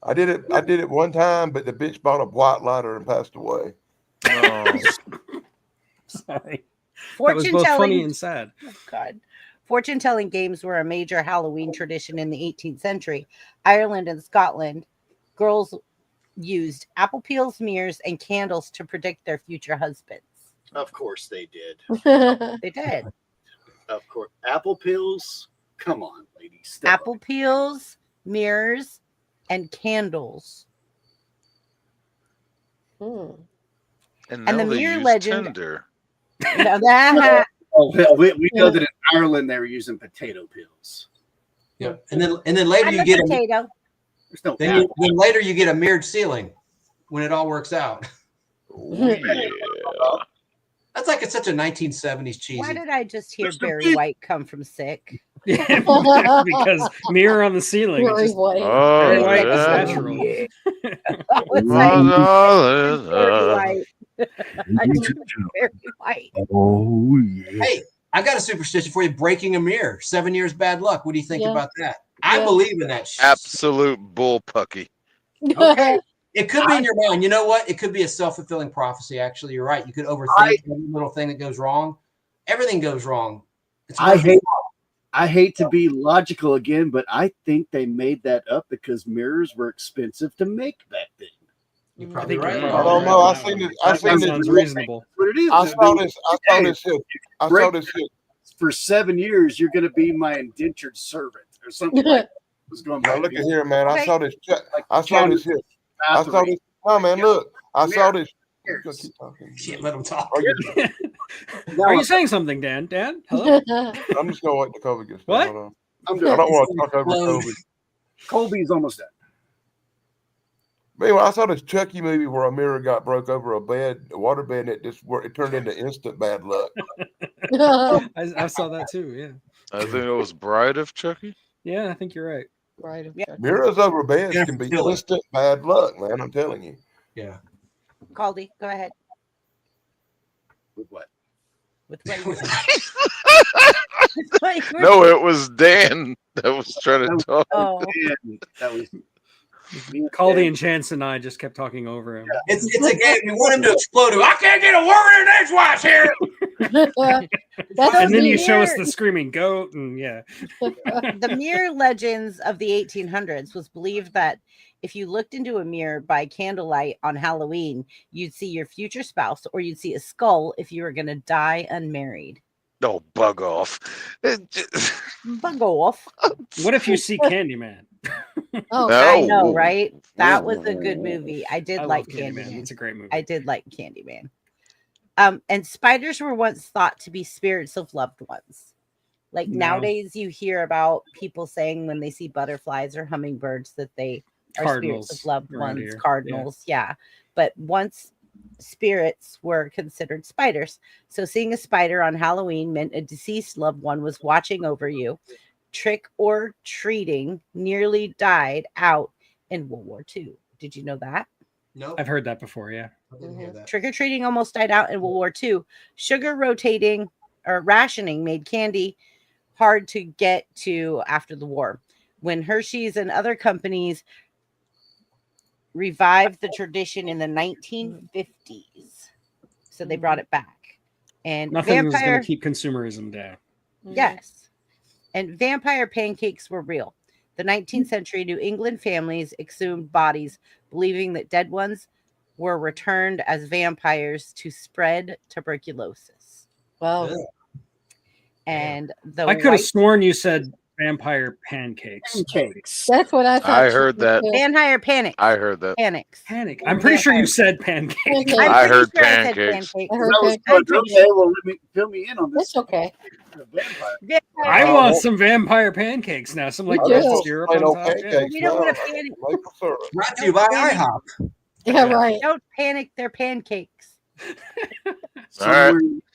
I did it one time, but the bitch bought a white lighter and passed away. No. sorry. That was Fortune both funny telling. and sad. Oh, God. Fortune telling games were a major Halloween tradition in the 18th century. Ireland and Scotland, girls used apple peels, mirrors, and candles to predict their future husbands. Of course they did. They did. Of course. Apple pills. Come on, ladies. Step Apple peels, mirrors, and candles. Hmm. And And now the they mirror use legend- Tinder. Now that Oh, well, we know that in Ireland they were using potato pills. Yeah. And then later I'm you a get potato. There's no then later you get a mirrored ceiling when it all works out. Oh, yeah. That's like it's such a 1970s cheesy. Why did I just hear Barry White come from sick? Because mirror on the ceiling. Very It's just white. Oh, Barry White is yeah. natural. I was My like, darling, Barry White. I just heard Barry White. Oh, yeah. Hey, I got a superstition for you. Breaking a mirror. 7 years bad luck. What do you think Yeah. about that? I Yeah. believe in that shit. absolute bullpucky. Okay. It could be in your mind. You know what? It could be a self-fulfilling prophecy. Actually, you're right. You could overthink every little thing that goes wrong. Everything goes wrong. It's I hate to be logical again, but I think they made that up because mirrors were expensive to make back then. You're I probably think you're right. probably I don't right know. on I that seen one. it. I That seen one it. sounds reasonable. What it is? I saw mean, this. I saw this shit. I saw this shit. For 7 years, you're going to be my indentured servant or something like that. Was going Now back look at then. here, man. I Okay. saw this. I saw this shit. I saw this. No, man. Look. I saw this. You gonna keep talking. Can't let them talk. Are you- Are you saying something, Dan? Dan? Hello? I'm just gonna wait till Kobe gets done. What? Hold on. I'm I doing don't want to talk over Hello. Kobe. Colby's almost done. But anyway, I saw this Chucky movie where a mirror got broke over a bed, a water bed, and it turned into instant bad luck. I saw that too. Yeah. I think it was Bride of Chucky. Yeah, I think you're right. Right. Yeah. Mirrors over beds Yeah, can be kill it. instant bad luck, man. I'm telling you. Yeah. Caldy, go ahead. With what? With what you What you were- No, it was Dan that was trying to talk. Oh, And that was Caldy and Chance and I just kept talking over him. It's a game. We want him to explode. I can't get a word in edgewise here. That's And then you weird. show us the screaming goat, and yeah. the mirror legends of the 1800s was believed that if you looked into a mirror by candlelight on Halloween, you'd see your future spouse, or you'd see a skull if you were going to die unmarried. No, bug off. Bug off. What if you see Candyman? Oh, No. I know, right? That was a good movie. I did I like love Candyman. Candyman. It's a great movie. I did like Candyman. And spiders were once thought to be spirits of loved ones. Like No. nowadays, you hear about people saying when they see butterflies or hummingbirds that they are Cardinals spirits of loved around ones, here. Yeah. cardinals. Yeah. But once spirits were considered spiders. So seeing a spider on Halloween meant a deceased loved one was watching over you. trick or treating nearly died out in World War II. Did you know that? No, I've heard that before. Yeah. I didn't hear that. Trick or treating almost died out in World War II. Sugar rotating or rationing made candy hard to get to after the war. When Hershey's and other companies revived the tradition in the 1950s, so they brought it back. And Nothing was going vampire, to keep consumerism down. yes, and vampire pancakes were real. The 19th century New England families exhumed bodies, believing that dead ones were returned as vampires to spread tuberculosis. Wow. Ugh. And the I could have white sworn you said vampire pancakes. Pancakes. That's what I thought. I heard that. vampire panics. I heard that. Panics. Panic. I'm pretty sure you said pancakes. Pancakes. I'm I pretty heard sure I said pancakes. pancakes. I heard That was that. good. pretty Okay, well, fill me in on this. That's okay. Vampire. Vampire I pancakes. want some vampire pancakes now. Some like Me red too. syrup Plain on old top. Yeah. pancakes. We don't want now. to panic. Maple syrup. Brought to you by IHOP. Yeah, right. Don't panic. They're pancakes.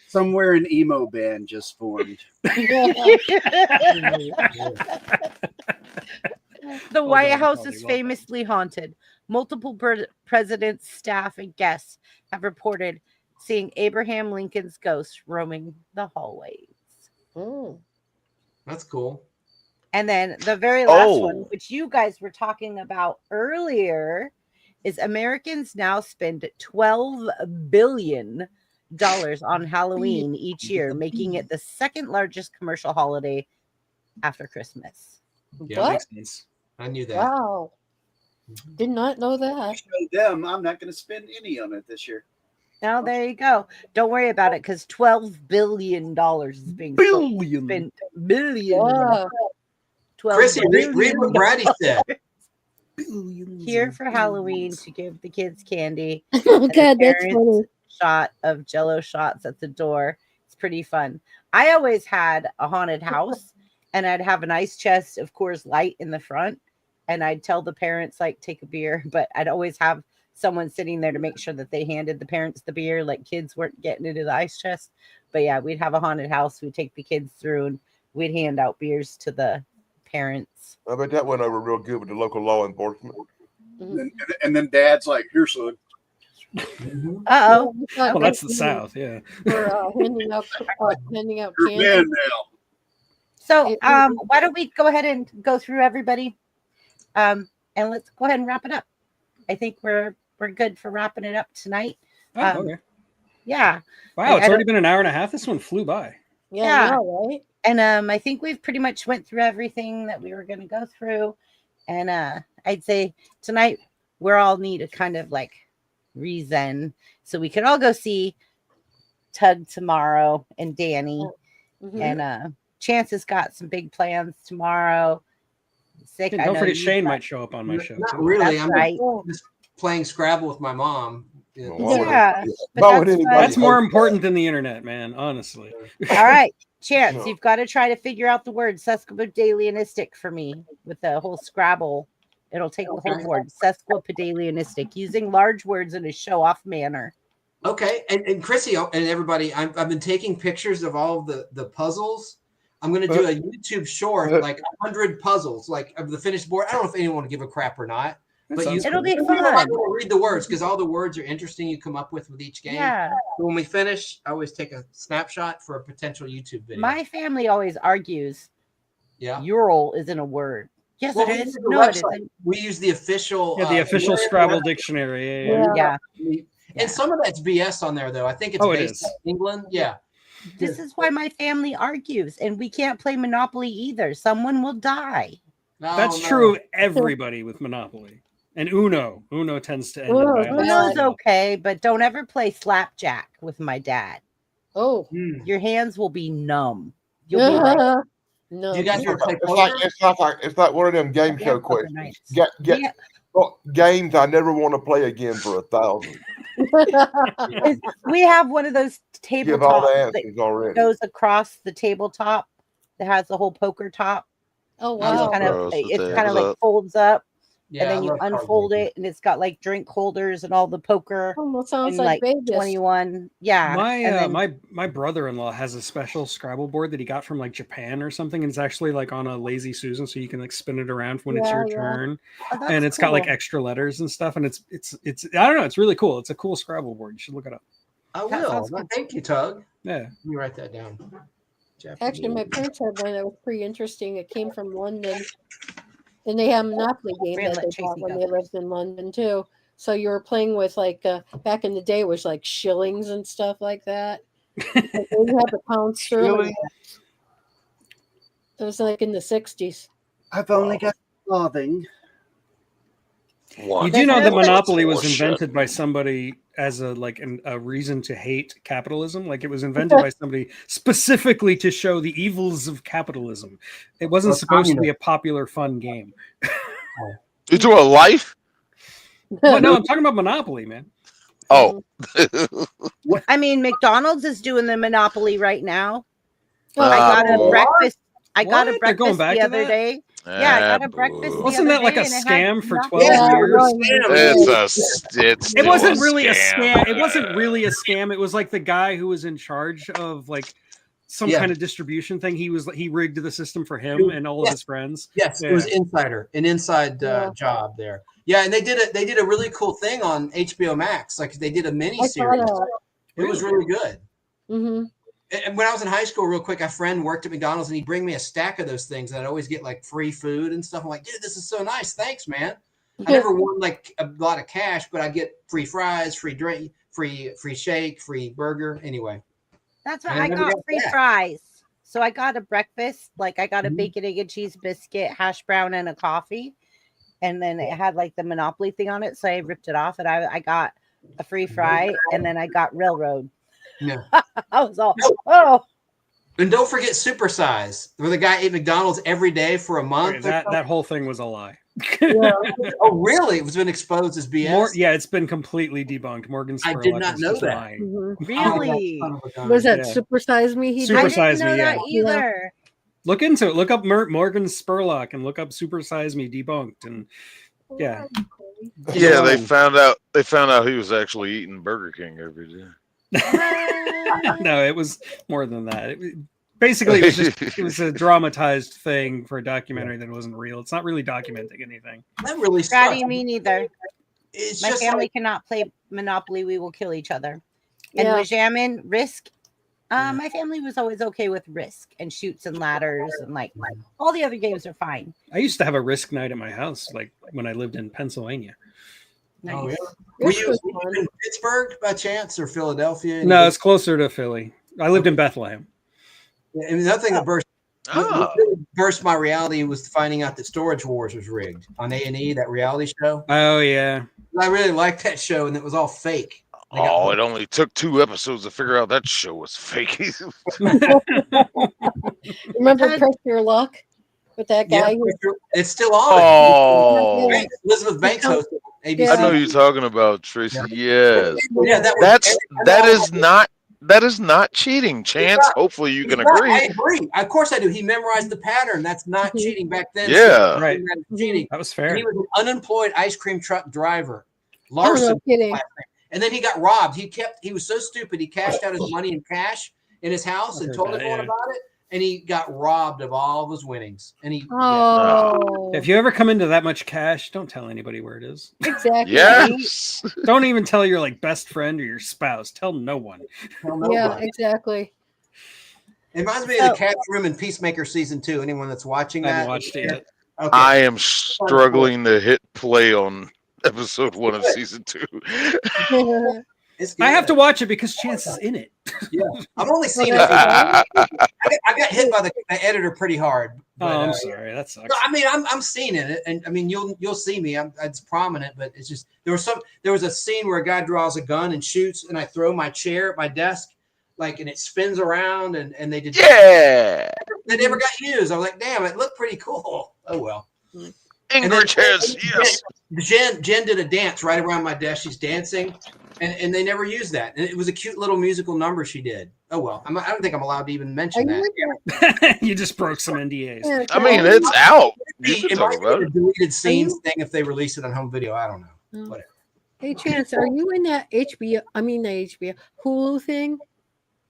Somewhere an emo band just formed. The White on, House Polly, is well done. famously haunted. Multiple presidents, staff, and guests have reported seeing Abraham Lincoln's ghost roaming the hallways. Mm. That's cool. And then the very last Oh. one, which you guys were talking about earlier, is Americans now spend $12 billion on Halloween each year, making it the second largest commercial holiday after Christmas. Yeah, What? makes sense. I knew that. Wow. Did not know that. Show them I'm not going to spend any on it this year. Now there you go. Don't worry about it because $12 billion is being Billion. spent. Billion. Yeah. 12 Chrissy, read billion what Brady said. here for Halloween to give the kids candy. God, that's parents- funny. Shot of Jello shots at the door. It's pretty fun. I always had a haunted house, and I'd have an ice chest of Coors Light in the front, and I'd tell the parents like take a beer, but I'd always have someone sitting there to make sure that they handed the parents the beer, like kids weren't getting into the ice chest. But yeah, we'd have a haunted house. We'd take the kids through, and we'd hand out beers to the parents. I bet that went over real good with the local law enforcement. And then Dad's like, "Here, son." Uh-oh. Well, that's the South. Yeah. For handing out You're candy. man now. So why don't we go ahead and go through everybody, and let's go ahead and wrap it up. I think we're good for wrapping it up tonight. Oh, okay. Yeah, Wow, it's I already been an hour and a half. This one flew by. Yeah, Yeah. I know, right? and I think we've pretty much went through everything that we were going to go through, and I'd say tonight we're all need a kind of like reason so we could all go see Tug tomorrow and Danny, Mhm. and Chance has got some big plans tomorrow. Sick. And I don't know forget you've Shane got- might show up on my show. Not too. really. That's I'm right. just playing Scrabble with my mom. Well, why would- Yeah, but why would that's anybody fun. That's more hope important than the internet, man. Honestly. All right, Chance, No. you've got to try to figure out the word sesquipedalianistic for me with the whole Scrabble. It'll take the whole board. Sesquipedalianistic, using large words in a show-off manner. Okay, and Chrissy and everybody, I've been taking pictures of all of the puzzles. I'm going to do a YouTube short, like 100 puzzles, like of the finished board. I don't know if anyone would give a crap or not, That but you, sounds It'll be you fun. might want to read the words because all the words are interesting. You come up with each game. Yeah, When we finish, I always take a snapshot for a potential YouTube video. my family always argues yeah. Ural isn't a word. Yes, Well, it we is. use the No, it website. isn't. We use the official. Yeah, the official word Scrabble website. dictionary. Yeah. Yeah, And some of that's BS on there, though. I think it's Oh, it based is. in England. Yeah. this is why my family argues, and we can't play Monopoly either. Someone will die. No, That's no. true. Everybody with Monopoly and Uno. Uno tends to end in Uno, violence. Uno's God. okay, but don't ever play Slapjack with my dad. Oh. Your hands will be numb. You'll be like, No. Do you guys ever play It's like poker? it's like one of them game Yeah, show poker questions. nights. Get games I never want to play again for 1,000. We have one of those Give all the tabletops that answers already. goes across the tabletop that has the whole poker top. Oh Just wow. kind of, Across the it's kind of like tabletop. folds up. Yeah, and I then you love card unfold games. it, and it's got like drink holders and all the poker Almost sounds and like like Vegas. 21. Yeah, My and then my brother-in-law has a special Scrabble board that he got from like Japan or something, and it's actually like on a Lazy Susan, so you can like spin it around when it's Yeah, your yeah. turn, oh, that's and it's got like cool. extra letters and stuff, and it's I don't know, it's really cool. It's a cool Scrabble board. You should look it up. I That will. sounds Well, cool. thank you, Tug. Yeah. Let me write that down. Actually, my parents had one that was pretty interesting. It came from London, and they had a Monopoly game We're gonna that they let bought Tracy when go. they lived in London too. So you were playing with like back in the day, it was like shillings and stuff like that. Like, you have the pound sterling. It was like in the 60s. I've only got clothing. What? You do know that That's Monopoly was bullshit. invented by somebody as a a reason to hate capitalism. Like it was invented by somebody specifically to show the evils of capitalism. It wasn't Well, supposed to be a popular, fun game. You do a life? Well, no, I'm talking about Monopoly, man. Oh. I mean, McDonald's is doing the Monopoly right now. Oh, I got a boo. breakfast. I got a What? They're going breakfast back the to other that? day. Yeah, I got a breakfast the Wasn't other that like day, a and it had scam for nothing- 12 Yeah, years? It's It still wasn't a really a scam. scam. It wasn't really a scam. It was like the guy who was in charge of like some Yeah. kind of distribution thing. He rigged the system for him and all of his friends. Yes, Yeah. it was an inside job there. Yeah, and they did a really cool thing on HBO Max. Like they did a mini I saw series. that. It was really good. Mm-hmm. And when I was in high school, real quick, a friend worked at McDonald's and he'd bring me a stack of those things. And I'd always get like free food and stuff. I'm like, dude, this is so nice. Thanks, man. I never won like a lot of cash, but I get free fries, free drink, free shake, free burger. Anyway. That's what And I I never got got free that. fries. So I got a breakfast, like I got a Mhm. bacon, egg, and cheese biscuit, hash brown, and a coffee. And then it had like the Monopoly thing on it. So I ripped it off and I got a free fry, and then I got railroad. Yeah. I was all, oh, And don't forget Super Size, where the guy ate McDonald's every day for a month. Okay, that whole thing was a lie. Oh, really? It was been exposed as BS. Yeah, it's been completely debunked. Morgan I Spurlock did not is know just that. lying. Mm-hmm. really? Was that Yeah. Supersize Me? He Super I did? didn't Size know Me, that yeah. either. Look into it. Look up Morgan Spurlock and look up Super Size Me debunked. And yeah, Yeah, they found out he was actually eating Burger King every day. no, it was more than that. Basically, it was a dramatized thing for a documentary that wasn't real. It's not really documenting anything. That really sucks. Scotty, me neither. It's My just family like, cannot play Monopoly. We will kill each other. And Yeah. Rajamin, Risk. My family was always okay with Risk and Shoots and Ladders, and like all the other games are fine. I used to have a Risk night at my house, like when I lived in Pennsylvania. Nice. oh, yeah. Were Risk you was fun. in Pittsburgh by chance or Philadelphia? No, it's closer to Philly. I lived in Bethlehem. And another thing that burst Ah. what really burst my reality was finding out that Storage Wars was rigged on A&E, that reality show. Oh yeah. I really liked that show, and it was all fake. They got- Oh, it only took 2 episodes to figure out that show was fake. Remember Because- Press Your Luck with that guy? Yeah, who- it's still on. Oh, Elizabeth Banks hosted ABC. I know who you're talking about, Tracy. Yes, Yeah, that was, that is not cheating. Chance, hopefully you can He's right, I agree. agree. Of course I do. He memorized the pattern. That's not Mhm. cheating back then. Yeah. Right. That's cheating. That was And fair. he was an unemployed ice cream truck driver. Oh, Larson. no kidding. And then he got robbed. He was so stupid. He cashed out his money in cash in his house and heard told that, everyone yeah. about it. And he got robbed of all of his winnings. And he, Oh, If you ever come into that much cash, don't tell anybody where it is. exactly. Yes. Don't even tell your like best friend or your spouse. Tell no one. tell Yeah, nobody. exactly. It reminds me of the Cat Room and Peacemaker season 2. Anyone that's watching I that? haven't watched it yet. Okay. I am struggling to hit play on episode 1 of season 2. It's I have to good. watch it because Chance is in it. Yeah. I've only seen it. Okay. I got hit by the editor pretty hard. Oh, but, I'm sorry. That sucks. No, I mean, I'm seeing it, and I mean, you'll see me. It's prominent, but it's just there was a scene where a guy draws a gun and shoots, and I throw my chair at my desk, like, and it spins around, and they did. Yeah. They never got used. I was like, damn, it looked pretty cool. Oh well. Ingrid chairs. Yes. Jen did a dance right around my desk. She's dancing, and they never used that. And it was a cute little musical number she did. Oh well, I don't think I'm allowed to even Are mention you that. in there? You just broke some NDAs. Yeah, I mean, it's out. You can It talk might about be a it. deleted scenes you- thing if they release it on home video. I don't know. Oh. Whatever. Hey, Chance, are you in that HBO? I mean, the HBO Hulu thing?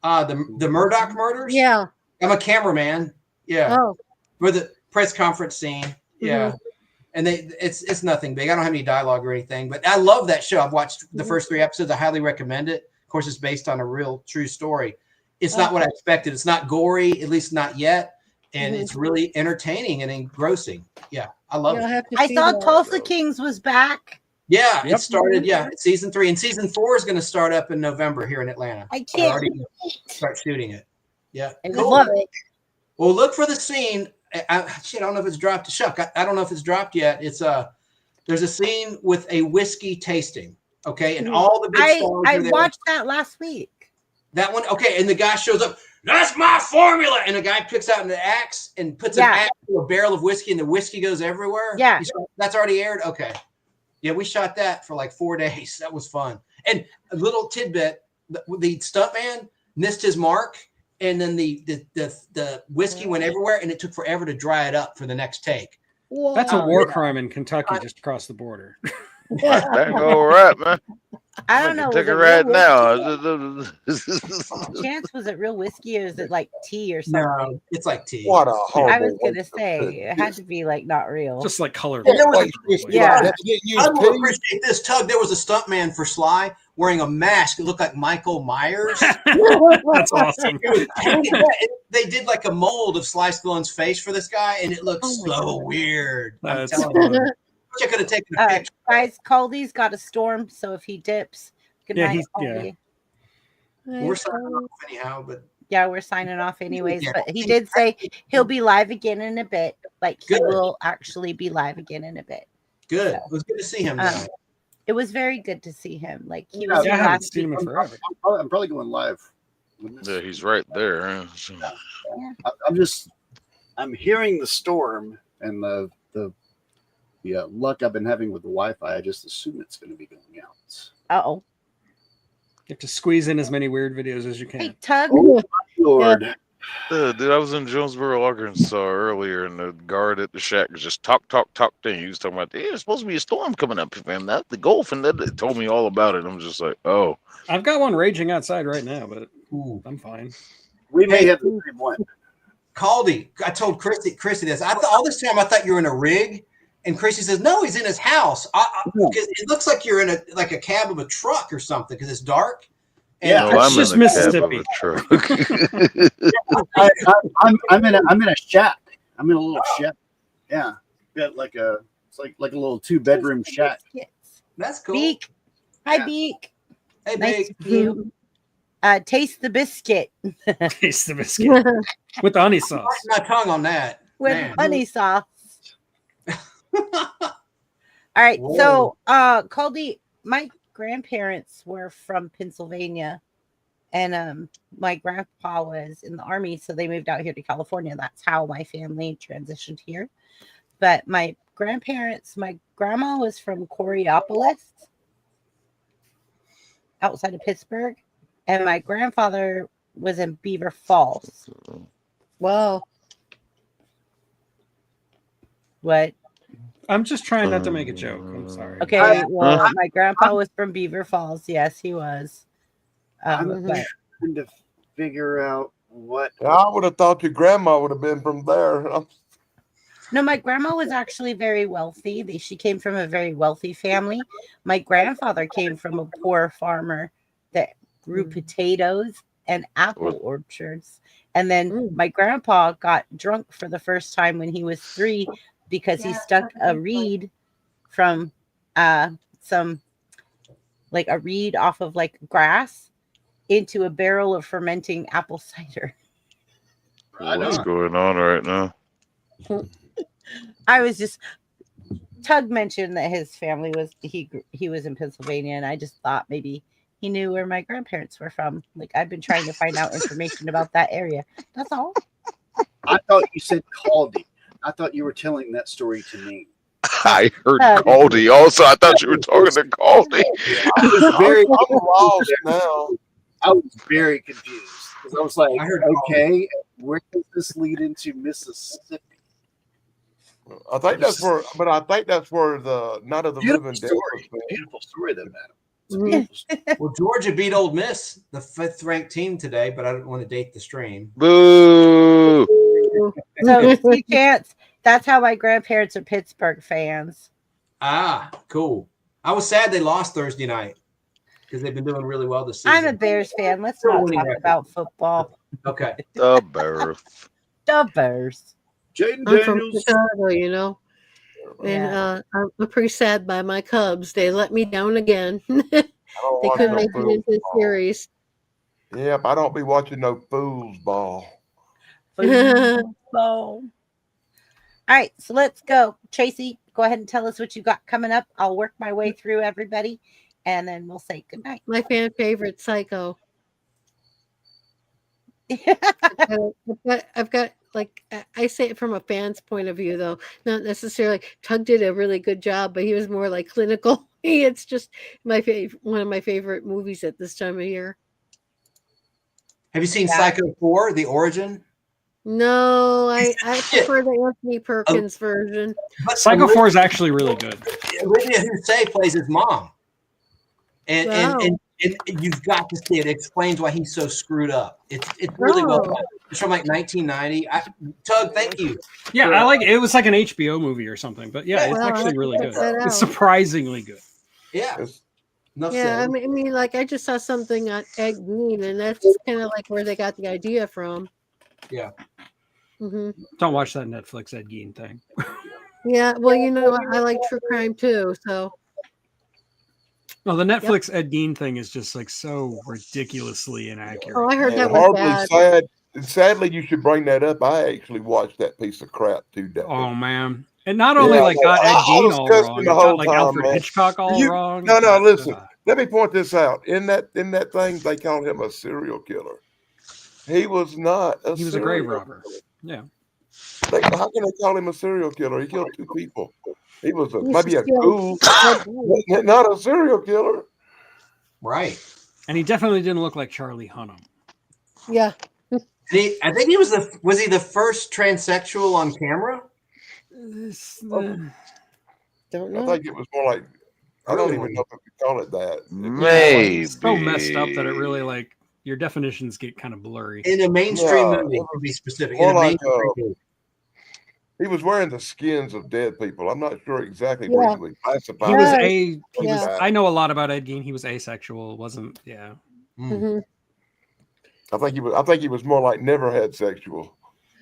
The Murdoch murders. Yeah. I'm a cameraman. Yeah, Oh. for the press conference scene. Yeah, and it's nothing big. I don't have any dialogue or anything, but I love that show. I've watched the first 3 episodes. I highly recommend it. Of course, it's based on a real true story. It's not what I expected. It's not gory, at least not yet, and it's really entertaining and engrossing. Yeah, I love You'll it. have to I see saw that. Tulsa Kings was back. Yeah, Yep. it started. Yeah, it's season 3, and season 4 is going to start up in November here in Atlanta. I They're can't already wait. start shooting it. Yeah, I cool. love it. Well, look for the scene. I don't know if it's dropped. Shuck, I don't know if it's dropped yet. There's a scene with a whiskey tasting. Okay, and all the big stars I are there. watched that last week. That one. Okay, and the guy shows up. That's my formula. And the guy picks out an axe and puts an axe to a barrel of whiskey, and the whiskey goes everywhere. Yeah, that's already aired. Okay, yeah, we shot that for like 4 days. That was fun. And a little tidbit: the stuntman missed his mark. And then the whiskey went everywhere, and it took forever to dry it up for the next take. That's a war crime in Kentucky, just across the border. Dang, all right, man. I don't know. Take Was it it right real now. Chance, was it real whiskey or is it like tea or something? No, it's like tea. What a I horrible was gonna waste of say food. it had to be like not real. Just like color. Well, there was Yeah. I will appreciate this, Tug. There was a stuntman for Sly wearing a mask. It looked like Michael Myers. That's awesome. They did like a mold of Sly Stallone's face for this guy, and it looks so weird. I'm That's telling fun. you. I could have taken a picture. Guys, Caldy's got a storm, so if he dips, good Yeah, night, he's- Caldy. We're signing off anyhow, but Yeah, we're signing off anyways. Yeah. But he did say he'll be live again in a bit. Like he Good. will actually be live again in a bit. good. It was good to see him. tonight. It was very good to see him. Like he Yeah, was Yeah, I here haven't last seen him week. in forever. I'm probably going live. with this. Yeah, he's right there. Huh? So- I'm hearing the storm and the luck I've been having with the Wi-Fi. I just assume it's going to be going out. Uh-oh. You have to squeeze in as many weird videos as you can. Hey, Tug. Oh, Lord. Dude, I was in Jonesboro, Arkansas earlier, and the guard at the shack was just talk. He was talking about, hey, there's supposed to be a storm coming up, and that the Gulf, and that it told me all about it. I'm just like, oh. I've got one raging outside right now, but Ooh. I'm fine. We may have the same one. Caldy, I told Chrissy this. I thought all this time I thought you were in a rig, and Chrissy says, "No, he's in his house." Because it looks like you're in a cab of a truck or something because it's dark. And Yeah. No, That's I'm just in the cab Mississippi. of a truck. I'm in a shack. I'm in a little shack. Yeah, got it's like a little 2-bedroom shack. that's cool. Beak. Hi, Yeah. Beak. Hey, Nice big. to see you. Taste the biscuit Taste the biscuit with the honey sauce. Bite my tongue on that. with Man. honey sauce. All right. Whoa. So, Caldy, my grandparents were from Pennsylvania, and my grandpa was in the army, so they moved out here to California. That's how my family transitioned here. But my grandparents, my grandma was from Coraopolis, outside of Pittsburgh, and my grandfather was in Beaver Falls. Wow. What? I'm just trying not to make a joke. I'm sorry. Okay, well, my grandpa was from Beaver Falls. Yes, he was. I'm But trying to figure out what. I would have thought your grandma would have been from there. no, my grandma was actually very wealthy. She came from a very wealthy family. My grandfather came from a poor farmer that grew potatoes and apple orchards. And then my grandpa got drunk for the first time when he was 3 because he stuck a reed from some like a reed off of like grass into a barrel of fermenting apple cider. What's going on right now? I was just Tug mentioned that his family was he was in Pennsylvania, and I just thought maybe he knew where my grandparents were from. Like I've been trying to find out information about that area. That's all. I thought you said Caldy. I thought you were telling that story to me. I heard Caldy also. I thought you were talking to Caldy. I was very I'm lost now. I was very confused because I was like, I heard okay, where does this lead into Mississippi? I think that's where, but I think that's where the Night of the Beautiful Living Dead story. was filmed. Beautiful story, though, Madam. It's a Mhm. beautiful story. Well, Georgia beat Old Miss, the 5th ranked team today, but I don't want to date the stream. Boo! So, see, Chance, that's how my grandparents are Pittsburgh fans. Ah, cool. I was sad they lost Thursday night because they've been doing really well this I'm a season. Bears fan. Let's Still not winning talk record. about football. Okay. The birth. The Bears. Jaden I'm from Daniels. Chicago, you know, and Yeah. I'm pretty sad by my Cubs. They let me down again. I don't They watch couldn't no make it into the foosball. series. Yep, I don't be watching no foosball. Football. All right, so let's go. Tracy, go ahead and tell us what you got coming up. I'll work my way through everybody, and then we'll say goodnight. My fan favorite, Psycho. I've got like I say it from a fan's point of view, though, not necessarily. Tug did a really good job, but he was more like clinical. It's just one of my favorite movies at this time of year. Have you seen Psycho 4, The Origin? No, I prefer the Anthony Perkins version. But Psycho 4 is actually really good. Olivia Hussey plays his mom. And, Wow. and you've got to see it. It explains why he's so screwed up. It's really well Oh. done. It's from like 1990. Tug, thank you. Yeah, I like it. It was like an HBO movie or something, but yeah, it's Well, I'll have actually to really check good. that It's out. surprisingly good. Yeah. It's- Enough Yeah, said. I mean, like I just saw something on Ed Gein, and that's kind of like where they got the idea from. Yeah. hmm Don't watch that Netflix Ed Gein thing. Yeah, well, you know, I like true crime too, so Well, the Netflix Ed Gein thing is just like so ridiculously inaccurate. oh, I heard that and was hardly bad. sad. Sadly, you should bring that up. I actually watched that piece of crap today. Oh man. And not only Yeah, like I got Ed was Gein all cussing wrong, the it whole got like time, Alfred man. Hitchcock all You- wrong. No, But, listen. Let me point this out. In that thing, they called him a serial killer. He was not a he was a grave serial robber. Yeah. How can they call him a serial killer? He killed 2 people. He was He used maybe to a steal ghoul, dead bodies. not a serial killer. Right. And he definitely didn't look like Charlie Hunnam. Yeah, I think he was he the first transsexual on camera? don't I know. think it was more like I don't even know if we could call it that. Maybe. It's so messed up that it really like your definitions get kind of blurry. In a mainstream Yeah, movie, it to be specific. more In a like, mainstream movie. He was wearing the skins of dead people. I'm not sure exactly Yeah. where he would classify. He was Yeah. he was Yeah. I know a lot about Ed Gein. He was asexual, wasn't hmm I think he was more like never had sexual.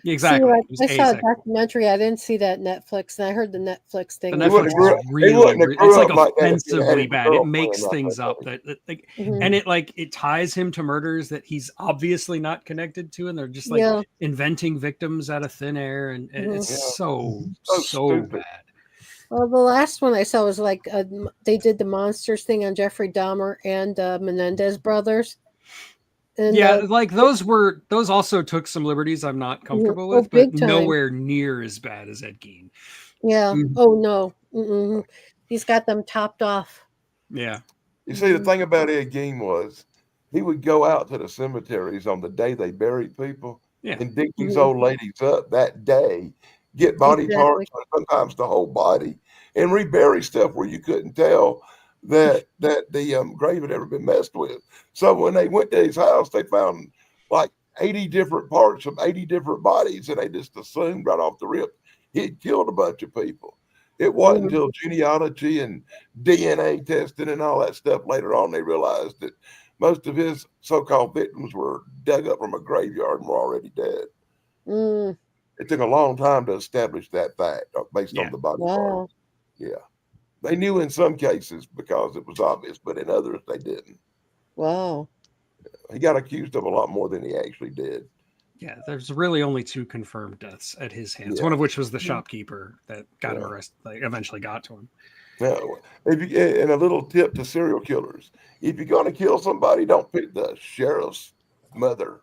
exactly. See, He was I saw a asexual. documentary. I didn't see that Netflix, and I heard the Netflix thing. The He wouldn't Netflix have is grew- he wouldn't have grew it's like up like that if he had offensively his bad. It girlfriend, makes I things think. up that like Mhm. and it ties him to murders that he's obviously not connected to, and they're just like Yeah. inventing victims out of thin air, and it's Yeah. so So stupid. bad. Well, the last one I saw was like they did the monsters thing on Jeffrey Dahmer and Menendez brothers. And Yeah, like those also took some liberties I'm not comfortable Oh, with, but big time. nowhere near as bad as Ed Gein. yeah. Mhm. Oh no, he's got them topped off. Yeah. You see, the thing about Ed Gein was he would go out to the cemeteries on the day they buried people Yeah. and dig these Mhm. old ladies up that day, get body Exactly. parts, or sometimes the whole body, and rebury stuff where you couldn't tell that the grave had ever been messed with. So when they went to his house, they found like 80 different parts of 80 different bodies, and they just assumed right off the rip he'd killed a bunch of people. It wasn't until genealogy and DNA testing and all that stuff later on they realized that most of his so-called victims were dug up from a graveyard and were already dead. Mm, It took a long time to establish that fact based Yeah. on the body wow. parts. Yeah. They knew in some cases because it was obvious, but in others they didn't. Wow. He got accused of a lot more than he actually did. Yeah, there's really only 2 confirmed deaths at his hands. Yeah. One of which was the shopkeeper that got him Yeah. arrested, like eventually got to him. Now, and a little tip to serial killers: if you're going to kill somebody, don't pick the sheriff's mother.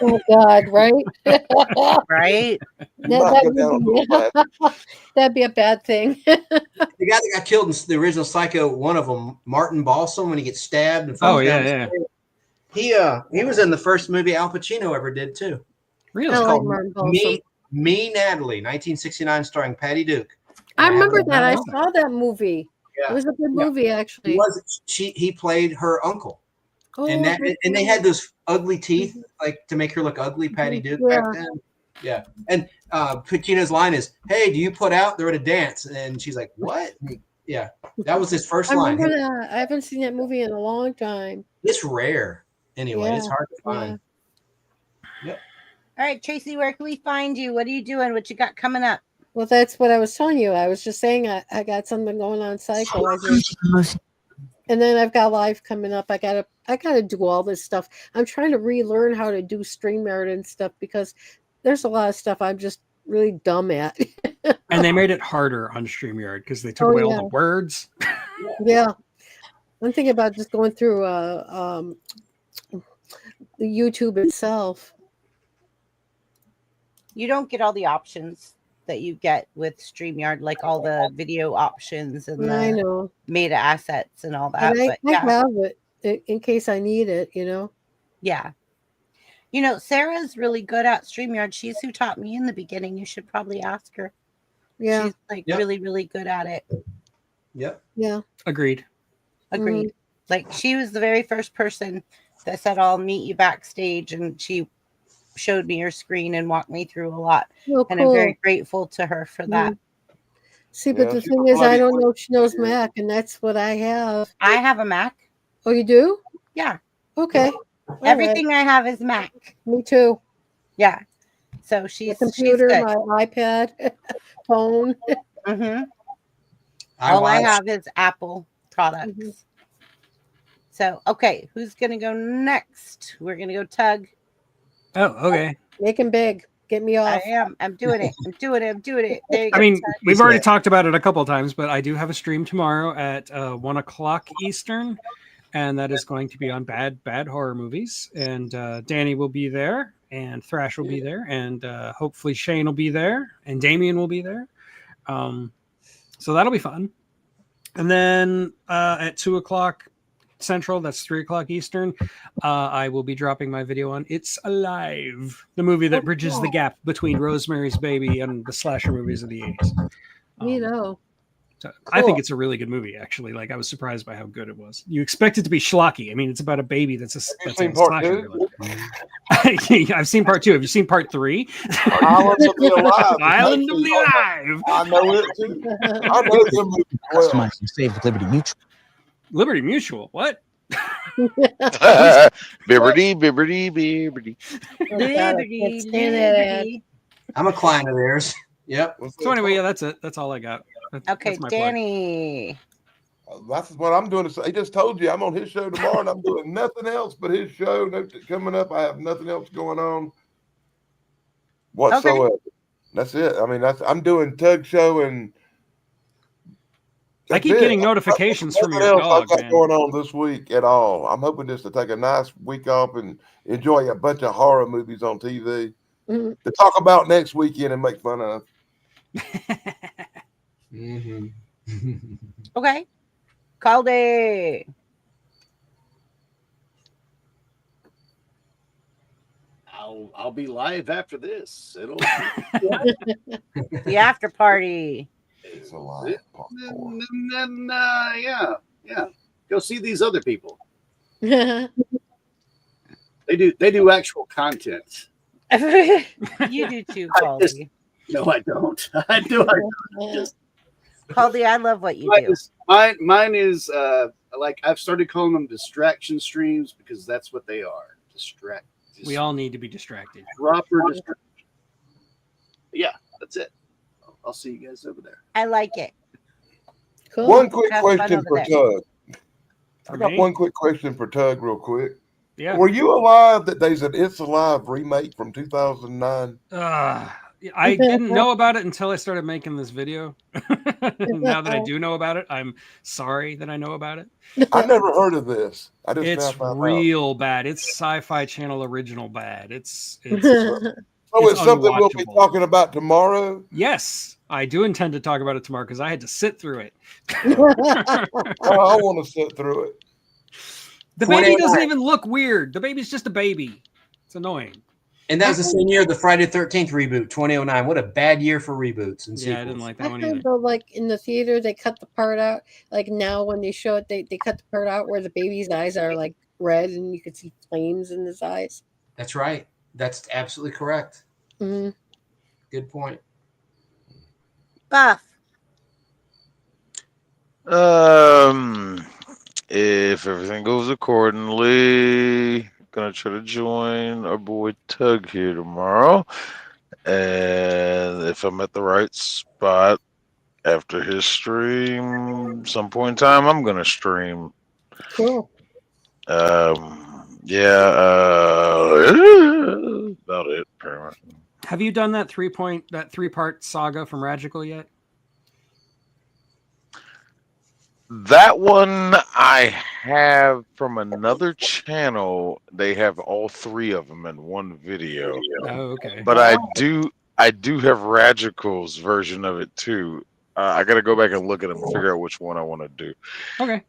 Oh God, right? Right? That'd be a bad thing. The guy that got killed in the original Psycho, one of them, Martin Balsam, when he gets stabbed and falls Oh, yeah, down the yeah. stairs. He was in the first movie Al Pacino ever did too. Really? I like called Martin Balsam. Me, Natalie, 1969, starring Patty Duke. I And remember have that. I it- saw that movie. Yeah. It was a good Yeah. movie, He actually. was he played her uncle. Oh, And that that's and they right. had those ugly teeth, like to make her look ugly, Patty Duke back then. Yeah. And Pacino's line is, "Hey, do you put out?" They're at a dance, and she's like, "What?" Yeah, that was his first I line. remember that. I haven't seen that movie in a long time. It's rare, anyway. Yeah, It's hard to find. Yep. All right, Tracy, where can we find you? What are you doing? What you got coming up? Well, that's what I was telling you. I was just saying I got something going on Psycho. And then I've got live coming up. I gotta do all this stuff. I'm trying to relearn how to do StreamYard and stuff because there's a lot of stuff I'm just really dumb at. And they made it harder on StreamYard because they took Oh, away all yeah. the words. Yeah. I'm thinking about just going through the YouTube itself. You don't get all the options that you get with StreamYard, like all the video options and I the know. meta assets and all that. And But I yeah, have it in case I need it, you know. yeah. You know, Sarah's really good at StreamYard. She's who taught me in the beginning. You should probably ask her. Yeah. She's like really, really good at it. Yep. Yeah. Agreed. Agreed. Like she was the very first person that said, "I'll meet you backstage," and she showed me her screen and walked me through a lot. Oh, And I'm very cool. grateful to her for that. See, but the she's thing a is, I bloody don't know good if she knows kid. Mac, and that's what I have. I have a Mac. Oh, you do? Yeah. Okay. All right. Everything I have is Mac. Me too. Yeah. So My she's computer, good. my iPad, phone. Mm-hmm. All I have is Apple products. Mm-hmm. So, okay, who's going to go next? We're going to go Tug. Oh, okay. Make him big. Get me off. I am. I'm doing it. I'm doing it. I'm doing it. There you go, I mean, Tug. we've already talked about it a couple of times, but I do have a stream tomorrow at 1 o'clock Eastern, and that is going to be on bad horror movies. And Danny will be there, and Thrash will be there, and hopefully Shane will be there, and Damien will be there. So that'll be fun. And then at 2 o'clock Central, that's 3 o'clock Eastern, I will be dropping my video on It's Alive, the movie that bridges the gap between Rosemary's Baby and the slasher movies of the 80s. You know. So I think it's a really good movie, actually. Like, I was surprised by how good it was. You expect it to be schlocky. I mean, it's about a baby that's a seen part slasher. two? I've seen part 2. Have you seen part 3? Island of the Alive. Island of the Alive. I know it too. I know them movies well. Customize and save with Liberty Mutual. Liberty Mutual. What? Bibbity. Liberty, liberty. I'm a client of theirs. Yep. So anyway, yeah, that's it. That's all I got. Okay, That's my plug. Danny. That's what I'm doing. He just told you I'm on his show tomorrow, and I'm doing nothing else but his show. Coming up, I have nothing else going on whatsoever. Okay. That's it. I mean, I'm doing Tug Show, and I keep getting notifications from your nothing else dog, I've got man. going on this week at all. I'm hoping just to take a nice week off and enjoy a bunch of horror movies on TV to talk about next weekend and make fun of. Mm-hmm. Okay. Caldy. I'll be live after this. It'll The after party. It's a lot. and then yeah. Go see these other people. Yeah. They do actual content. You do too, Caldy. No, I don't. I do. Just Caldy, I love what you mine do. is, mine is like I've started calling them distraction streams because that's what they are. We all need to be distracted. Proper distraction. Yeah, that's it. I'll see you guys over there. I like it. Cool. One quick Have fun question over for there. Tug. I For got me? one quick question for Tug, real quick. Yeah. Were you alive that there's an It's Alive remake from 2009? I didn't know about it until I started making this video. Now that I do know about it, I'm sorry that I know about it. I never heard of this. I just now It's found out. real bad. It's Sci-Fi Channel original bad. It's So it's it's something we'll be unwatchable. talking about tomorrow. Yes, I do intend to talk about it tomorrow because I had to sit through it. Oh, I want to sit through it. The baby doesn't even look weird. The baby's just a baby. It's annoying. And that was the same year the Friday the 13th reboot, 2009. What a bad year for reboots and Yeah, I sequels. didn't like that I one heard either. though, like in the theater, they cut the part out. Like now, when they show it, they cut the part out where the baby's eyes are like red, and you could see flames in his eyes. That's right. That's absolutely correct. Hmm. Good point. Buff. If everything goes accordingly, gonna try to join our boy Tug here tomorrow. And if I'm at the right spot after his stream, some point in time, I'm gonna stream. Cool. Yeah, about it, pretty much. Have you done that 3-part saga from Radical yet? That one I have from another channel. They have all 3 of them in one video. Oh, okay. But I do have Radical's version of it too. I got to go back and look at them and figure out which one I want to do. Okay.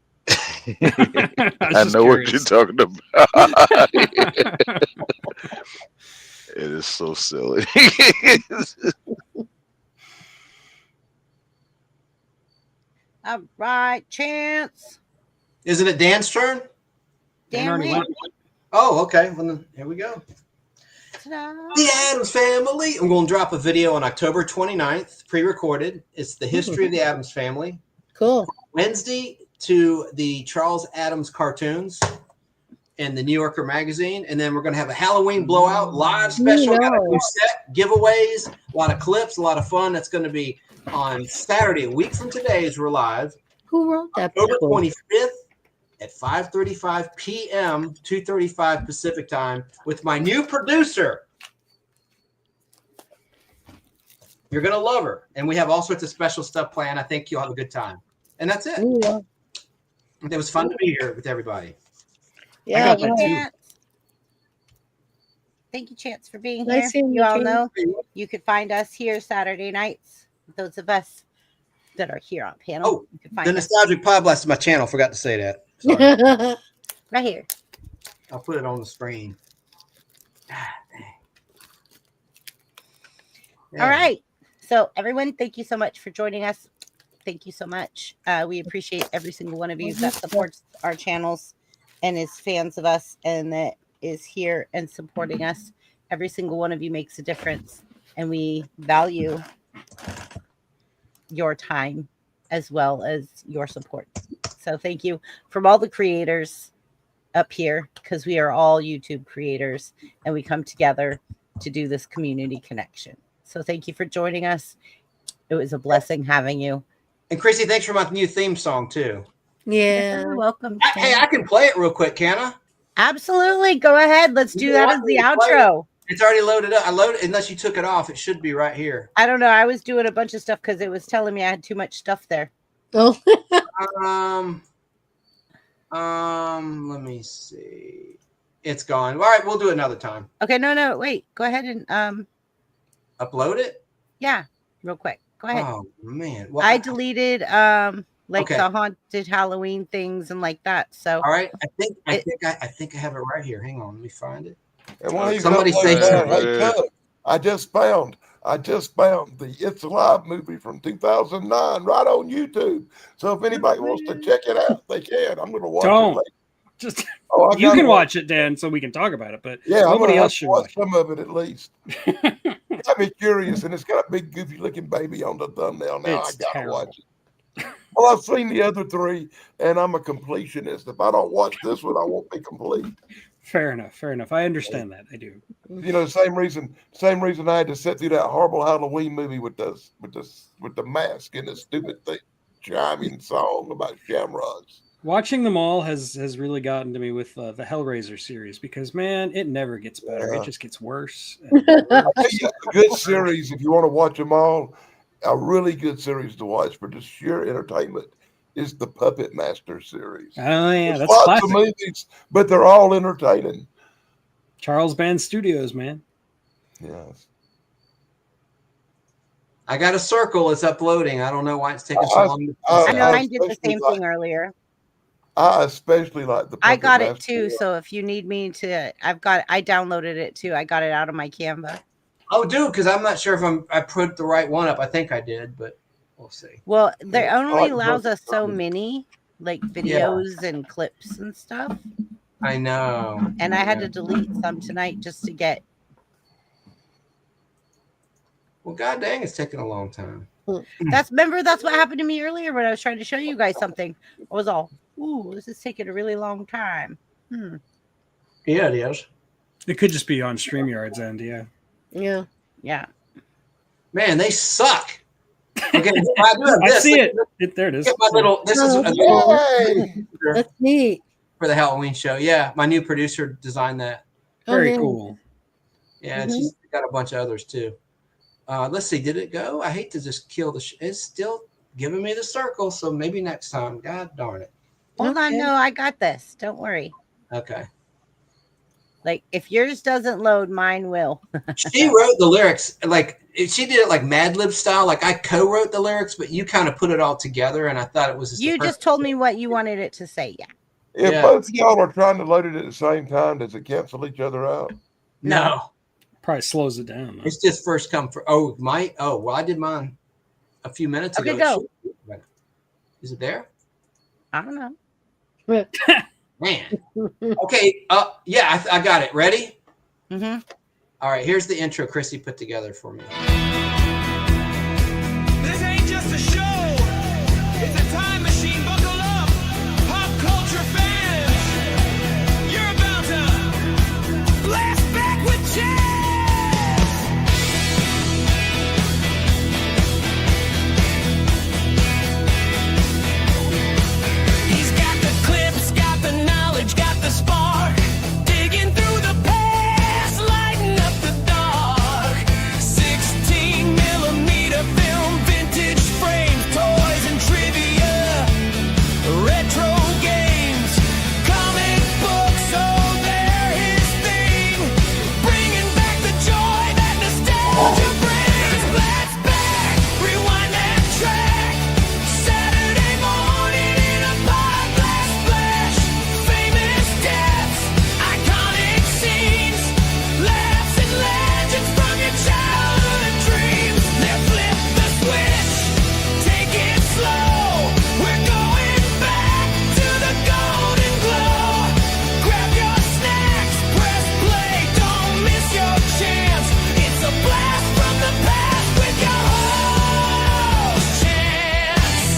I know what you're talking about. It is so silly. All right, Chance. Isn't it Dan's turn? Dan Dan already went. went. Oh, okay. Well, then, here we go. The Addams Family. I'm going to drop a video on October 29th, pre-recorded. It's the history of the Addams Family. Cool. Wednesday to the Charles Addams cartoons in the New Yorker magazine. And then we're going to have a Halloween blowout live special. Got a new set, giveaways, a lot of clips, a lot of fun. That's going to be on Saturday, a week from today, as we're live. Who wrote that? October book? 25th at 5:35 p.m., 2:35 Pacific time, with my new producer. You're going to love her. And we have all sorts of special stuff planned. I think you'll have a good time. And that's it. Ooh, yeah. It was fun to be here with everybody. Yeah, got that well, too. Chance. Thank you, Chance, for being Nice here. seeing You you, all Chance. know you could find us here Saturday nights. Those of us that are here on panel. Oh, you can find The us Nostalgic Pod Blast is my channel. Forgot to say that. Sorry. right here. I'll put it on the screen. All right. So, everyone, thank you so much for joining us. Thank you so much. We appreciate every single one of you that supports our channels and is fans of us and that is here and supporting us. Every single one of you makes a difference, and we value your time as well as your support. So, thank you from all the creators up here, because we are all YouTube creators and we come together to do this community connection. So thank you for joining us. It was a blessing having you. And Chrissy, thanks for my new theme song too. yeah. You're welcome. Hey, I can play it real quick, can I? Absolutely. Go ahead. Let's do that as the outro. It's already loaded up. I loaded unless you took it off. It should be right here. I don't know. I was doing a bunch of stuff because it was telling me I had too much stuff there. Oh, Let me see. It's gone. All right, we'll do it another time. Okay. No. Wait. Go ahead and Upload it. yeah, real quick. Go ahead. Oh man. Well, I deleted like Okay. the haunted Halloween things and like that. So all right. I think I have it right here. Hang on. Let me find it. And when he's Somebody uploading say that, something. hey, Tug, I just found the It's Alive movie from 2009 right on YouTube. So if anybody wants to check it out, they can. I'm going to watch Don't. it later. Just Oh, I you gotta can watch it, Dan, so we can talk about it. But Yeah, I'm nobody gonna else have to should watch watch some of it at least. Got me curious, and it's got a big goofy looking baby on the thumbnail. Now It's I gotta terrible. watch it. Well, I've seen the other 3, and I'm a completionist. If I don't watch this one, I won't be complete. Fair enough. I understand that. I do. You know, same reason I had to sit through that horrible Halloween movie with the mask and the stupid thing, chiming song about shamrocks. Watching them all has really gotten to me with the Hellraiser series because, man, it never gets better. Yeah. It just gets worse. I tell you, a good series if you want to watch them all. A really good series to watch for just sheer entertainment is the Puppet Master series. Oh yeah, There's that's lots classic. of movies, but they're all entertaining. Charles Band Studios, man. Yes. I got a circle. It's uploading. I don't know why it's taking so long. I know I mine did the especially same like- thing earlier. I especially like the. I Puppet got it Master. too. So if you need me to, I downloaded it too. I got it out of my Canva. Oh, dude, because I'm not sure if I put the right one up. I think I did, but we'll see. Well, they I only like allows Puppet us so Master. many like videos and clips and stuff. I know. And I had to delete some tonight just to get. Well, god dang, it's taking a long time. That's what happened to me earlier when I was trying to show you guys something. I was all, ooh, this is taking a really long time. Yeah, it is. It could just be on StreamYard's end, yeah. Yeah. Yeah. Man, they suck. Okay, I do have I this. see it. There it is. Get my little. This is a Yay! That's neat. for the Halloween show. Yeah, my new producer designed that. Very man. cool. Yeah, and she's got a bunch of others too. Let's see, did it go? I hate to just kill the. It's still giving me the circle, so maybe next time. God darn it. Hold on, Okay. no, I got this. Don't worry. Okay. Like if yours doesn't load, mine will. She wrote the lyrics like she did it like Mad Lib style. Like I co-wrote the lyrics, but you kind of put it all together, and I thought it was just You just told me what you wanted it to say. Yeah. If Yeah. both y'all are trying to load it at the same time, does it cancel each other out? no. Probably slows it down. Though. It's just first come for. Oh, well, I did mine a few minutes Okay, ago. go. Is it there? I don't know. Man. Okay. Yeah, I got it. Ready? Mm-hmm. All right. Here's the intro Chrissy put together for me. This ain't just a show, it's a time machine. Buckle up, pop culture fans. You're about to blast back with jazz. He's got the clips, got the knowledge, got the spark. Digging through the past, lighting up the dark. 16mm film, vintage frames, toys and trivia, retro games, comic books, oh they're his thing. Bringing back the joy that nostalgia brings. Blast back, rewind that track. Saturday morning in a pod blast splash. Famous deaths, iconic scenes, laughs and legends from your childhood dreams. Now flip the switch, take it slow. We're going back to the golden glow. Grab your snacks, press play, don't miss your chance. It's a blast from the past with your host, Chance.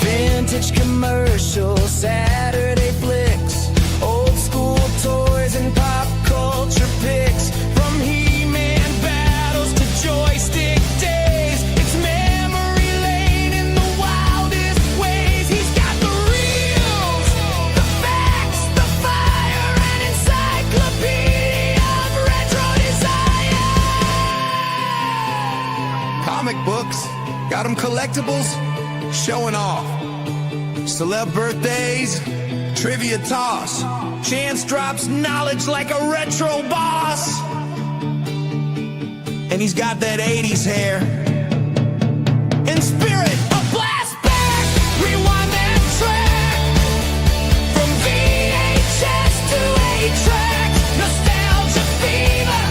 Vintage commercials, Saturday flicks, old school toys and pop culture picks. From He-Man battles to joystick days, it's memory lane in the wildest ways. He's got the reels, the facts, the fire, and encyclopedia of retro desire. Comic books, got them collectibles, showing off. Celeb birthdays, trivia toss. Chance drops knowledge like a retro boss. And he's got that 80s hair. In spirit, A blast back, rewind that track. From VHS to 8-track, nostalgia fever,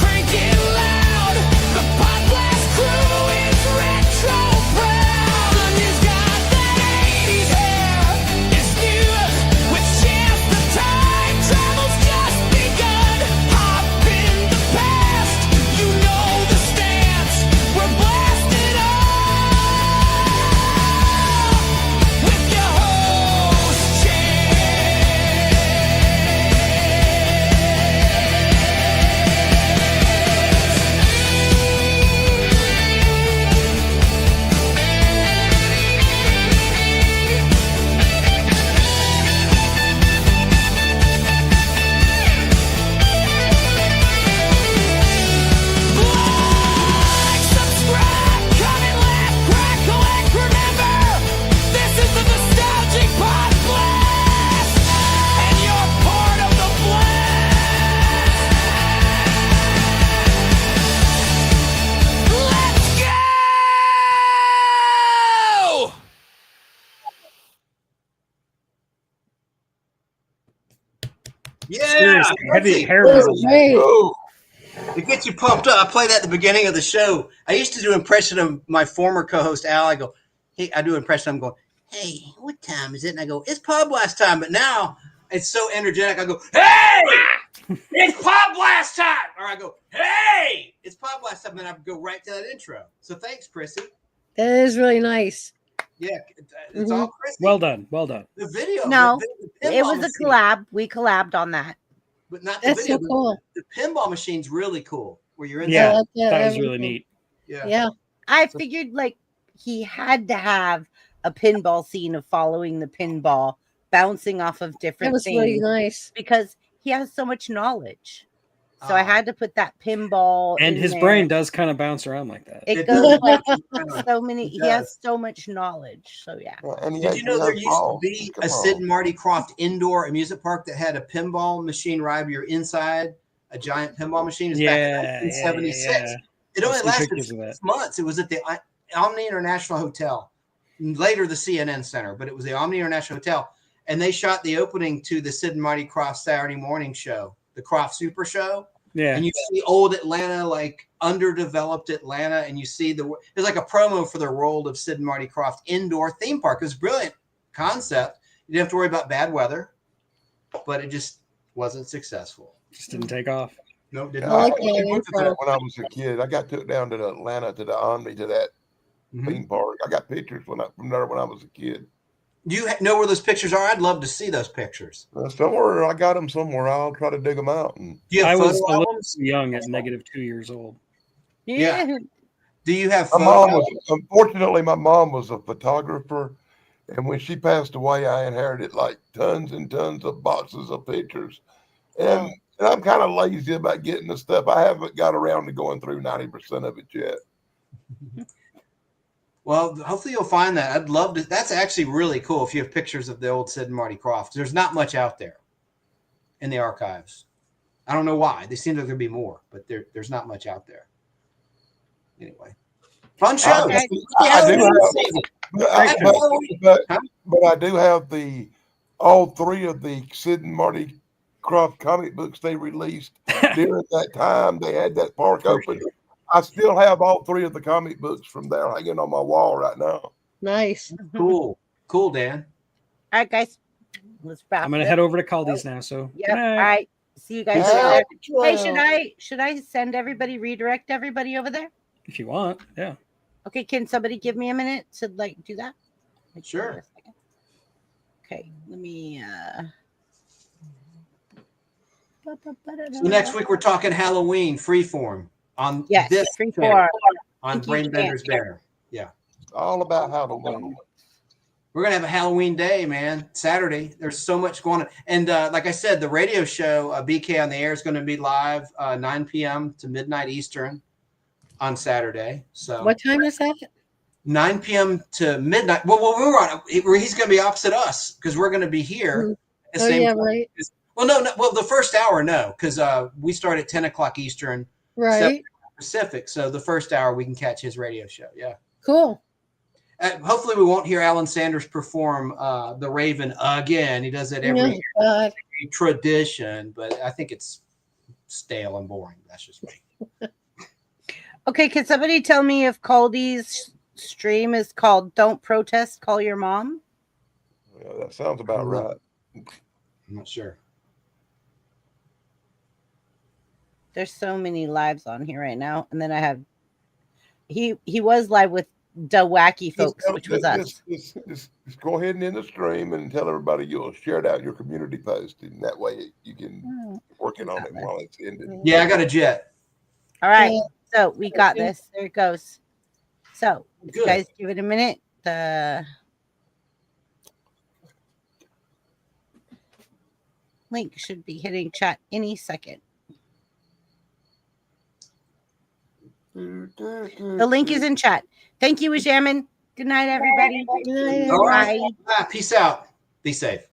crank it loud. The Pod Blast crew is retro proud. And he's got that 80s hair. It's new with Chance. The time travel's just begun. Hop in the past, you know the stance. We're blasted on. Yeah, Seriously, heavy Quincy. hair That metal. was great. Oh, It gets you pumped up. I play that at the beginning of the show. I used to do impression of my former co-host Al. I go, hey, I do impression. I'm going, hey, what time is it? And I go, it's Pod Blast time. But now it's so energetic. I go, hey, it's Pod Blast time. Or I go, hey, it's Pod Blast time. And I go right to that intro. So thanks, Chrissy. That is really nice. Yeah, it's all Chrissy. Well done. Well done. The video. No, the it pinball was a machine, collab. We collabed on that. but not the That's video. so cool. The pinball machine's really cool. Where you're in I Yeah, like that was really everything. neat. Yeah. Yeah. I figured like he had to have a pinball scene of following the pinball, bouncing off of That different was things really nice. because he has so much knowledge. So I Ah. had to put that pinball And in his there. brain does kind of bounce around like that. It It goes does. like so many. It He has does. so much knowledge. So yeah. and he Did had you know there used to balls. be Come a Sid and on. Marty Croft indoor amusement park that had a pinball machine right where you're inside a giant pinball machine? It was back in Yeah, 1976. yeah. It I've only seen lasted pictures of 6 that. months. It was at the Omni International Hotel, later the CNN Center, but it was the Omni International Hotel. And they shot the opening to the Sid and Marty Croft Saturday morning show, the Croft Super Show. Yeah. And you see old Atlanta, like underdeveloped Atlanta, and you see there's like a promo for the world of Sid and Marty Croft indoor theme park. It was a brilliant concept. You didn't have to worry about bad weather, but it just wasn't successful. Just didn't take off. No, it didn't. Yeah, I like actually that went to intro. that when I was a kid. I got took down to Atlanta to the Omni to that Mhm. theme park. I got pictures from there when I was a kid. Do you know where those pictures are? I'd love to see those pictures. Somewhere I got them somewhere. I'll try to dig them out. And Do you I have was photo a little albums? too young at -2 years old. Yeah. Do you have my photo mom albums? was, unfortunately, my mom was a photographer, and when she passed away, I inherited like tons and tons of boxes of pictures. And I'm kind of lazy about getting the stuff. I haven't got around to going through 90% of it yet. Well, hopefully you'll find that. I'd love to. That's actually really cool if you have pictures of the old Sid and Marty Croft. There's not much out there in the archives. I don't know why. They seem like there'd be more, but there's not much out there. Anyway, fun show. I do have all three of the Sid and Marty Croft comic books they released during that time. They had that park open. I still have all three of the comic books from there hanging on my wall right now. Nice. Cool, Dan. All right, guys. Let's wrap. I'm gonna it head up. over to Caldi's now. So Yep. good All night. right. See you guys Yeah. later. Hey, Trail. should I send everybody, redirect everybody over there? If you want, yeah. Okay, can somebody give me a minute to like do that? Sure. Okay, let me So next week we're talking Halloween freeform on yes, this free channel, for on Thank you, Brainbender's Dan. Banner. Yeah. All about Halloween. We're gonna have a Halloween day, man. Saturday. There's so much going on, and like I said, the radio show BK on the Air is going to be live 9 p.m. to midnight Eastern on Saturday. So What time is that? 9 p.m. to midnight. Well, we're on. He's going to be opposite us because we're going to be here. Mhm. At the Oh, same yeah, time. right. Well, no. Well, the first hour, no, because we start at 10 o'clock Eastern, 7 Right. Pacific. So the first hour we can catch his radio show. Yeah. Cool. Hopefully, we won't hear Alan Sanders perform The Raven again. He does it every Oh, year. God. A tradition, but I think it's stale and boring. That's just me. Okay, can somebody tell me if Caldy's stream is called "Don't Protest, Call Your Mom"? Yeah, that sounds about right. I'm not sure. There's so many lives on here right now, and then I have he was live with the wacky folks, which was us. Just go ahead and end the stream and tell everybody you'll share it out in your community post, and that way you can working on it while it's ended. Yeah, I got a jet. All right, so we got this. There it goes. So, if you Good. guys give it a minute. The link should be hitting chat any second. The link is in chat. Thank you, Shaman. Good night, everybody. Good night, All right. Bye. Peace out. Be safe.